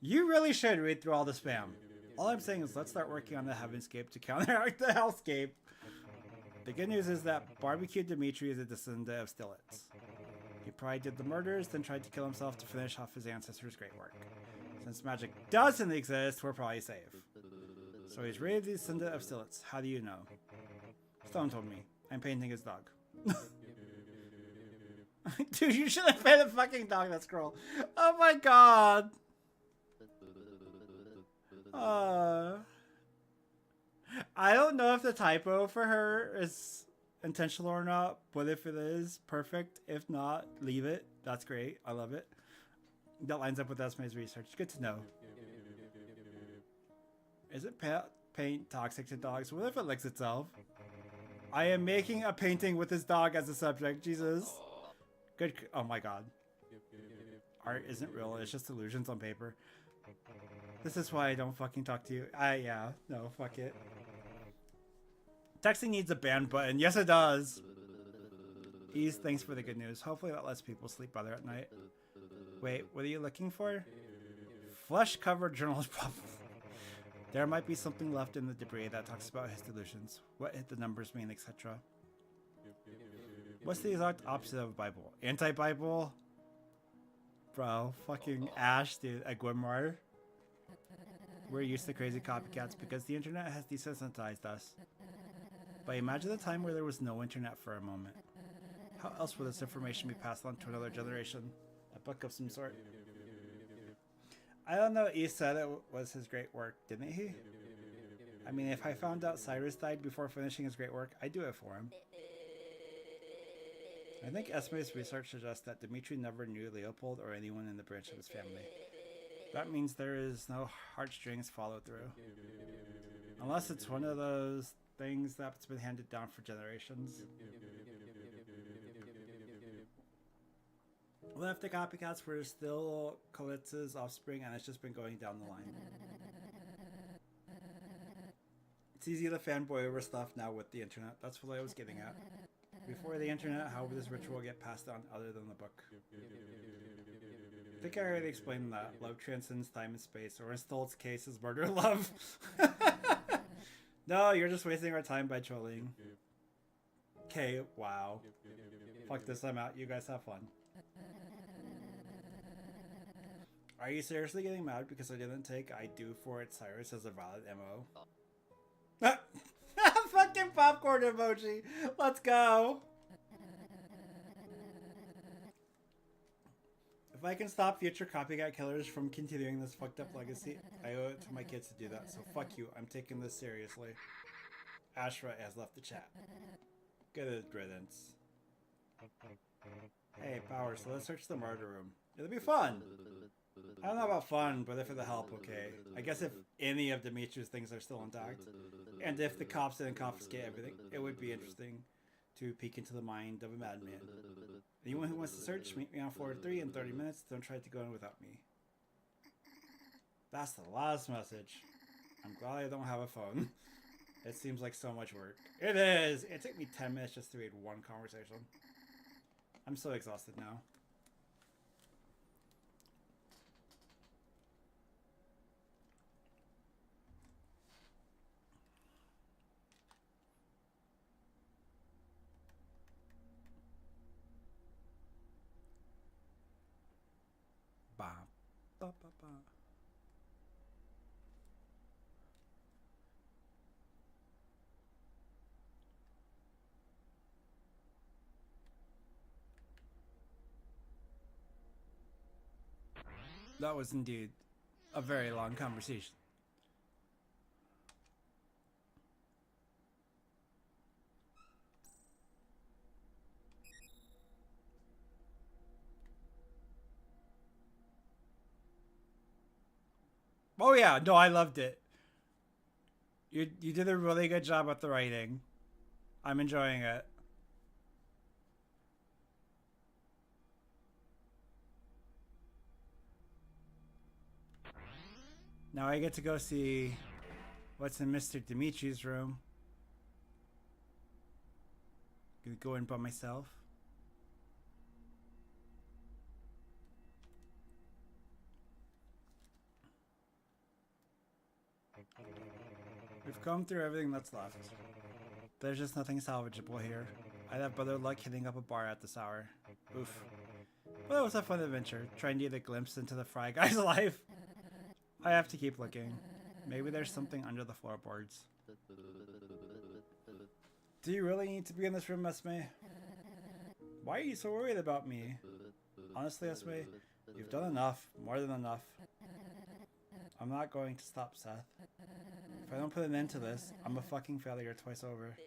You really should read through all the spam. All I'm saying is let's start working on the heavenscape to counteract the hellscape. The good news is that Barbecue Dimitri is a descendant of Stilitz. He probably did the murders, then tried to kill himself to finish off his ancestors' great work. Since magic doesn't exist, we're probably safe. So he's really the descendant of Stilitz. How do you know? Stone told me. I'm painting his dog. Dude, you should have painted a fucking dog, that scroll. Oh my god. I don't know if the typo for her is intentional or not, but if it is, perfect. If not, leave it. That's great. I love it. That lines up with Esme's research. Good to know. Is it paint toxic to dogs? What if it licks itself? I am making a painting with this dog as a subject. Jesus. Good. Oh my god. Art isn't real. It's just illusions on paper. This is why I don't fucking talk to you. Yeah. No, fuck it. Texting needs a ban button. Yes, it does. Ease, thanks for the good news. Hopefully that lets people sleep better at night. Wait, what are you looking for? Flesh-covered journals problem. There might be something left in the debris that talks about his delusions. What the numbers mean, etc. What's the exact opposite of Bible? Anti-Bible? Bro, fucking Ash, dude. A Gwimar. We're used to crazy copycats because the internet has desensitized us. But imagine the time where there was no internet for a moment. How else would this information be passed on to another generation? A book of some sort. I don't know, he said it was his great work, didn't he? I mean, if I found out Cyrus died before finishing his great work, I'd do it for him. I think Esme's research suggests that Dimitri never knew Leopold or anyone in the branch of his family. That means there is no heartstrings follow through. Unless it's one of those things that's been handed down for generations. Well, if the copycats were still Kalitz's offspring and it's just been going down the line. It's easy to fanboy over stuff now with the internet. That's what I was getting at. Before the internet, how would this ritual get passed on other than the book? I think I already explained that. Love transcends time and space, or in Stoltz's case, is murder love. No, you're just wasting our time by trolling. Okay, wow. Fuck this, I'm out. You guys have fun. Are you seriously getting mad because I didn't take I do for it Cyrus as a valid MO? Fucking popcorn emoji. Let's go. If I can stop future copycat killers from continuing this fucked up legacy, I owe it to my kids to do that. So fuck you. I'm taking this seriously. Ashra has left the chat. Good riddance. Hey, Power, so let's search the murder room. It'll be fun. I don't know about fun, but if it'll help, okay. I guess if any of Dimitri's things are still intact, and if the cops didn't confiscate everything, it would be interesting to peek into the mind of a madman. Anyone who wants to search, meet me on floor 3 in 30 minutes. Don't try to go in without me. That's the last message. I'm glad I don't have a phone. It seems like so much work. It is! It took me 10 minutes just to read one conversation. I'm so exhausted now. Ba, ba, ba, ba. That was indeed a very long conversation. Oh yeah, no, I loved it. You did a really good job at the writing. I'm enjoying it. Now I get to go see what's in Mr. Dimitri's room. Gonna go in by myself. We've come through everything that's left. There's just nothing salvageable here. I'd have better luck hitting up a bar at this hour. Oof. But it was a fun adventure, trying to get a glimpse into the Fry Guy's life. I have to keep looking. Maybe there's something under the floorboards. Do you really need to be in this room, Esme? Why are you so worried about me? Honestly, Esme, you've done enough, more than enough. I'm not going to stop, Seth. If I don't put an end to this, I'm a fucking failure twice over.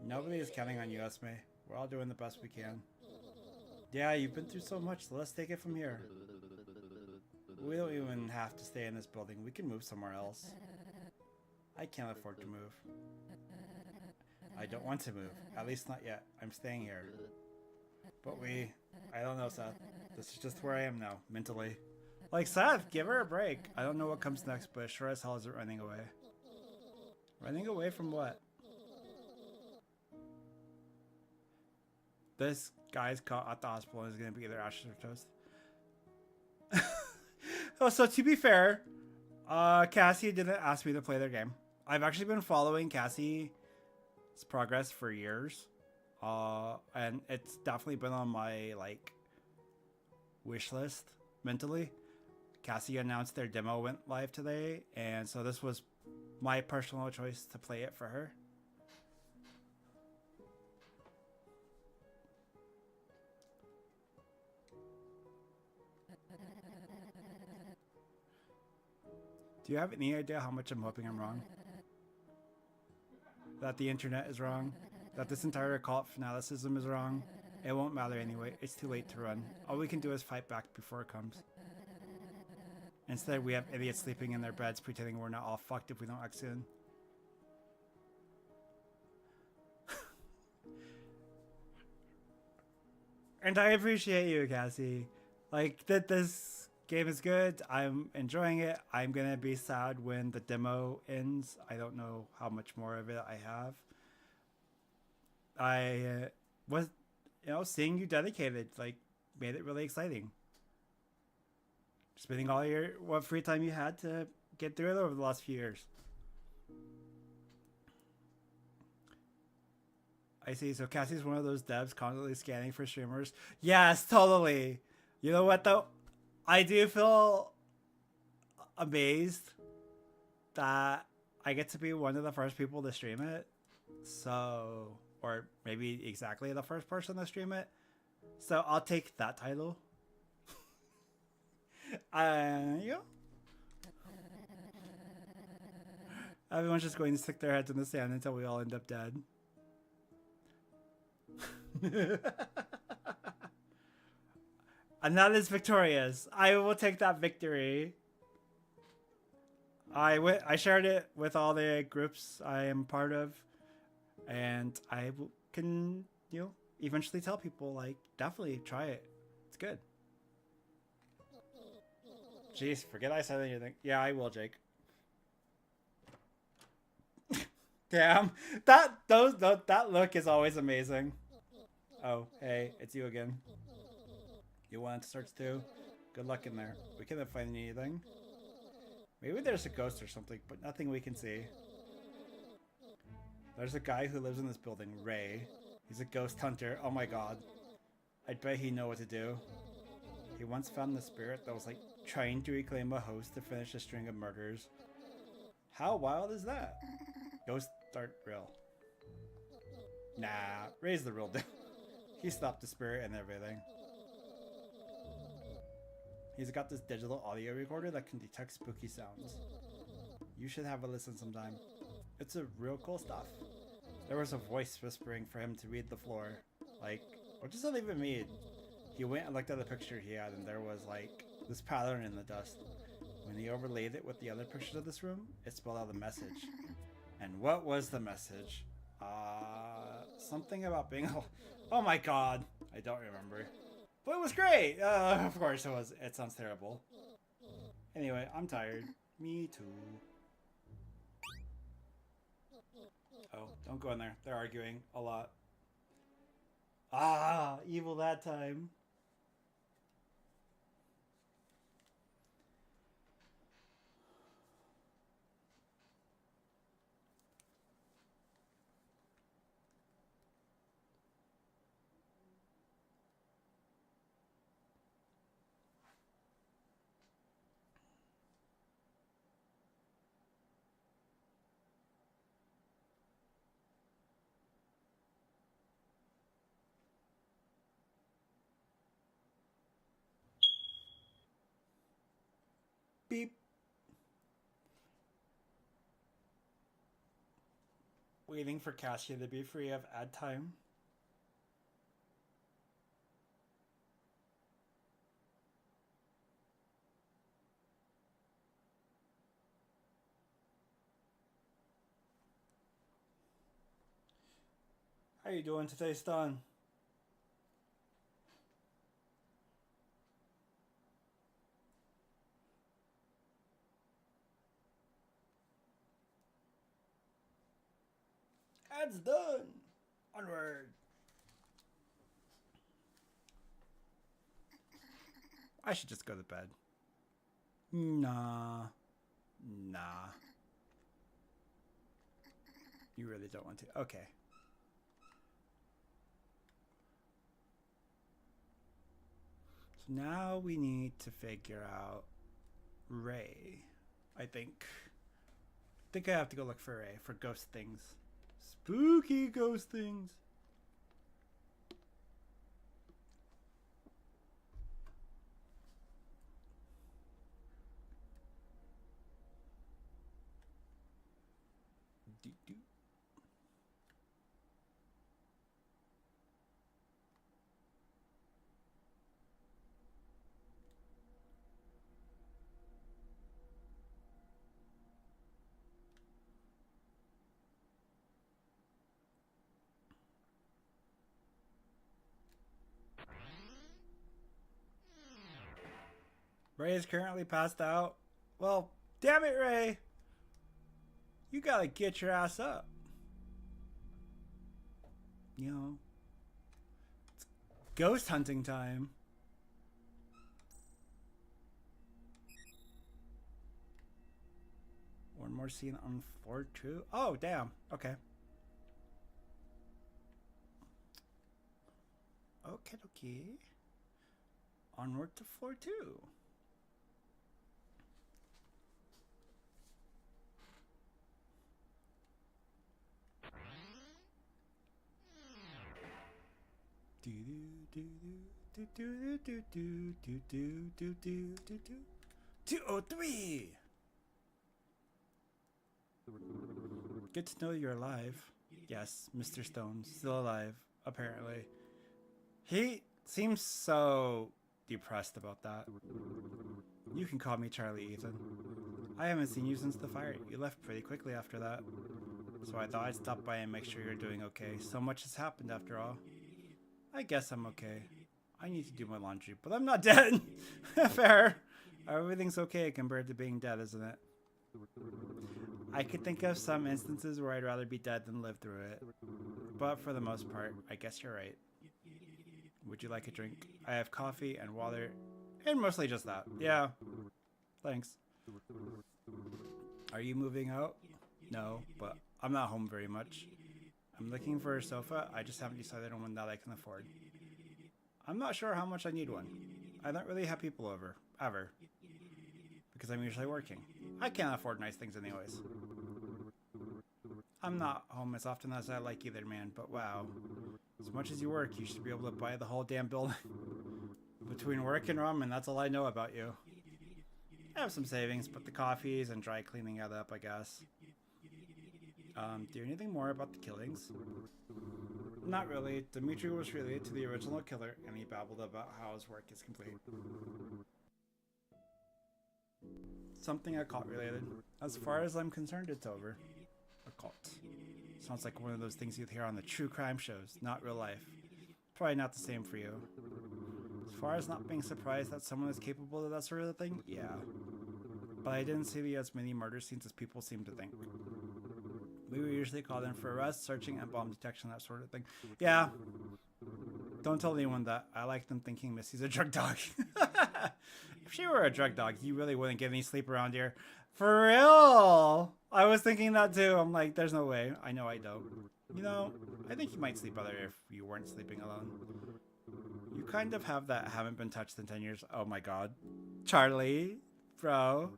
Nobody is counting on you, Esme. We're all doing the best we can. Yeah, you've been through so much, so let's take it from here. We don't even have to stay in this building. We can move somewhere else. I can't afford to move. I don't want to move. At least not yet. I'm staying here. But I don't know, Seth. This is just where I am now, mentally. Like, Seth, give her a break. I don't know what comes next, but sure as hell isn't running away. Running away from what? This guy's caught at the hospital and is going to be either ashes or toast. Oh, so to be fair, Cassie didn't ask me to play their game. I've actually been following Cassie's progress for years. And it's definitely been on my, like, wish list mentally. Cassie announced their demo went live today, and so this was my personal choice to play it for her. Do you have any idea how much I'm hoping I'm wrong? That the internet is wrong? That this entire cult fanaticism is wrong? It won't matter anyway. It's too late to run. All we can do is fight back before it comes. Instead, we have idiots sleeping in their beds pretending we're not all fucked if we don't act soon. And I appreciate you, Cassie. Like, that this game is good. I'm enjoying it. I'm gonna be sad when the demo ends. I don't know how much more of it I have. I was, seeing you dedicated, like, made it really exciting. Spending all what free time you had to get through it over the last few years. I see. So Cassie's one of those devs constantly scanning for streamers. Yes, totally. You know what though? I do feel amazed that I get to be one of the first people to stream it. So, or maybe exactly the first person to stream it. So I'll take that title. Yeah. Everyone's just going to stick their heads in the sand until we all end up dead. And that is victorious. I will take that victory. I shared it with all the groups I am part of, and I can eventually tell people, like, definitely try it. It's good. Jeez, forget I said anything. Yeah, I will, Jake. Damn, that look is always amazing. Oh, hey, it's you again. You wanted to search too? Good luck in there. We couldn't find anything. Maybe there's a ghost or something, but nothing we can see. There's a guy who lives in this building, Ray. He's a ghost hunter. Oh my god. I'd bet he'd know what to do. He once found the spirit that was like trying to reclaim a host to finish a string of murders. How wild is that? Ghosts aren't real. Nah, Ray's the real dude. He stopped the spirit and everything. He's got this digital audio recorder that can detect spooky sounds. You should have a listen sometime. It's a real cool stuff. There was a voice whispering for him to read the floor. Like, what does that even mean? He went and looked at the picture he had, and there was like this pattern in the dust. When he overlaid it with the other pictures of this room, it spelled out a message. And what was the message? Something about being oh my god, I don't remember. But it was great! Of course it was. It sounds terrible. Anyway, I'm tired. Me too. Oh, don't go in there. They're arguing a lot. Evil that time. Beep. Waiting for Cassia to be free of ad time. How you doing today, Stan? Ad's done. Onward. I should just go to bed. Nah. You really don't want to. Okay. So now we need to figure out Ray. I think I have to go look for Ray for ghost things. Spooky ghost things. Do, do. Ray is currently passed out. Well, damn it, Ray. You gotta get your ass up. You know, it's ghost hunting time. One more scene on floor 2. Oh, damn. Okay. Okay, okay. Onward to floor 2. Do do do do do do do do do do do do 203. Good to know you're alive. Yes, Mr. Stone, still alive, apparently. He seems so depressed about that. You can call me Charlie, Ethan. I haven't seen you since the fire. You left pretty quickly after that. So I thought I'd stop by and make sure you're doing okay. So much has happened after all. I guess I'm okay. I need to do my laundry, but I'm not dead. Fair. Everything's okay compared to being dead, isn't it? I could think of some instances where I'd rather be dead than live through it. But for the most part, I guess you're right. Would you like a drink? I have coffee and water, and mostly just that. Yeah. Thanks. Are you moving out? No, but I'm not home very much. I'm looking for a sofa. I just haven't decided on one that I can afford. I'm not sure how much I need one. I don't really have people over, ever. Because I'm usually working. I can't afford nice things anyways. I'm not home as often as I like either, man, but wow. As much as you work, you should be able to buy the whole damn building. Between work and ramen, that's all I know about you. I have some savings, but the coffees and dry cleaning add up, I guess. Do you know anything more about the killings? Not really. Dimitri was related to the original killer, and he babbled about how his work is complete. Something occult related. As far as I'm concerned, it's over. Occult. Sounds like one of those things you'd hear on the true crime shows, not real life. Probably not the same for you. As far as not being surprised that someone is capable of that sort of thing, yeah. But I didn't see as many murder scenes as people seem to think. We would usually call them for arrest, searching, and bomb detection, that sort of thing. Yeah. Don't tell anyone that. I like them thinking Missy's a drug dog. If she were a drug dog, you really wouldn't get any sleep around here. For real! I was thinking that too. I'm like, there's no way. I know I don't. You know, I think you might sleep better if you weren't sleeping alone. You kind of have that haven't been touched in 10 years. Oh my god. Charlie. Bro.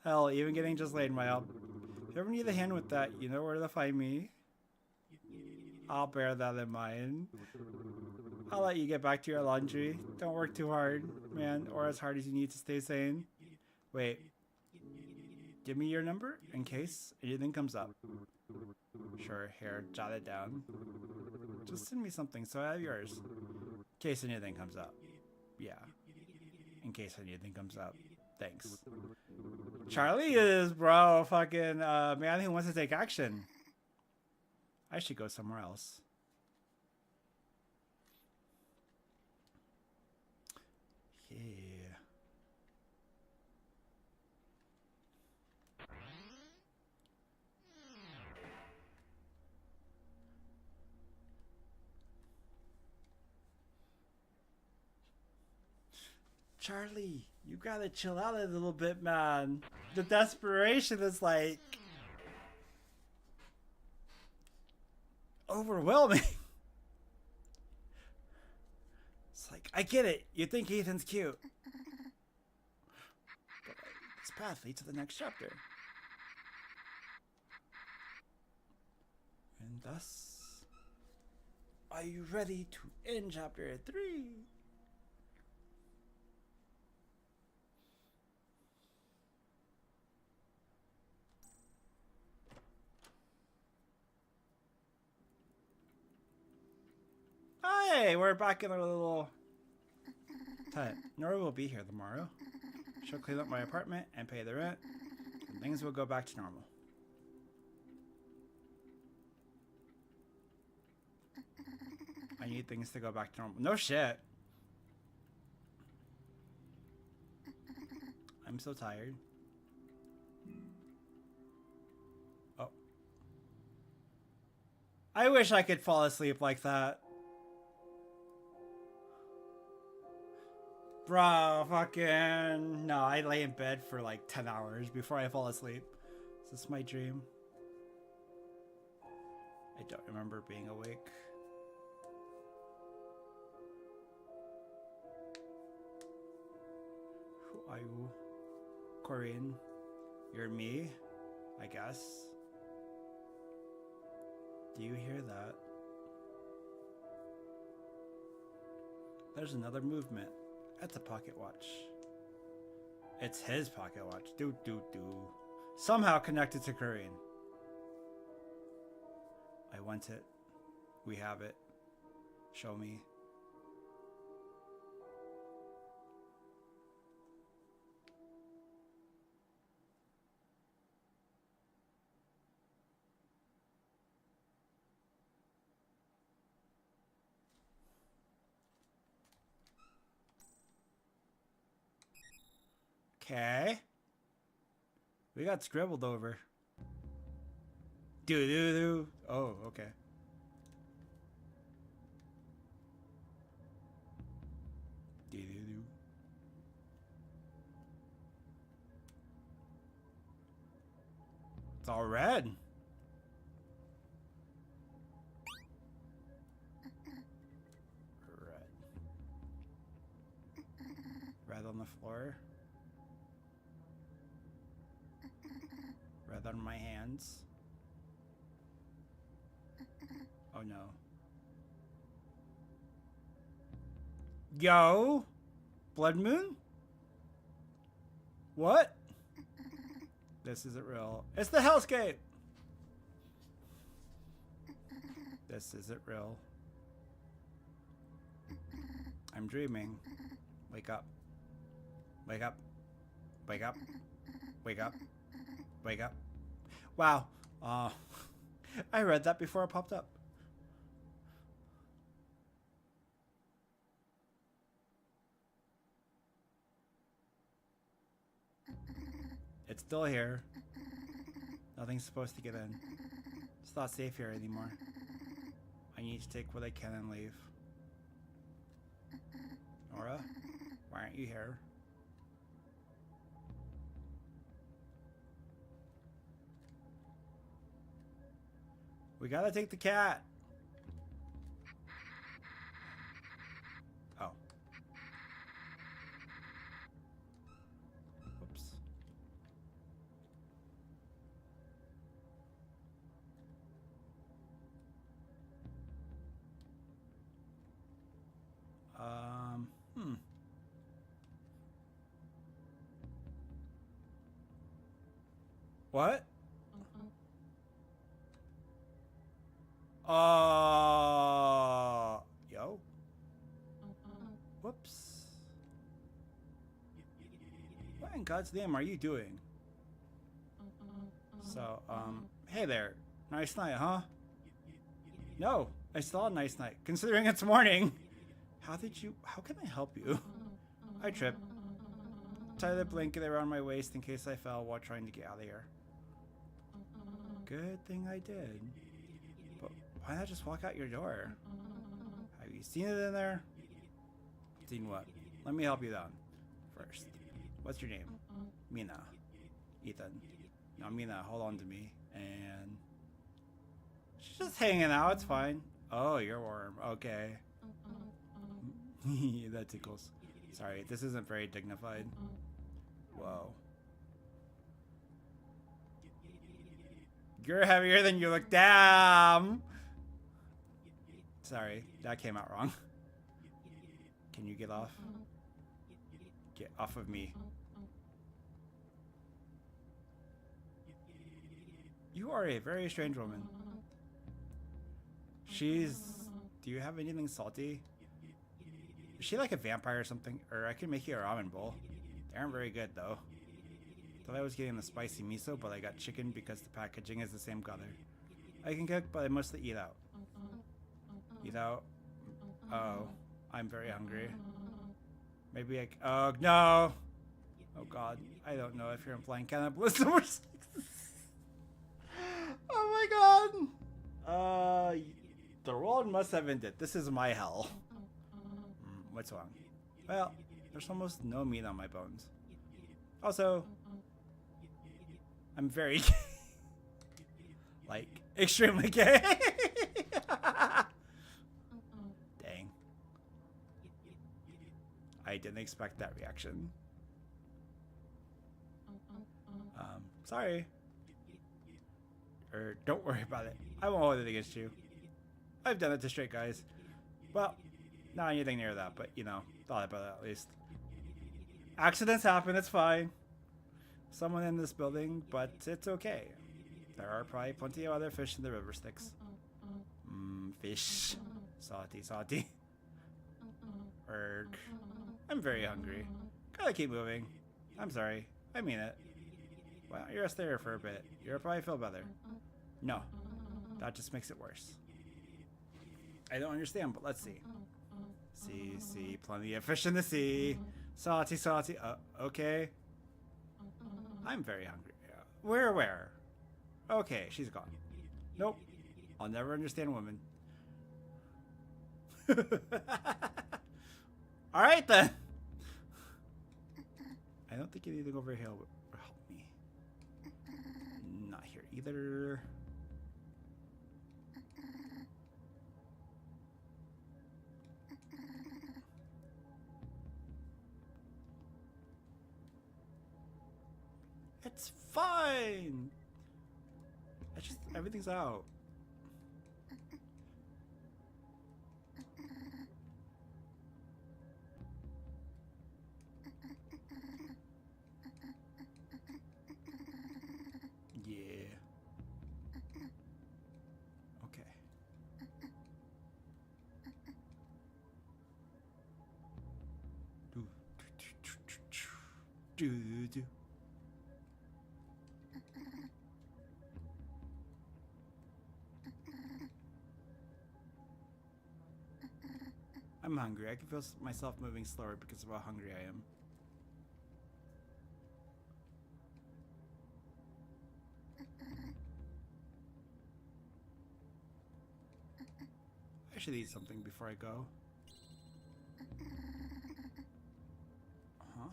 Hell, even getting just laid might help. If you ever need a hand with that, you know where to find me. I'll bear that in mind. I'll let you get back to your laundry. Don't work too hard, man, or as hard as you need to stay sane. Wait. Give me your number in case anything comes up. Sure, here, jot it down. Just send me something so I have yours. In case anything comes up. Yeah. In case anything comes up. Thanks. Charlie is, bro, fucking man who wants to take action. I should go somewhere else. Yeah. Charlie, you gotta chill out a little bit, man. The desperation is like overwhelming. It's like, I get it. You think Ethan's cute. But this path leads to the next chapter. And thus, are you ready to end chapter 3? Hey, we're back in our little hut. Nora will be here tomorrow. She'll clean up my apartment and pay the rent, and things will go back to normal. I need things to go back to normal. No shit. I'm so tired. Oh. I wish I could fall asleep like that. Bro, fucking... No, I lay in bed for like 10 hours before I fall asleep. Is this my dream? I don't remember being awake. Who are you? Corinne. You're me, I guess. Do you hear that? There's another movement. That's a pocket watch. It's his pocket watch. Somehow connected to Corinne. I want it. We have it. Show me. Okay. We got scribbled over. Do. Oh, okay. Do. It's all red. Red on the floor. Red on my hands. Oh no. Yo! Blood moon? What? This isn't real. It's the hellscape! This isn't real. I'm dreaming. Wake up. Wake up. Wake up. Wake up. Wake up. Wow. I read that before it popped up. It's still here. Nothing's supposed to get in. It's not safe here anymore. I need to take what I can and leave. Nora, why aren't you here? We gotta take the cat. Oh. Whoops. What? Yo. Whoops. What in God's name are you doing? So, hey there. Nice night, huh? No, I saw a nice night, considering it's morning. How can I help you? I tripped. Tie the blanket around my waist in case I fell while trying to get out of here. Good thing I did. But why not just walk out your door? Have you seen it in there? Seen what? Let me help you down. First. What's your name? Mina. Ethan. Now Mina, hold on to me. And... she's just hanging out, it's fine. Oh, you're warm. Okay. That tickles. Sorry, this isn't very dignified. Whoa. You're heavier than you look. Damn! Sorry, that came out wrong. Can you get off? Get off of me. You are a very strange woman. Do you have anything salty? Is she like a vampire or something? Or I could make you a ramen bowl. They aren't very good though. Thought I was getting the spicy miso, but I got chicken because the packaging is the same color. I can cook, but I mostly eat out. Eat out? Oh, I'm very hungry. Maybe I... Oh, no! Oh god, I don't know if you're implying cannibalism or something. Oh my god! The world must have ended. This is my hell. What's wrong? Well, there's almost no meat on my bones. Also, I'm very gay. Like, extremely gay. Dang. I didn't expect that reaction. Sorry. Or don't worry about it. I won't hold it against you. I've done it to straight guys. Well, not anything near that, but you know, thought about it at least. Accidents happen, it's fine. Someone in this building, but it's okay. There are probably plenty of other fish in the river Styx. Fish. Salty, salty. Erg. I'm very hungry. Gotta keep moving. I'm sorry. I mean it. Well, you're just there for a bit. You'll probably feel better. No. That just makes it worse. I don't understand, but let's see. See, plenty of fish in the sea. Salty, salty. Okay. I'm very hungry. Where? Okay, she's gone. Nope. I'll never understand women. Alright then. I don't think anything over here will help me. Not here either. It's fine. It's just everything's out. Yeah. Okay. Do. I'm hungry. I can feel myself moving slower because of how hungry I am. I should eat something before I go. Huh?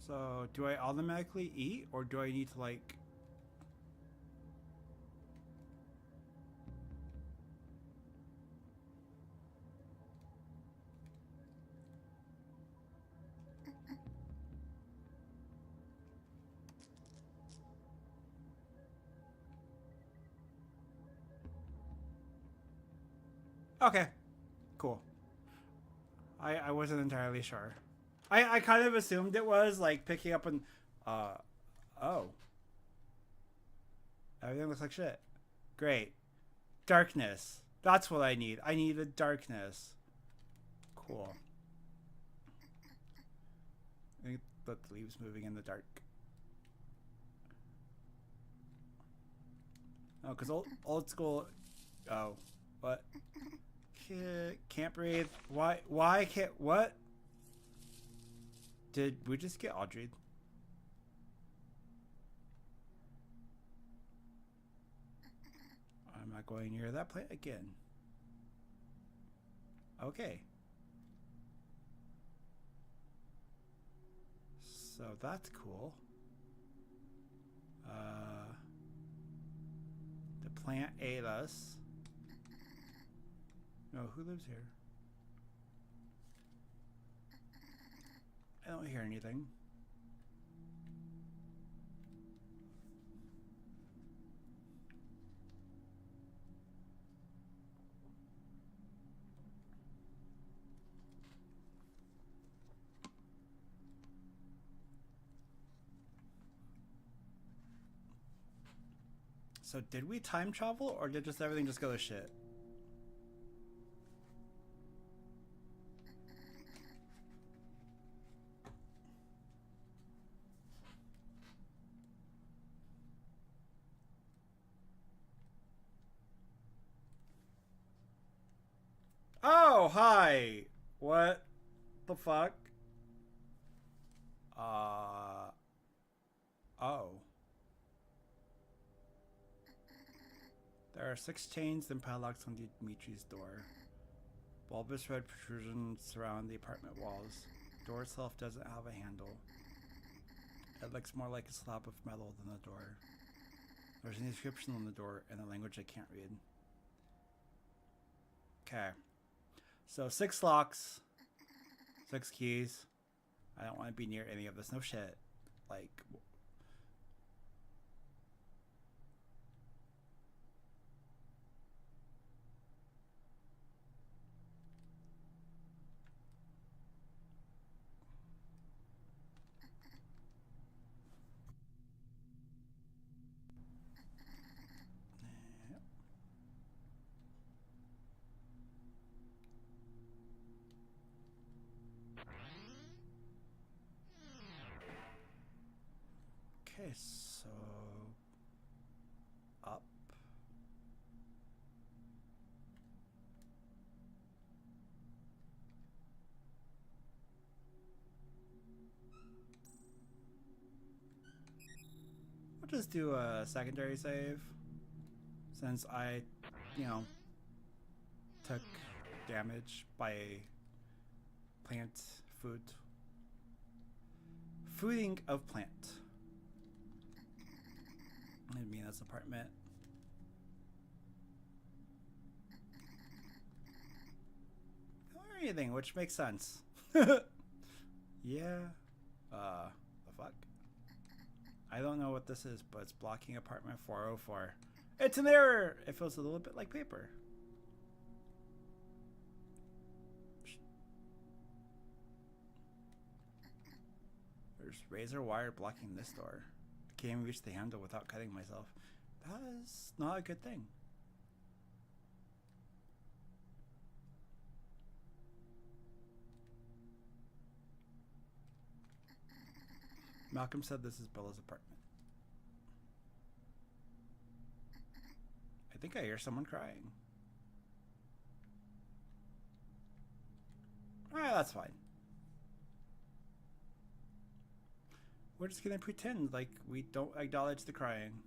So, do I automatically eat, or do I need to, like... Okay. Cool. I wasn't entirely sure. I kind of assumed it was, like, picking up an... Oh. Everything looks like shit. Great. Darkness. That's what I need. I need a darkness. Cool. I think the leaves moving in the dark. Oh, because old school... Oh. What? Can't breathe. Why can't... What? Did we just get Audrey? I'm not going near that plant again. Okay. So that's cool. The plant ate us. No, who lives here? I don't hear anything. So did we time travel, or did just everything just go to shit? Oh, hi! What the fuck? Oh. There are 6 chains and padlocks on Dimitri's door. Bulbous red protrusions surround the apartment walls. The door itself doesn't have a handle. It looks more like a slab of metal than a door. There's an inscription on the door in a language I can't read. Okay. So 6 locks, 6 keys. I don't want to be near any of this. No shit. Like... Okay, so... up. We'll just do a secondary save. Since I, you know, took damage by plant food. Fooding of plant. I mean, that's apartment. Or anything, which makes sense. Yeah. The fuck? I don't know what this is, but it's blocking apartment 404. It's an error! It feels a little bit like paper. There's razor wire blocking this door. I can't even reach the handle without cutting myself. That is not a good thing. Malcolm said this is Bella's apartment. I think I hear someone crying. Alright, that's fine. We're just gonna pretend like we don't acknowledge the crying.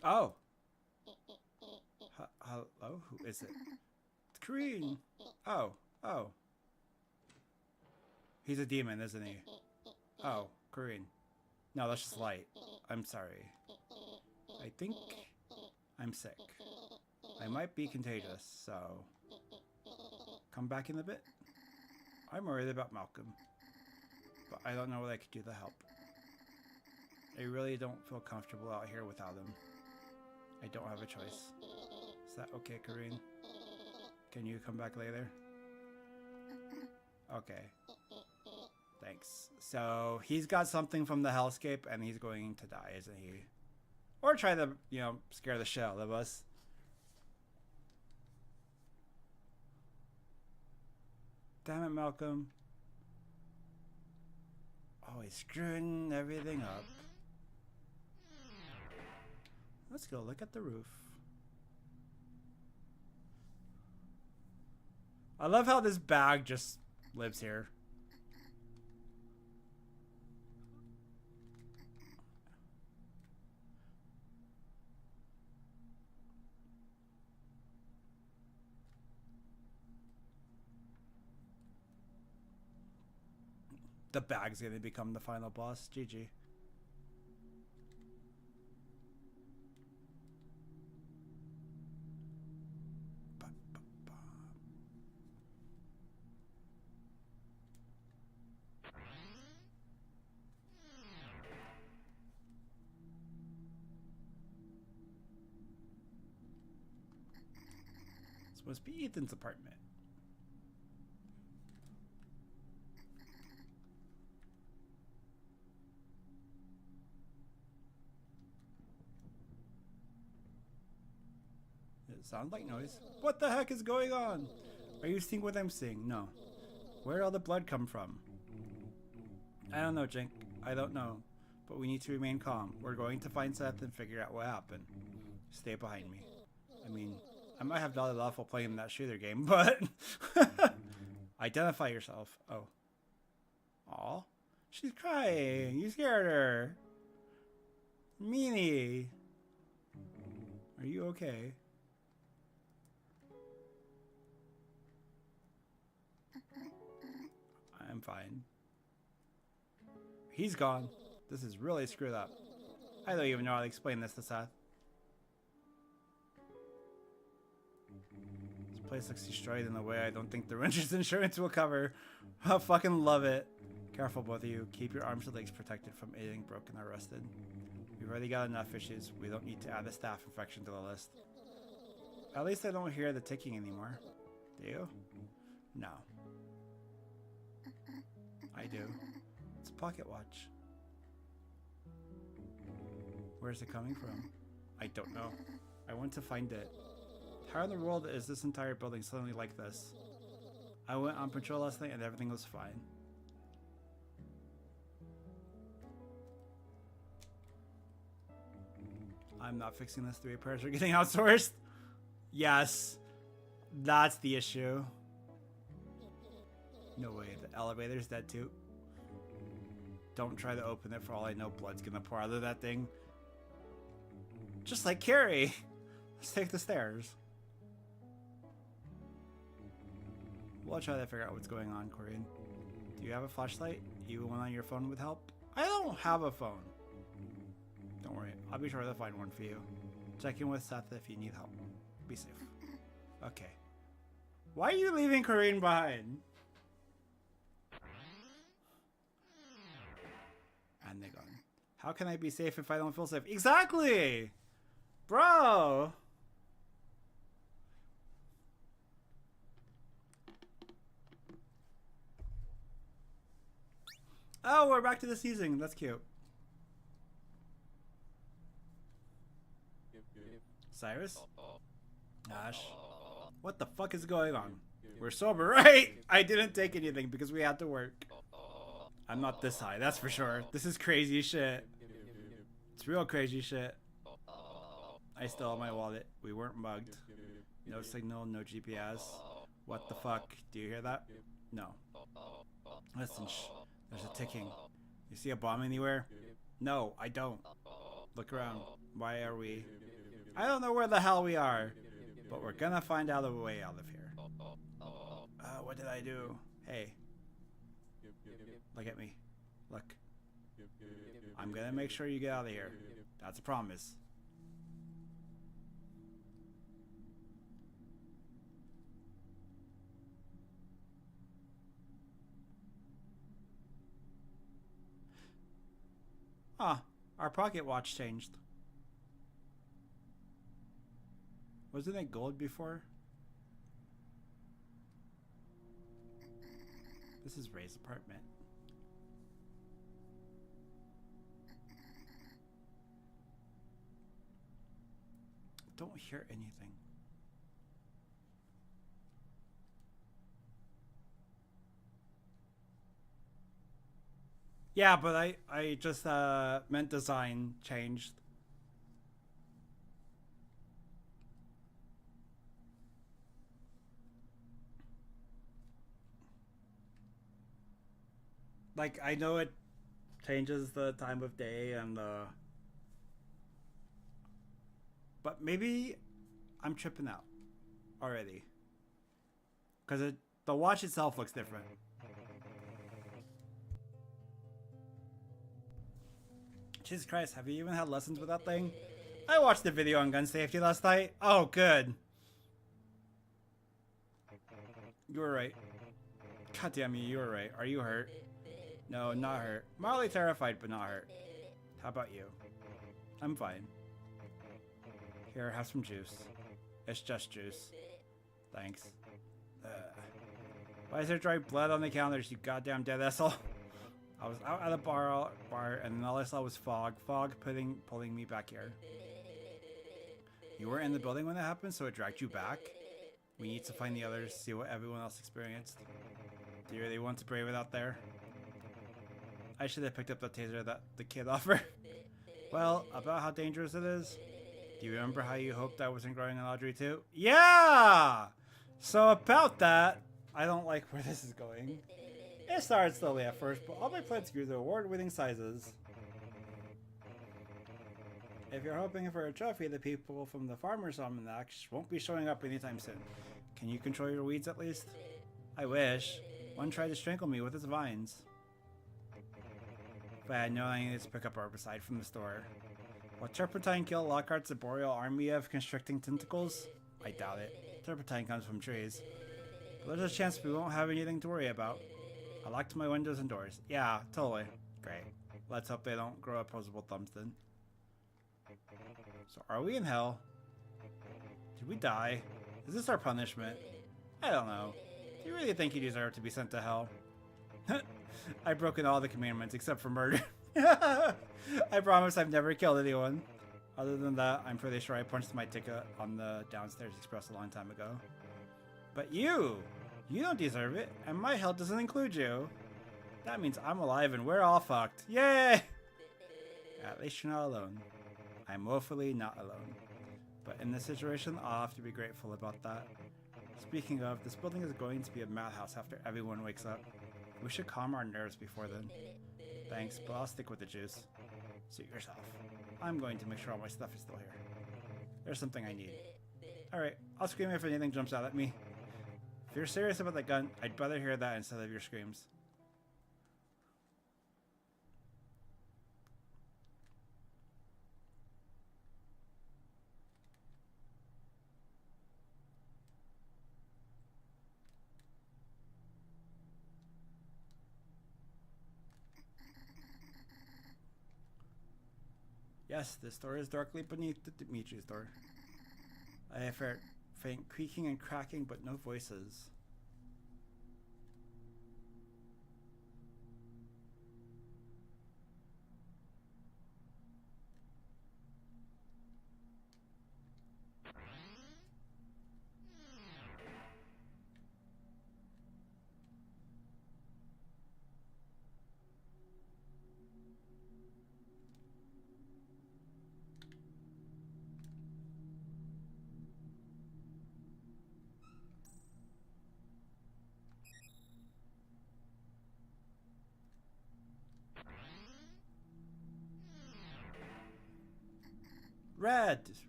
Oh. Hello? Who is it? It's Corinne. Oh. Oh. He's a demon, isn't he? Oh, Corinne. No, that's just light. I'm sorry. I think I'm sick. I might be contagious, so... come back in a bit? I'm worried about Malcolm. But I don't know what I could do to help. I really don't feel comfortable out here without him. I don't have a choice. Is that okay, Corinne? Can you come back later? Okay. Thanks. So, he's got something from the hellscape and he's going to die, isn't he? Or try to, you know, scare the shit out of us. Damn it, Malcolm. Oh, he's screwing everything up. Let's go look at the roof. I love how this bag just lives here. The bag's gonna become the final boss. GG. Must be Ethan's apartment. It sounds like noise. What the heck is going on? Are you seeing what I'm seeing? No. Where did all the blood come from? I don't know, Jink. I don't know. But we need to remain calm. We're going to find Seth and figure out what happened. Stay behind me. I mean, I might have dialed it off while playing that shooter game, but... Identify yourself. Oh. Aw. She's crying. You scared her. Meanie. Are you okay? I'm fine. He's gone. This is really screwed up. I don't even know how to explain this to Seth. This place looks destroyed in a way I don't think the renter's insurance will cover. I fucking love it. Careful, both of you. Keep your arms and legs protected from anything broken or rusted. We've already got enough issues. We don't need to add a staph infection to the list. At least I don't hear the ticking anymore. Do you? No. I do. It's a pocket watch. Where's it coming from? I don't know. I want to find it. How in the world is this entire building suddenly like this? I went on patrol last night and everything was fine. I'm not fixing this. The repairs are getting outsourced. Yes. That's the issue. No way, the elevator's dead too. Don't try to open it, for all I know blood's gonna pour out of that thing. Just like Carrie. Let's take the stairs. We'll try to figure out what's going on, Corinne. Do you have a flashlight? Even one on your phone would help? I don't have a phone. Don't worry, I'll be sure to find one for you. Check in with Seth if you need help. Be safe. Okay. Why are you leaving Corinne behind? And they're gone. How can I be safe if I don't feel safe? Exactly! Bro! Oh, we're back to the season. That's cute. Cyrus? Ash? What the fuck is going on? We're sober, right? I didn't take anything because we had to work. I'm not this high, that's for sure. This is crazy shit. It's real crazy shit. I still have my wallet. We weren't mugged. No signal, no GPS. What the fuck? Do you hear that? No. Listen, shh. There's a ticking. You see a bomb anywhere? No, I don't. Look around. Why are we... I don't know where the hell we are. But we're gonna find out a way out of here. What did I do? Hey. Look at me. Look. I'm gonna make sure you get out of here. That's a promise. Ah, our pocket watch changed. Wasn't it gold before? This is Ray's apartment. Don't hear anything. Yeah, but I just meant design changed. Like, I know it changes the time of day and but maybe I'm tripping out already. Because the watch itself looks different. Jesus Christ, have you even had lessons with that thing? I watched the video on gun safety last night. Oh, good. You were right. God damn you were right. Are you hurt? No, not hurt. Mildly terrified, but not hurt. How about you? I'm fine. Here, have some juice. It's just juice. Thanks. Why is there dry blood on the counters, you goddamn dead asshole? I was out at the bar, and all I saw was fog. Fog pulling me back here. You weren't in the building when that happened, so it dragged you back? We need to find the others, see what everyone else experienced. Do you really want to brave it out there? I should have picked up the taser that the kid offered. Well, about how dangerous it is? Do you remember how you hoped I wasn't growing an Audrey too? Yeah! So about that, I don't like where this is going. It started slowly at first, but all my plants grew to award-winning sizes. If you're hoping for a trophy, the people from the Farmer's Almanac won't be showing up anytime soon. Can you control your weeds at least? I wish. One tried to strangle me with its vines. But I had no I needed to pick up herbicide from the store. Will turpentine kill Lockhart's arboreal army of constricting tentacles? I doubt it. Turpentine comes from trees. But there's a chance we won't have anything to worry about. I locked my windows and doors. Yeah, totally. Great. Let's hope they don't grow opposable thumbs then. So are we in hell? Did we die? Is this our punishment? I don't know. Do you really think you deserve to be sent to hell? I've broken all the commandments except for murder. I promise I've never killed anyone. Other than that, I'm pretty sure I punched my ticket on the downstairs express a long time ago. But you don't deserve it, and my hell doesn't include you. That means I'm alive and we're all fucked. Yay! At least you're not alone. I'm woefully not alone. But in this situation, I'll have to be grateful about that. Speaking of, this building is going to be a madhouse after everyone wakes up. We should calm our nerves before then. Thanks, but I'll stick with the juice. Suit yourself. I'm going to make sure all my stuff is still here. There's something I need. Alright, I'll scream if anything jumps out at me. If you're serious about the gun, I'd rather hear that instead of your screams. Yes, this door is directly beneath the Dimitri's door. I have heard faint creaking and cracking, but no voices.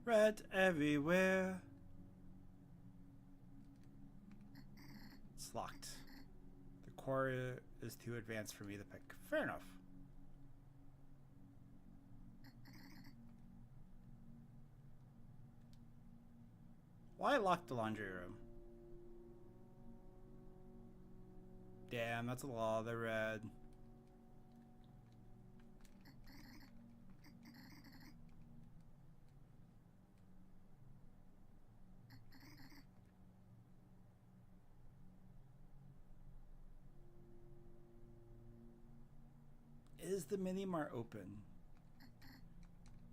Red everywhere. It's locked. The core is too advanced for me to pick. Fair enough. Why lock the laundry room? Damn, that's a lot of red. Is the mini-mart open?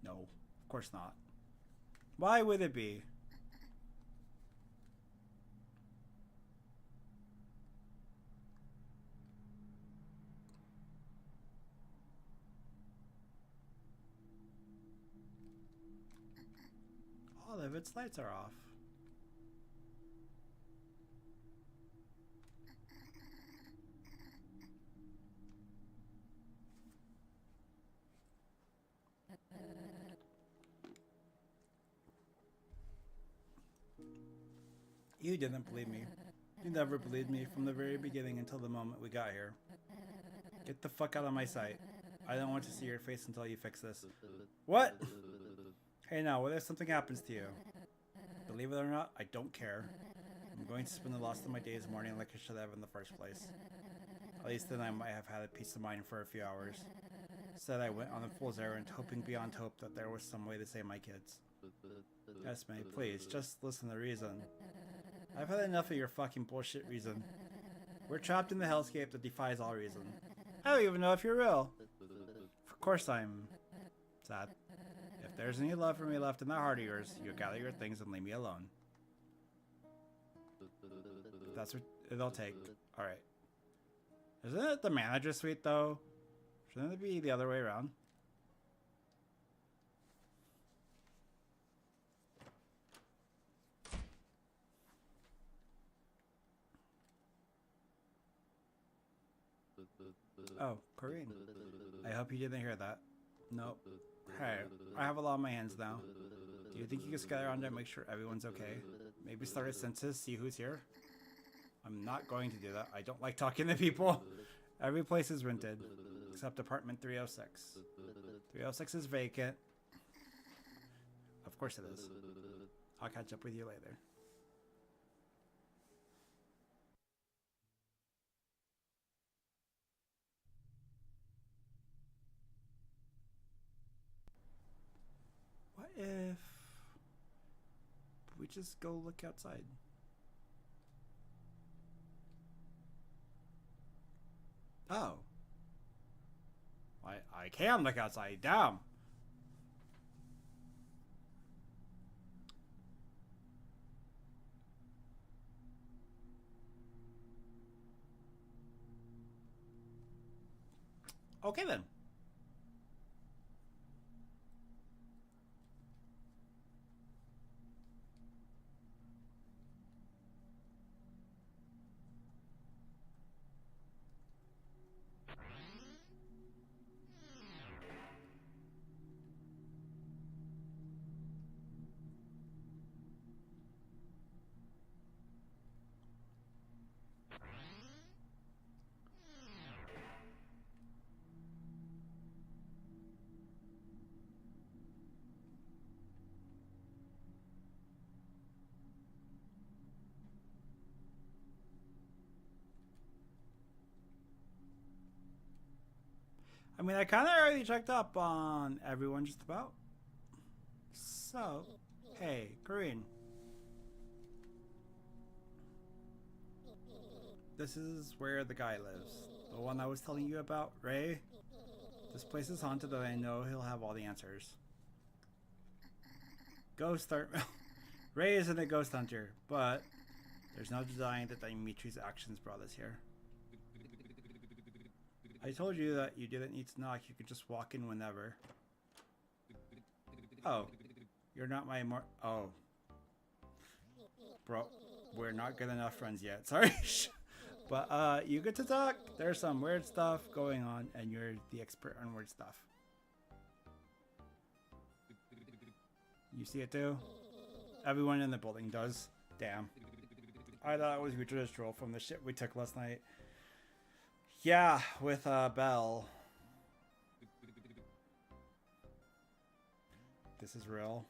No, of course not. Why would it be? All of its lights are off. You didn't believe me. You never believed me from the very beginning until the moment we got here. Get the fuck out of my sight. I don't want to see your face until you fix this. What? Hey now, what if something happens to you? Believe it or not, I don't care. I'm going to spend the last of my days mourning like I should have in the first place. At least then I might have had a peace of mind for a few hours. Instead, I went on a fool's errand, hoping beyond hope that there was some way to save my kids. Esme, please, just listen to reason. I've had enough of your fucking bullshit reason. We're trapped in the hellscape that defies all reason. I don't even know if you're real. Of course I'm sad. If there's any love for me left in that heart of yours, you gather your things and leave me alone. That's what it'll take. Alright. Isn't it the manager suite though? Shouldn't it be the other way around? Oh, Corinne. I hope you didn't hear that. Nope. Hey, I have a lot on my hands now. Do you think you can scatter around and make sure everyone's okay? Maybe start a census, see who's here? I'm not going to do that. I don't like talking to people. Every place is rented, except apartment 306. 306 is vacant. Of course it is. I'll catch up with you later. What if we just go look outside? Oh. I can look outside. Damn. Okay then. I mean, I kind of already checked up on everyone just about. So, hey, Corinne. This is where the guy lives. The one I was telling you about, Ray. This place is haunted, and I know he'll have all the answers. Ghost hunter. Ray isn't a ghost hunter, but there's no denying that Dimitri's actions brought us here. I told you that you didn't need to knock, you could just walk in whenever. Oh, you're not my oh. Bro, we're not good enough friends yet, sorry. But, you get to talk. There's some weird stuff going on, and you're the expert on weird stuff. You see it too? Everyone in the building does. Damn. I thought it was Richard's troll from the shit we took last night. Yeah, with Belle. This is real.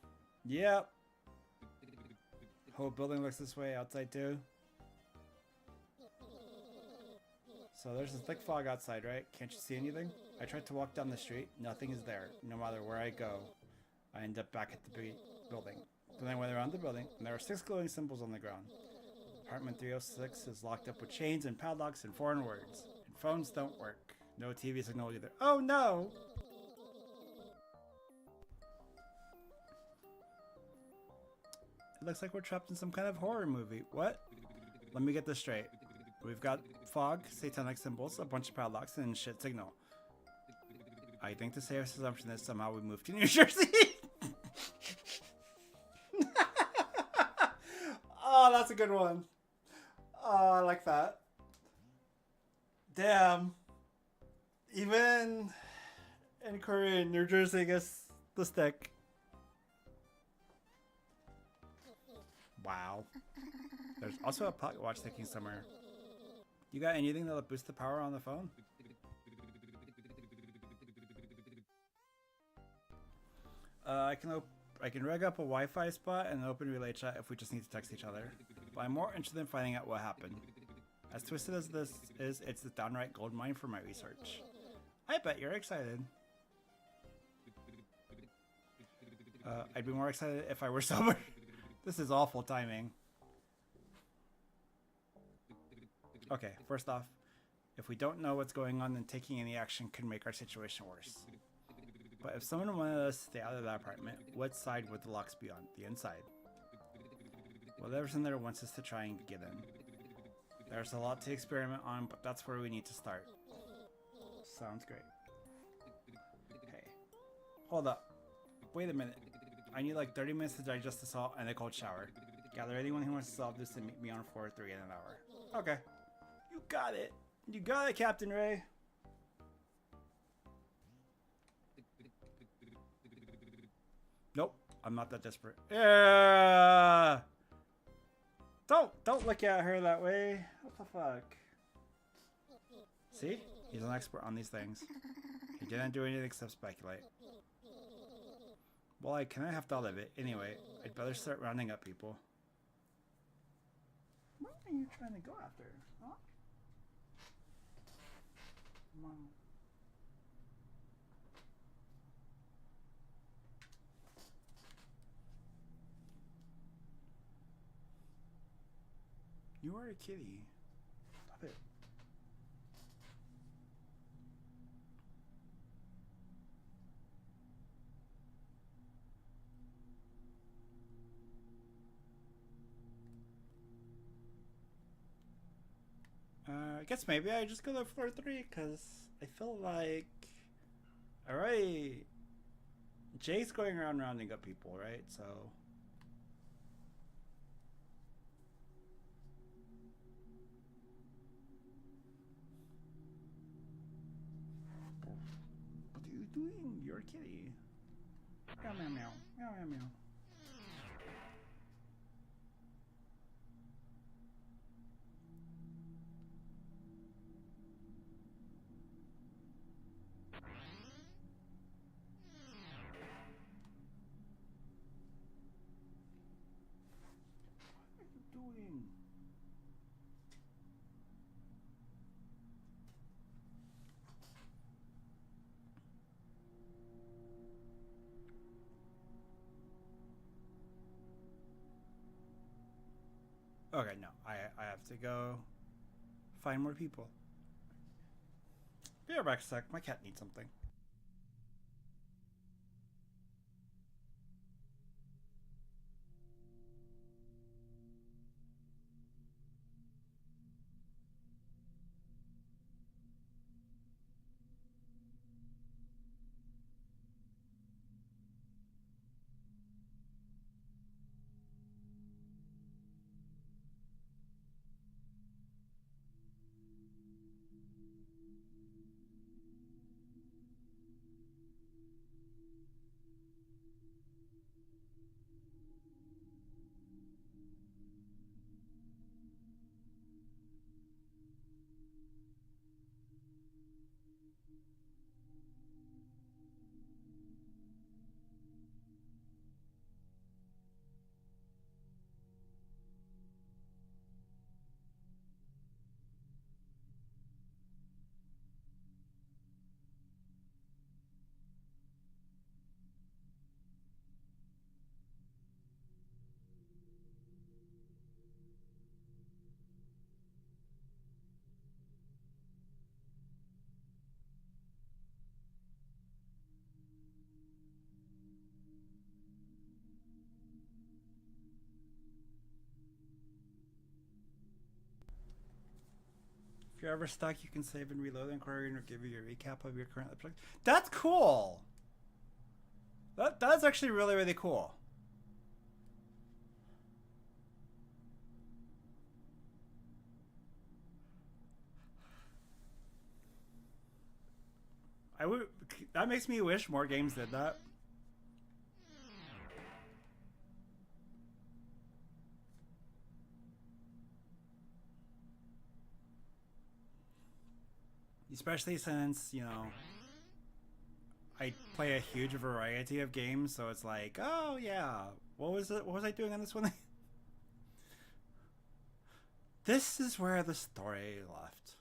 Yep. Whole building looks this way outside too. So there's a thick fog outside, right? Can't you see anything? I tried to walk down the street. Nothing is there. No matter where I go, I end up back at the building. Then I went around the building, and there are 6 glowing symbols on the ground. Apartment 306 is locked up with chains and padlocks and foreign words. And phones don't work. No TV signal either. Oh no! It looks like we're trapped in some kind of horror movie. What? Let me get this straight. We've got fog, satanic symbols, a bunch of padlocks, and shit signal. I think the safest assumption is somehow we moved to New Jersey. Oh, that's a good one. Oh, I like that. Damn. Even in Korea, New Jersey gets the stick. Wow. There's also a pocket watch ticking somewhere. You got anything that'll boost the power on the phone? I can rig up a Wi-Fi spot and open relay chat if we just need to text each other. But I'm more interested in finding out what happened. As twisted as this is, it's a downright goldmine for my research. I bet you're excited. I'd be more excited if I were sober. This is awful timing. Okay, first off, if we don't know what's going on, then taking any action could make our situation worse. But if someone wanted us to stay out of that apartment, what side would the locks be on? The inside. Whatever's in there wants us to try and get in. There's a lot to experiment on, but that's where we need to start. Sounds great. Hey, hold up. Wait a minute. I need like 30 minutes to digest this all and a cold shower. Gather anyone who wants to solve this and meet me on floor 3 in an hour. Okay. You got it. You got it, Captain Ray. Nope, I'm not that desperate. Yeah. Don't look at her that way. What the fuck? See? He's an expert on these things. He didn't do anything except speculate. Well, I kind of have thought of it. Anyway, I'd better start rounding up people. What are you trying to go after? Huh? Come on. You are a kitty. Stop it. I guess maybe I just go to floor 3 because I feel like... Alright. Jay's going around rounding up people, right? So... What are you doing? You're a kitty. Meow meow meow. Meow meow meow. What are you doing? Okay, no. I have to go find more people. Be right back a sec. My cat needs something. If you're ever stuck, you can save and reload and Corinne will give you a recap of your current objective. That's cool! That's actually really, really cool. That makes me wish more games did that. Especially since, you know, I play a huge variety of games, so it's like, oh yeah, what was I doing on this one? This is where the story left.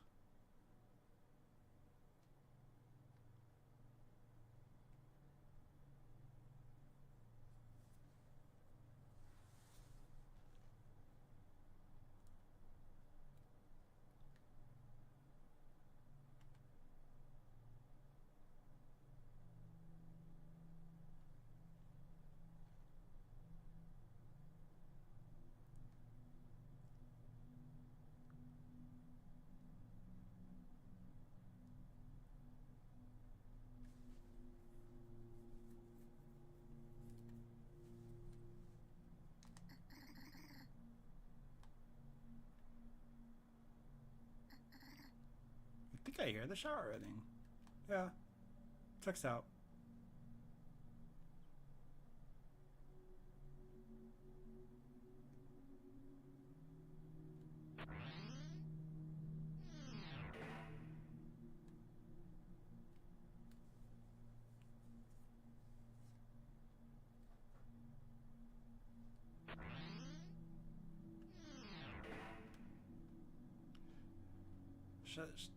think I hear the shower running. Yeah, checks out.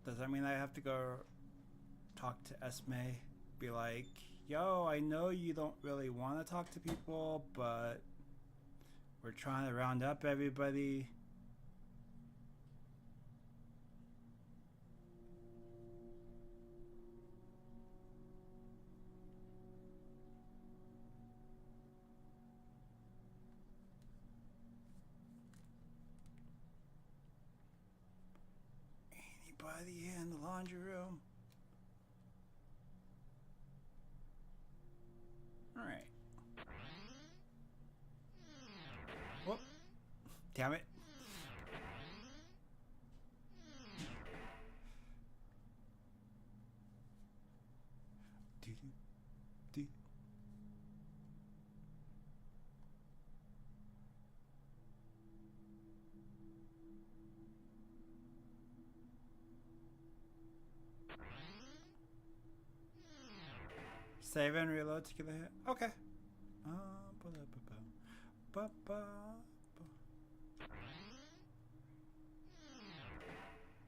Does that mean I have to go talk to Esme? Be like, yo, I know you don't really want to talk to people, but we're trying to round up everybody. Anybody in the laundry room? Alright. Whoop. Damn it. Save and reload to get a hit. Okay.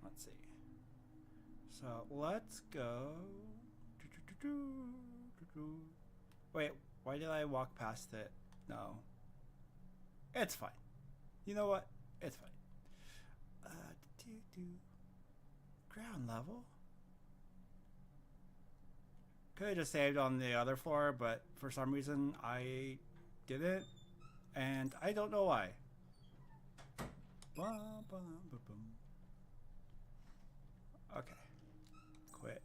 Let's see. So let's go. Wait, why did I walk past it? No. It's fine. You know what? It's fine. Ground level? Could have just saved on the other floor, but for some reason I didn't, and I don't know why. Okay. Quit.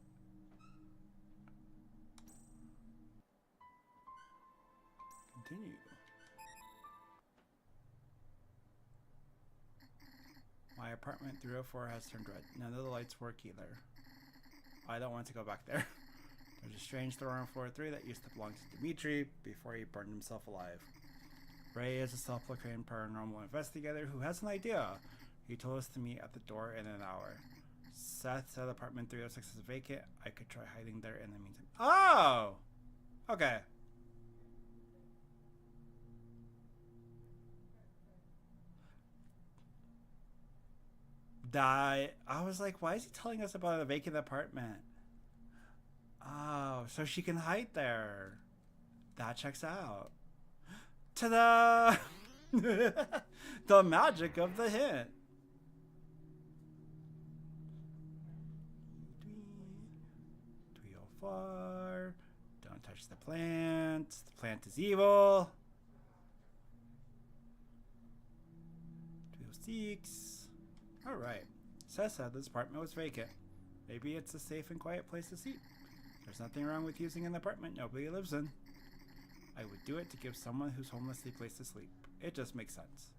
Continue. My apartment 304 has turned red. None of the lights work either. I don't want to go back there. There's a strange door on floor 3 that used to belong to Dimitri before he burned himself alive. Ray is a self-proclaimed paranormal investigator who has an idea. He told us to meet at the door in an hour. Seth said apartment 306 is vacant. I could try hiding there in the meantime. Oh! Okay. I was like, why is he telling us about a vacant apartment? Oh, so she can hide there. That checks out. Ta-da! The magic of the hint. 304. Don't touch the plant. The plant is evil. 306. Alright. Seth said this apartment was vacant. Maybe it's a safe and quiet place to sleep. There's nothing wrong with using an apartment nobody lives in. I would do it to give someone who's homeless a place to sleep. It just makes sense.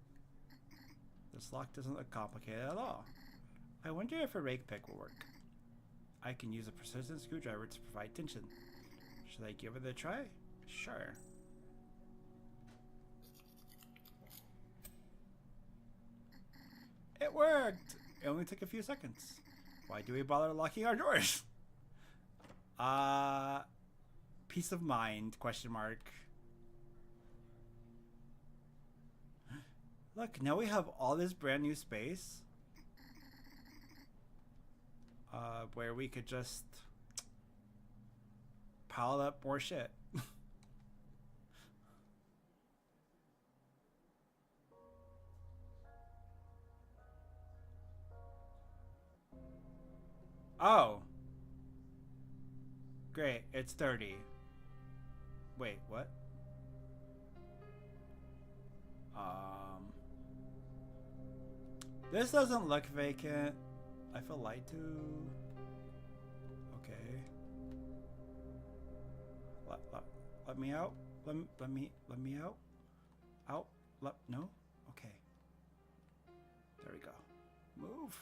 This lock doesn't look complicated at all. I wonder if a rake pick will work. I can use a precision screwdriver to provide tension. Should I give it a try? Sure. It worked! It only took a few seconds. Why do we bother locking our doors? Peace of mind, question mark. Look, now we have all this brand new space. Where we could just pile up more shit. Oh. Great, it's 30. Wait, what? This doesn't look vacant. I feel lied to. Okay. Let me out. Let me out. Out. No. Okay. There we go. Move.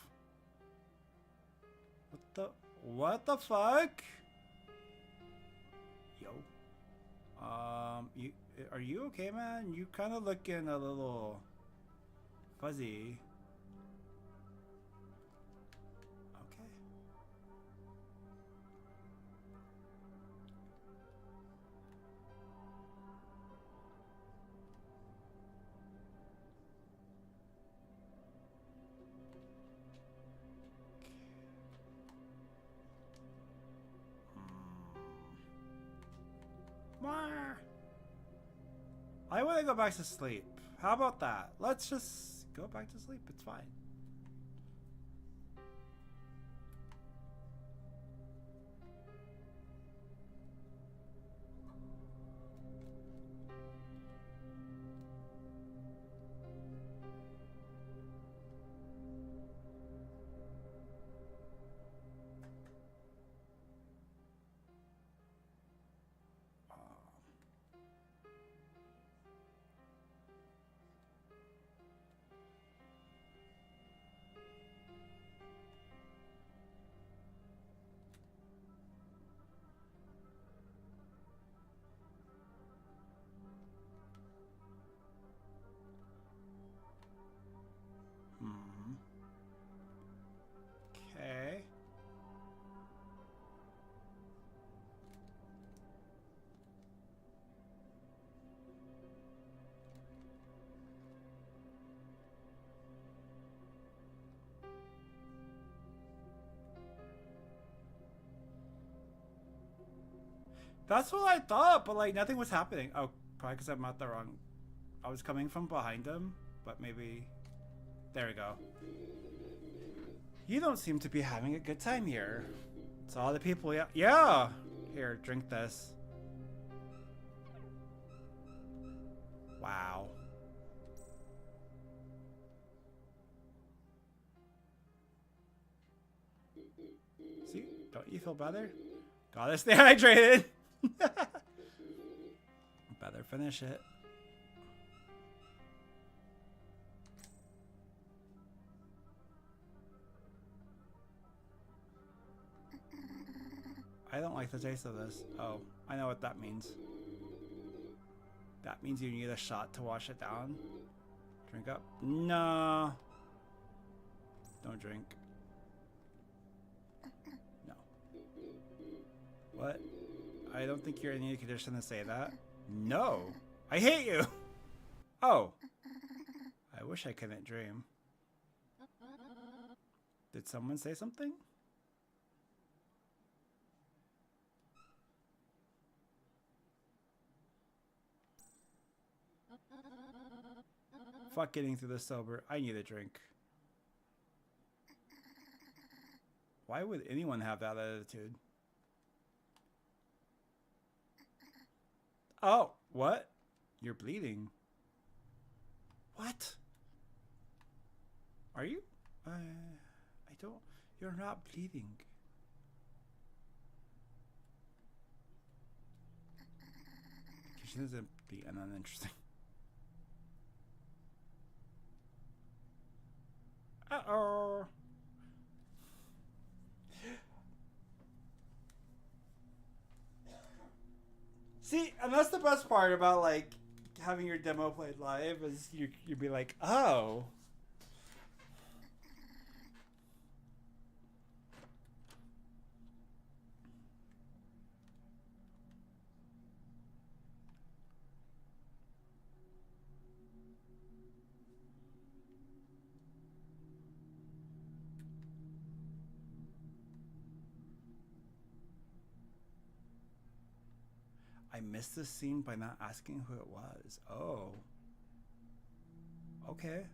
What the fuck? Yo. You are you okay, man? You kind of looking a little fuzzy. Okay. I want to go back to sleep. How about that? Let's just go back to sleep. It's fine. Okay. That's what I thought, but like nothing was happening. Oh, probably because I'm at the wrong. I was coming from behind him, but maybe. There we go. You don't seem to be having a good time here. It's all the people. Yeah. Yeah. Here, drink this. Wow. See? Don't you feel better? Gotta stay hydrated. Better finish it. I don't like the taste of this. Oh, I know what that means. That means you need a shot to wash it down. Drink up. No. Don't drink. No. What? I don't think you're in any condition to say that. No. I hate you. Oh. I wish I couldn't dream. Did someone say something? Fuck getting through this sober. I need a drink. Why would anyone have that attitude? Oh, what? You're bleeding. What? Are you? I don't. You're not bleeding. She doesn't be uninteresting. Uh-oh. See, and that's the best part about like having your demo played live is you'd be like, oh. I missed this scene by not asking who it was. Oh. Okay.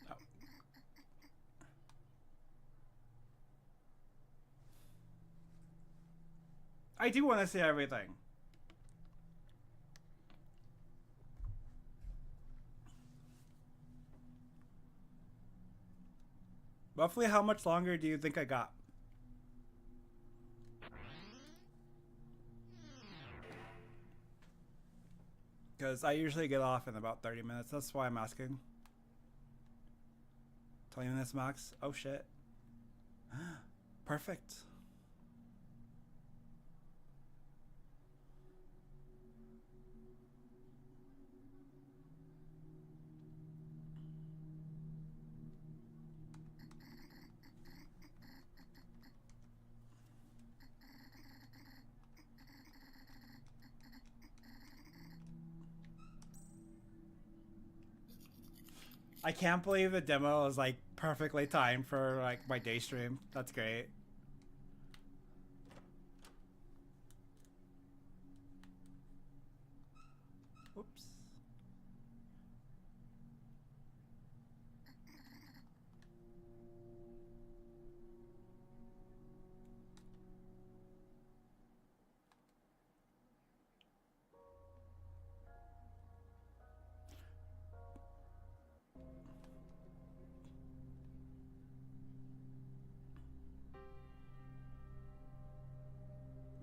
Oh. I do want to see everything. Roughly how much longer do you think I got? Because I usually get off in about 30 minutes. That's why I'm asking. 20 minutes max. Oh shit. Perfect. I can't believe the demo is like perfectly timed for like my day stream. That's great. Whoops.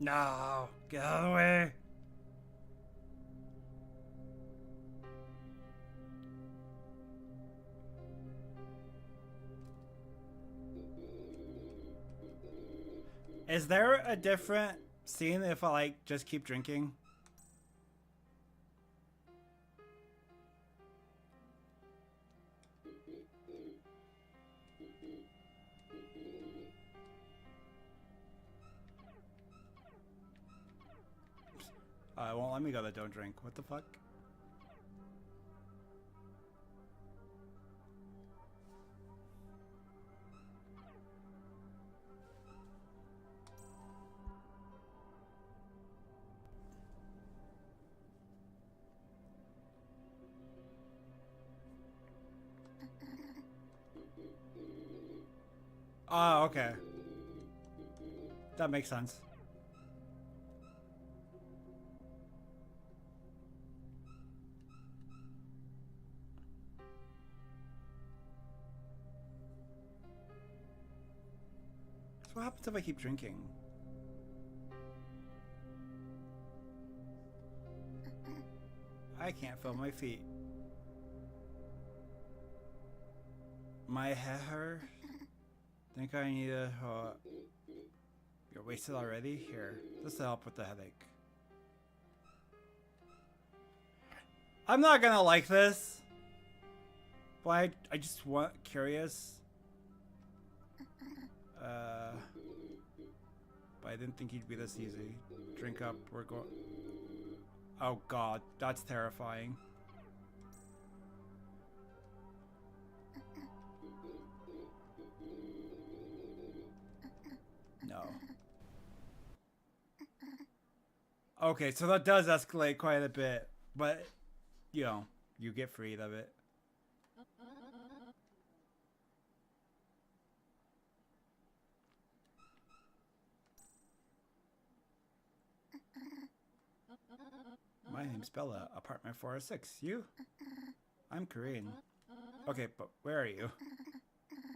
No, get out of the way. Is there a different scene if I like just keep drinking? It won't let me go to don't drink. What the fuck? Oh, okay. That makes sense. So what happens if I keep drinking? I can't feel my feet. My hair. Think I need a. You're wasted already? Here, this will help with the headache. I'm not gonna like this. But I just want curious. But I didn't think he'd be this easy. Drink up, we're going. Oh god, that's terrifying. No. Okay, so that does escalate quite a bit, but you know, you get freed of it. My name's Bella, apartment 406. You? I'm Corinne. Okay, but where are you?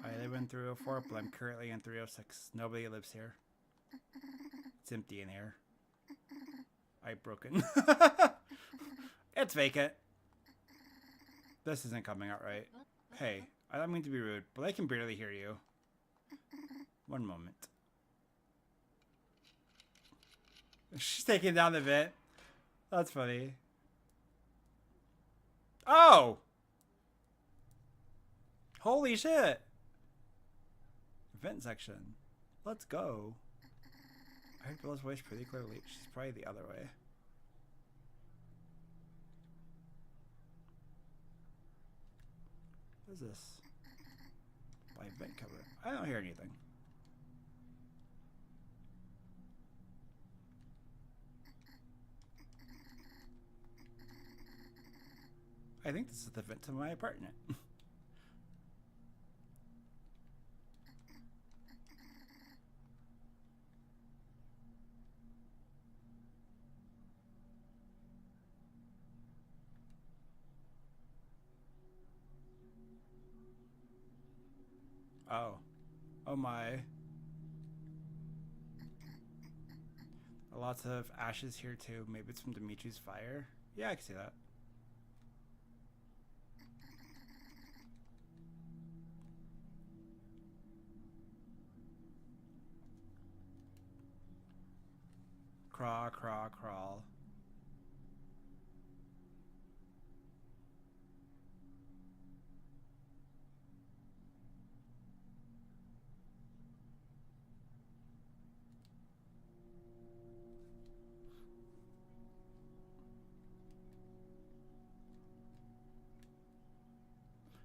I live in 304, but I'm currently in 306. Nobody lives here. It's empty in here. I've broken. It's vacant. This isn't coming out right. Hey, I don't mean to be rude, but I can barely hear you. One moment. She's taking down the vent. That's funny. Oh! Holy shit! Vent section. Let's go. I heard Bella's voice pretty clearly. She's probably the other way. What is this? By vent cover. I don't hear anything. I think this is the vent to my apartment. Oh. Oh my. Lots of ashes here too. Maybe it's from Dimitri's fire. Yeah, I can see that. Crawl, crawl, crawl.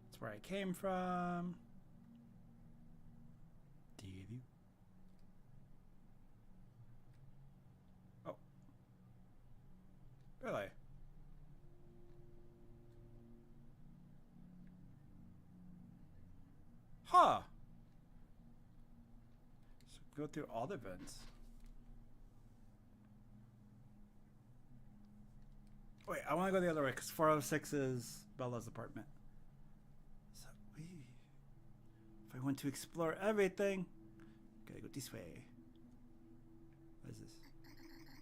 That's where I came from. Oh. Really? Huh. So go through all the vents. Wait, I want to go the other way because 406 is Bella's apartment. So if I want to explore everything, gotta go this way. What is this?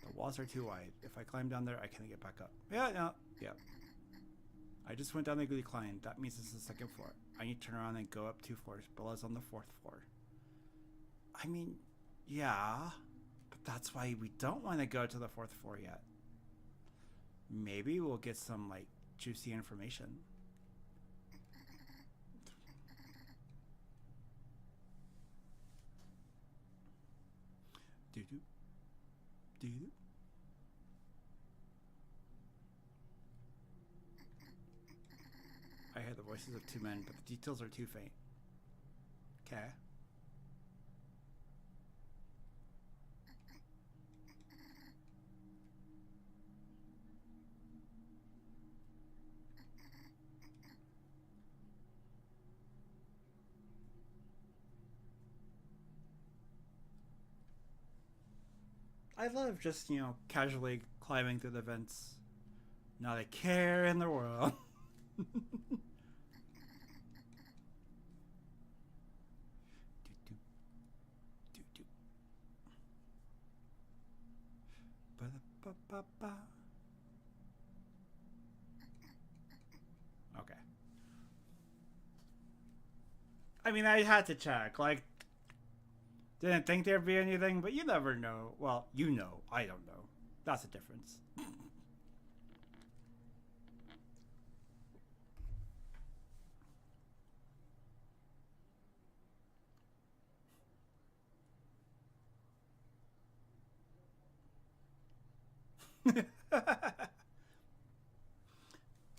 The walls are too wide. If I climb down there, I can't get back up. Yeah, no, yeah. I just went down the decline. That means it's the second floor. I need to turn around and go up 2 floors. Bella's on the 4th floor. I mean, yeah, but that's why we don't want to go to the 4th floor yet. Maybe we'll get some, like, juicy information. Doo-doo. Doo-doo. I hear the voices of 2 men, but the details are too faint. Okay. I love just, casually climbing through the vents. Not a care in the world. Okay. I mean, I had to check. Like, didn't think there'd be anything, but you never know. Well, you know. I don't know. That's the difference.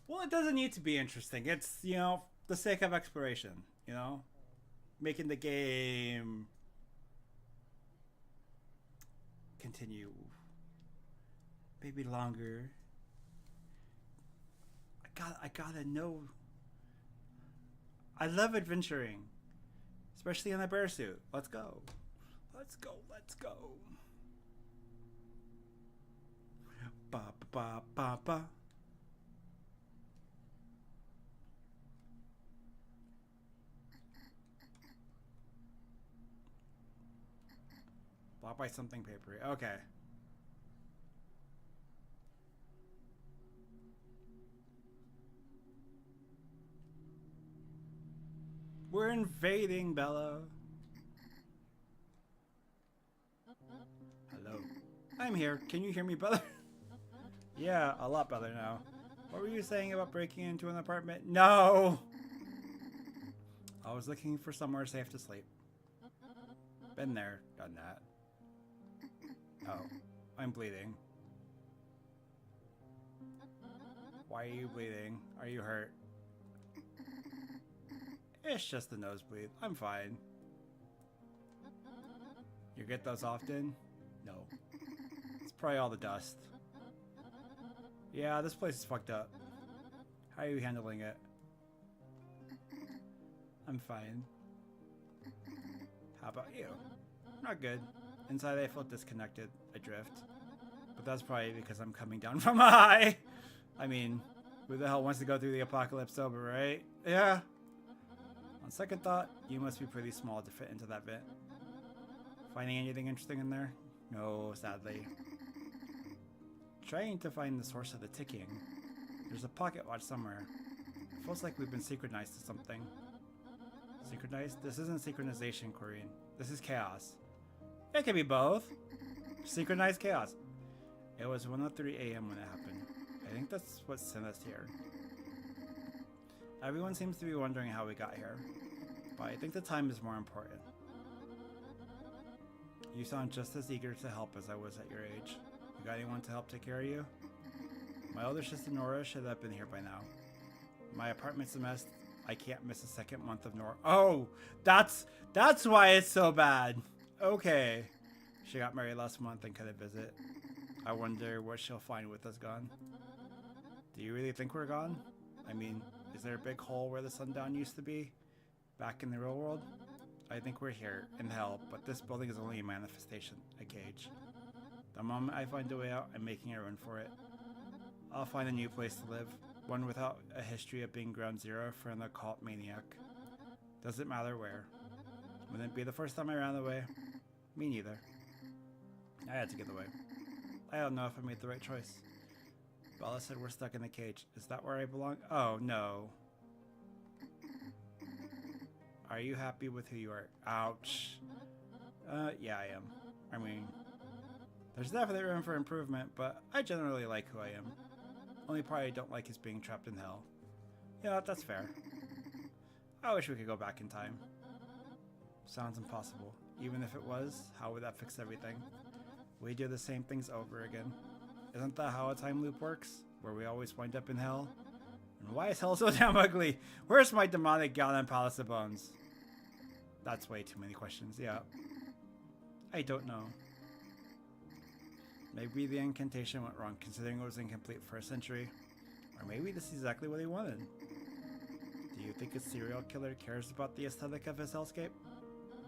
Well, it doesn't need to be interesting. It's, the sake of exploration, Making the game continue maybe longer. I gotta know. I love adventuring, especially in a bear suit. Let's go. Let's go. Let's go. Ba ba ba ba. Blocked by something papery. Okay. We're invading, Bella. Hello. I'm here. Can you hear me, brother? Yeah, a lot better now. What were you saying about breaking into an apartment? No! I was looking for somewhere safe to sleep. Been there, done that. Oh, I'm bleeding. Why are you bleeding? Are you hurt? It's just a nosebleed. I'm fine. You get those often? No. It's probably all the dust. Yeah, this place is fucked up. How are you handling it? I'm fine. How about you? Not good. Inside I feel disconnected, adrift. But that's probably because I'm coming down from high. I mean, who the hell wants to go through the apocalypse sober, right? Yeah. On second thought, you must be pretty small to fit into that vent. Finding anything interesting in there? No, sadly. Trying to find the source of the ticking. There's a pocket watch somewhere. It feels like we've been synchronized to something. Synchronized? This isn't synchronization, Corinne. This is chaos. It could be both. Synchronized chaos. It was 1:03 a.m. when it happened. I think that's what sent us here. Everyone seems to be wondering how we got here, but I think the time is more important. You sound just as eager to help as I was at your age. You got anyone to help take care of you? My older sister Nora should have been here by now. My apartment's a mess. I can't miss a second month of Nora. Oh, that's why it's so bad. Okay. She got married last month and couldn't visit. I wonder what she'll find with us gone. Do you really think we're gone? I mean, is there a big hole where the sundown used to be? Back in the real world? I think we're here, in hell, but this building is only a manifestation, a cage. The moment I find a way out, I'm making a run for it. I'll find a new place to live, one without a history of being ground zero for an occult maniac. Doesn't matter where. Wouldn't it be the first time I ran away? Me neither. I had to get away. I don't know if I made the right choice. Bella said we're stuck in a cage. Is that where I belong? Oh, no. Are you happy with who you are? Ouch. Yeah, I am. I mean, there's definitely room for improvement, but I generally like who I am. Only part I don't like is being trapped in hell. Yeah, that's fair. I wish we could go back in time. Sounds impossible. Even if it was, how would that fix everything? We do the same things over again. Isn't that how a time loop works? Where we always wind up in hell? And why is hell so damn ugly? Where's my demonic gown and palace of bones? That's way too many questions, yeah. I don't know. Maybe the incantation went wrong considering it was incomplete for a century. Or maybe this is exactly what he wanted. Do you think a serial killer cares about the aesthetic of his hellscape?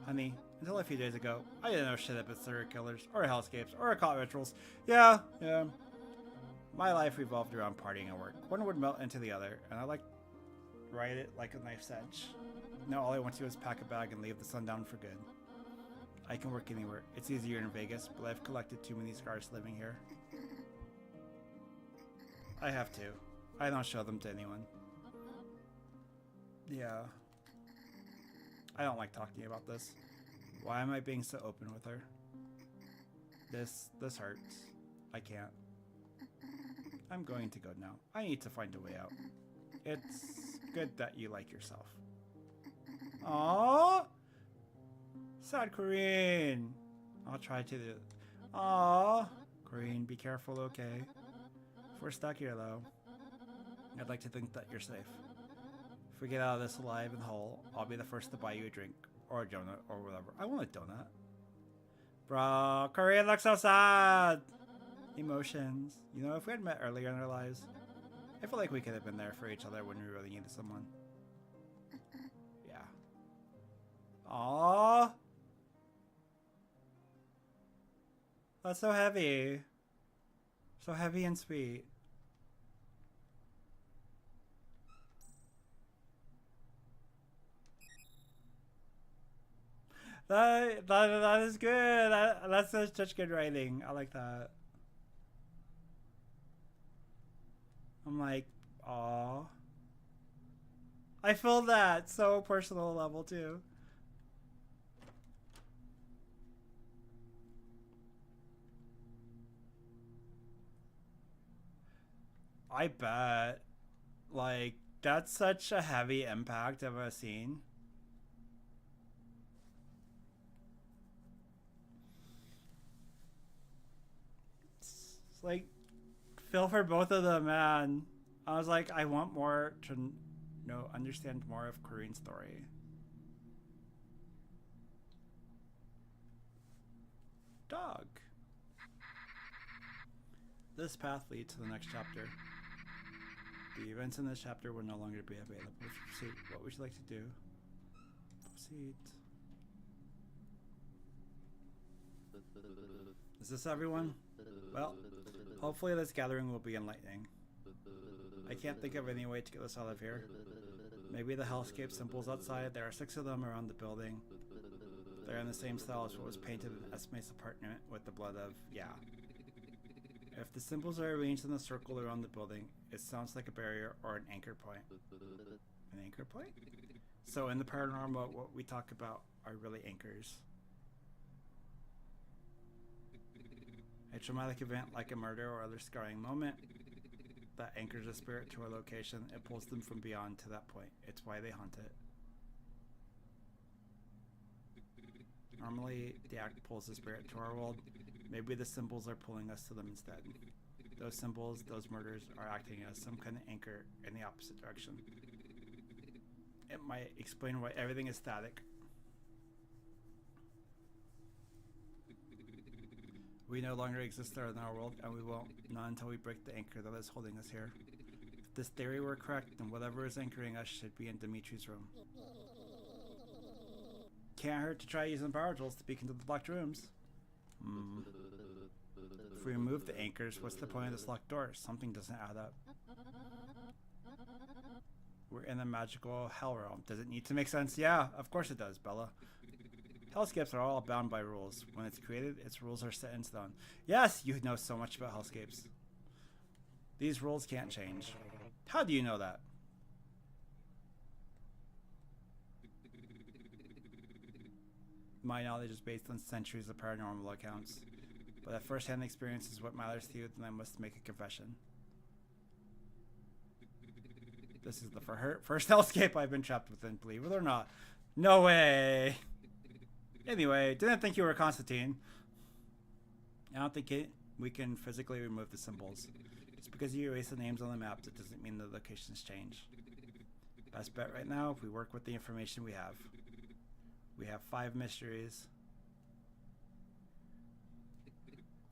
Honey, until a few days ago, I didn't know shit about serial killers, or hellscapes, or occult rituals. Yeah. My life revolved around partying and work. One would melt into the other, and I like ride it like a knife's edge. Now all I want to do is pack a bag and leave the sundown for good. I can work anywhere. It's easier in Vegas, but I've collected too many scars living here. I have to. I don't show them to anyone. Yeah. I don't like talking about this. Why am I being so open with her? This hurts. I can't. I'm going to go now. I need to find a way out. It's good that you like yourself. Aww! Sad Corinne! I'll try to do... Aww! Corinne, be careful, okay? If we're stuck here, though, I'd like to think that you're safe. If we get out of this alive and whole, I'll be the first to buy you a drink, or a donut, or whatever. I want a donut. Bro, Corinne looks so sad! Emotions. You know, if we had met earlier in our lives, I feel like we could have been there for each other when we really needed someone. Yeah. Aww! That's so heavy. So heavy and sweet. That is good. That's such good writing. I like that. I'm like, aw. I feel that so personal level too. I bet. Like, that's such a heavy impact of a scene. It's like, feel for both of them, man. I was like, I want more to understand more of Corinne's story. Dog. This path leads to the next chapter. The events in this chapter will no longer be available. Proceed. What would you like to do? Proceed. Is this everyone? Well, hopefully this gathering will be enlightening. I can't think of any way to get us out of here. Maybe the hellscape symbols outside. There are 6 of them around the building. They're in the same style as what was painted in Esme's apartment with the blood of, yeah. If the symbols are arranged in a circle around the building, it sounds like a barrier or an anchor point. An anchor point? So in the paranormal, what we talk about are really anchors. A traumatic event like a murder or other scarring moment that anchors a spirit to a location, it pulls them from beyond to that point. It's why they haunt it. Normally, the act pulls the spirit to our world. Maybe the symbols are pulling us to them instead. Those symbols, those murders, are acting as some kind of anchor in the opposite direction. It might explain why everything is static. We no longer exist in our world, and we won't, not until we break the anchor that is holding us here. If this theory were correct, then whatever is anchoring us should be in Dimitri's room. Can't hurt to try using power tools to peek into the locked rooms. If we remove the anchors, what's the point of this locked door? Something doesn't add up. We're in a magical hell realm. Does it need to make sense? Yeah, of course it does, Bella. Hellscapes are all bound by rules. When it's created, its rules are set in stone. Yes, you know so much about hellscapes. These rules can't change. How do you know that? My knowledge is based on centuries of paranormal accounts, but if first-hand experience is what matters to you, then I must make a confession. This is the first hellscape I've been trapped within, believe it or not. No way! Anyway, didn't think you were Constantine. I don't think we can physically remove the symbols. Just because you erase the names on the map, that doesn't mean the locations change. Best bet right now, if we work with the information we have. We have 5 mysteries.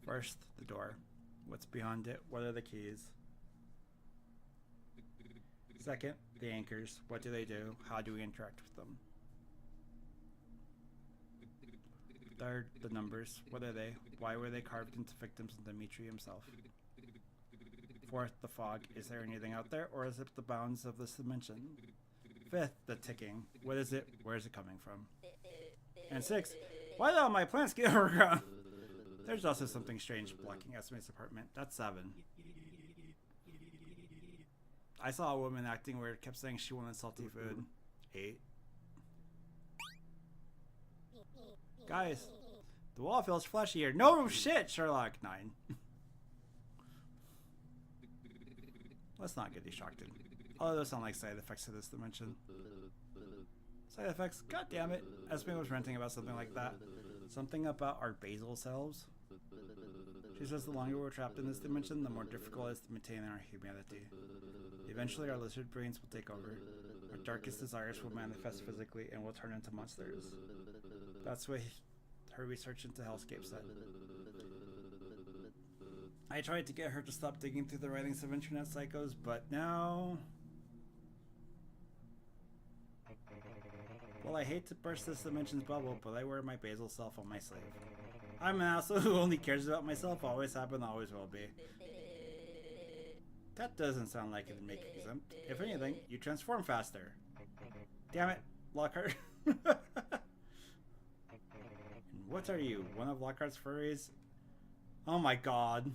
First, the door. What's behind it? What are the keys? Second, the anchors. What do they do? How do we interact with them? Third, the numbers. What are they? Why were they carved into victims of Dimitri himself? Fourth, the fog. Is there anything out there, or is it the bounds of this dimension? Fifth, the ticking. What is it? Where is it coming from? And 6, why did all my plants get overgrown? There's also something strange blocking Esme's apartment. That's 7. I saw a woman acting weird, kept saying she wanted salty food. 8. Guys, the wall feels fleshy here. No shit, Sherlock. 9. Let's not get distracted. All of those sound like side effects to this dimension. Side effects? God damn it. Esme was ranting about something like that. Something about our basal selves. She says the longer we're trapped in this dimension, the more difficult it is to maintain our humanity. Eventually our lizard brains will take over. Our darkest desires will manifest physically and will turn into monsters. That's what her research into hellscape said. I tried to get her to stop digging through the writings of internet psychos, but now... Well, I hate to burst this dimension's bubble, but I wear my basal self on my sleeve. I'm an asshole who only cares about myself, always have and always will be. That doesn't sound like it'd make you exempt. If anything, you transform faster. Damn it, Lockhart. What are you, one of Lockhart's furries? Oh my god.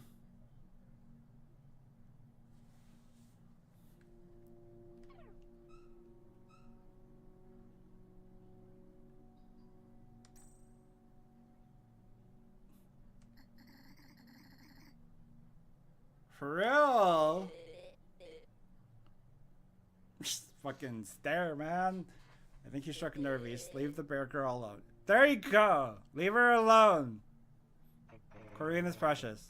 For real? Just fucking stare, man. I think you struck a nerve. Just leave the bear girl alone. There you go. Leave her alone. Corinne is precious.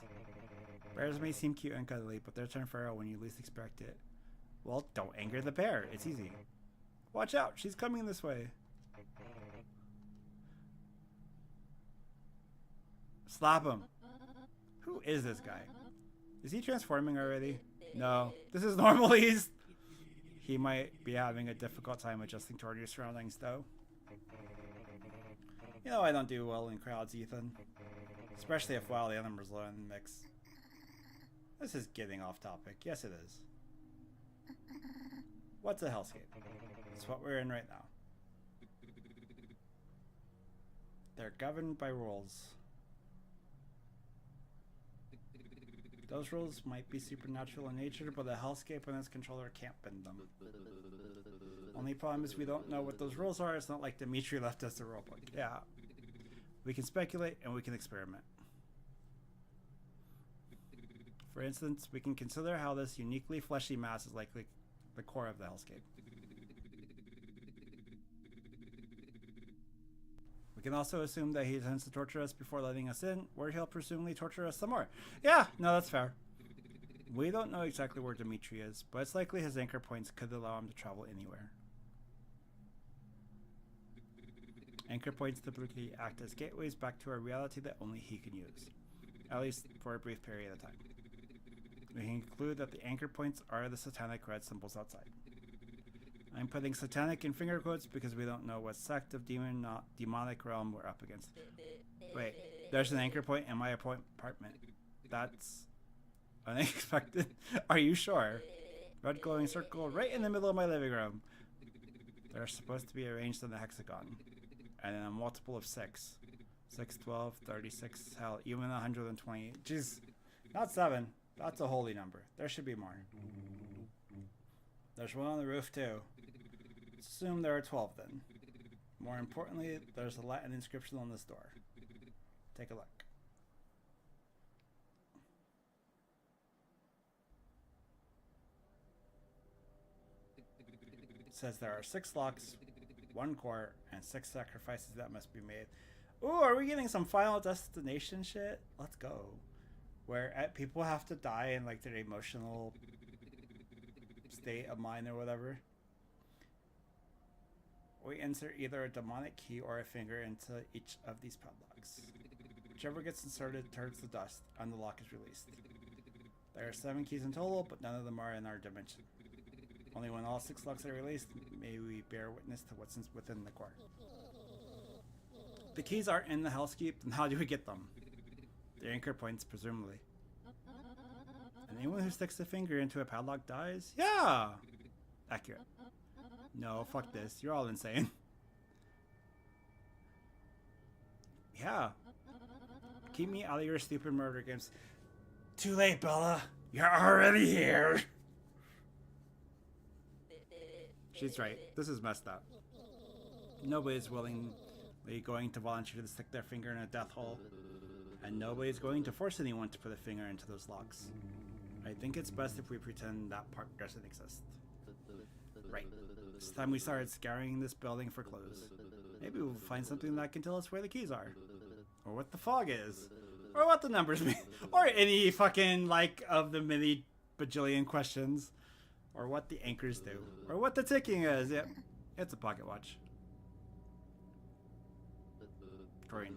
Bears may seem cute and cuddly, but they'll turn feral when you least expect it. Well, don't anger the bear. It's easy. Watch out. She's coming this way. Slap him. Who is this guy? Is he transforming already? No. This is normal. He might be having a difficult time adjusting to our new surroundings, though. You know I don't do well in crowds, Ethan. Especially if wild animals are in the mix. This is getting off topic. Yes, it is. What's a hellscape? It's what we're in right now. They're governed by rules. Those rules might be supernatural in nature, but the hellscape and its controller can't bend them. Only problem is we don't know what those rules are. It's not like Dimitri left us the rulebook. Yeah. We can speculate and we can experiment. For instance, we can consider how this uniquely fleshy mass is likely the core of the hellscape. We can also assume that he intends to torture us before letting us in, where he'll presumably torture us some more. Yeah, no, that's fair. We don't know exactly where Dimitri is, but it's likely his anchor points could allow him to travel anywhere. Anchor points typically act as gateways back to a reality that only he can use, at least for a brief period of time. We can conclude that the anchor points are the satanic red symbols outside. I'm putting satanic in finger quotes because we don't know what sect of demonic realm we're up against. Wait, there's an anchor point in my apartment. That's unexpected. Are you sure? Red glowing circle right in the middle of my living room. They're supposed to be arranged in a hexagon. And then a multiple of 6. 6, 12, 36, hell, even 120. Jeez, not 7. That's a holy number. There should be more. There's one on the roof too. Assume there are 12 then. More importantly, there's a Latin inscription on this door. Take a look. It says there are 6 locks, 1 core, and 6 sacrifices that must be made. Ooh, are we getting some Final Destination shit? Let's go. Where people have to die in like their emotional state of mind or whatever. We insert either a demonic key or a finger into each of these padlocks. Whichever gets inserted turns to dust and the lock is released. There are 7 keys in total, but none of them are in our dimension. Only when all 6 locks are released may we bear witness to what's within the core. The keys aren't in the hellscape, then how do we get them? The anchor points, presumably. And anyone who sticks a finger into a padlock dies? Yeah! Accurate. No, fuck this. You're all insane. Yeah. Keep me out of your stupid murder games. Too late, Bella. You're already here. She's right. This is messed up. Nobody's willingly going to volunteer to stick their finger in a death hole. And nobody's going to force anyone to put a finger into those locks. I think it's best if we pretend that part doesn't exist. Right. It's time we started scouring this building for clues. Maybe we'll find something that can tell us where the keys are. Or what the fog is. Or what the numbers mean. Or any fucking, like, of the many bajillion questions. Or what the anchors do. Or what the ticking is. Yep. It's a pocket watch. Corinne,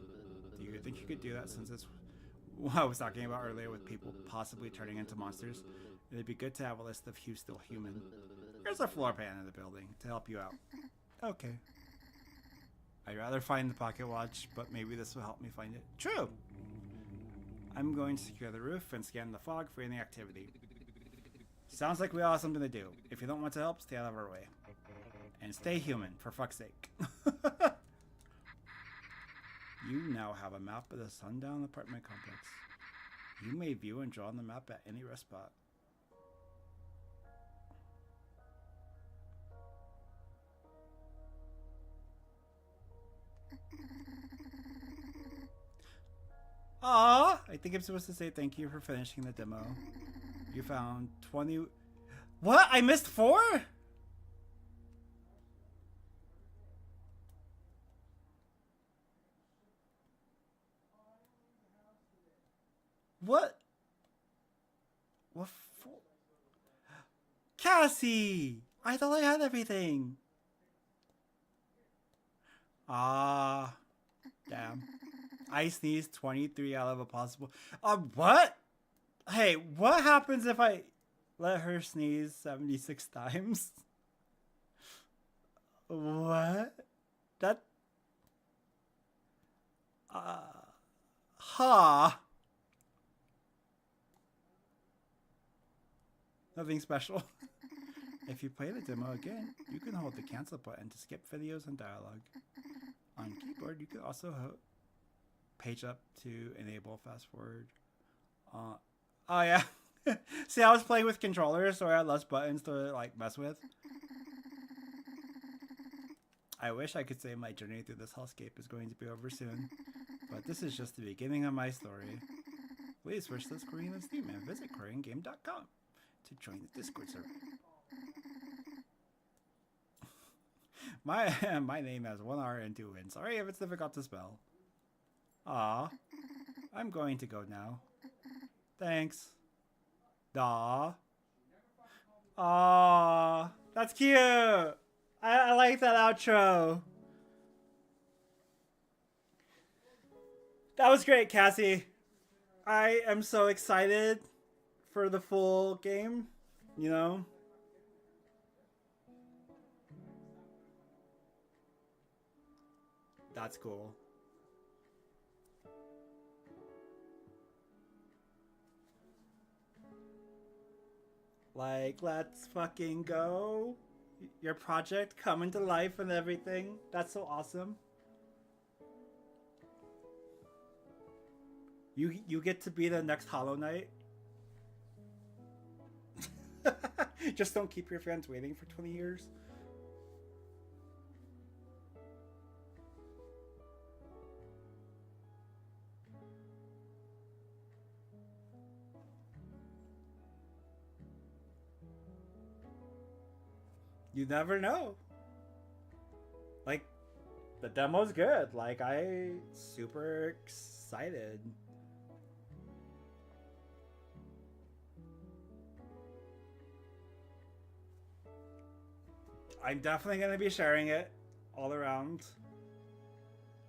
do you think you could do that since it's what I was talking about earlier with people possibly turning into monsters? It'd be good to have a list of who's still human. There's a floor plan in the building to help you out. Okay. I'd rather find the pocket watch, but maybe this will help me find it. True! I'm going to secure the roof and scan the fog for any activity. Sounds like we all have something to do. If you don't want to help, stay out of our way. And stay human, for fuck's sake. You now have a map of the Sundown apartment complex. You may view and draw on the map at any rest spot. Ah, I think I'm supposed to say thank you for finishing the demo. You found 20... What? I missed 4? What? What for? Cassie! I thought I had everything. Ah. Damn. I sneezed 23 out of a possible... what? Hey, what happens if I let her sneeze 76 times? What? That... Nothing special. If you play the demo again, you can hold the cancel button to skip videos and dialogue. On keyboard, you can also page up to enable fast forward. Oh yeah. See, I was playing with controllers, so I had less buttons to like mess with. I wish I could say my journey through this hellscape is going to be over soon, but this is just the beginning of my story. Please wish this Corinne and Steam and visit CorinneGame.com to join the Discord server. My name has 1 R and 2 N. Sorry if it's difficult to spell. Aw. I'm going to go now. Thanks. Aw. Aw. That's cute. I like that outro. That was great, Cassie. I am so excited for the full game, you know? That's cool. Like, let's fucking go. Your project coming to life and everything. That's so awesome. You get to be the next Hollow Knight. Just don't keep your fans waiting for 20 years. You never know. Like, the demo's good. Like, I super excited. I'm definitely going to be sharing it all around.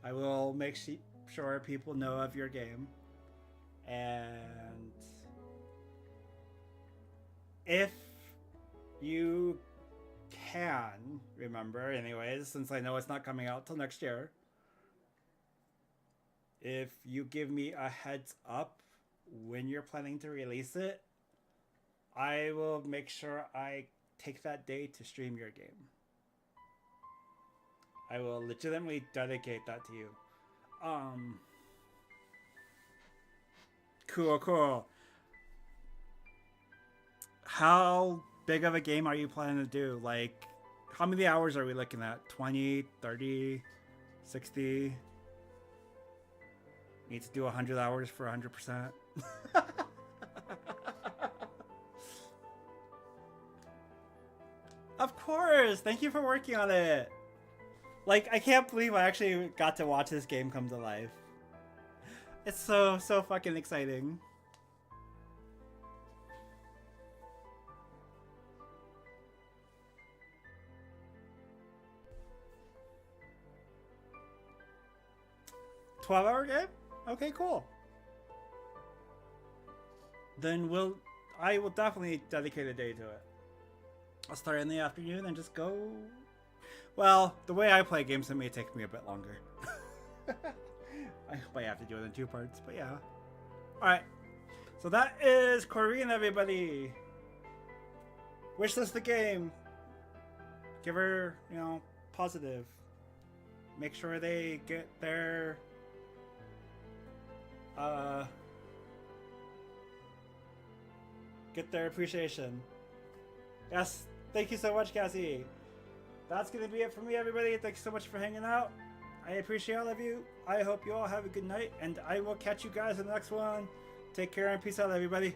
I will make sure people know of your game. And if you can remember, anyways, since I know it's not coming out till next year, if you give me a heads up when you're planning to release it, I will make sure I take that day to stream your game. I will legitimately dedicate that to you. Cool. How big of a game are you planning to do? Like, how many hours are we looking at? 20, 30, 60? Need to do 100 hours for 100%. Of course! Thank you for working on it! Like, I can't believe I actually got to watch this game come to life. It's so fucking exciting. $12-hour game? Okay, cool. Then I will definitely dedicate a day to it. I'll start in the afternoon and just go. Well, the way I play games, it may take me a bit longer. I might have to do it in 2 parts, but yeah. Alright. So that is Corinne, everybody. Wishlist the game. Give her, positive. Make sure they get their appreciation. Yes, thank you so much, Cassie. That's gonna be it for me, everybody. Thanks so much for hanging out. I appreciate all of you. I hope you all have a good night, and I will catch you guys in the next one. Take care and peace out, everybody.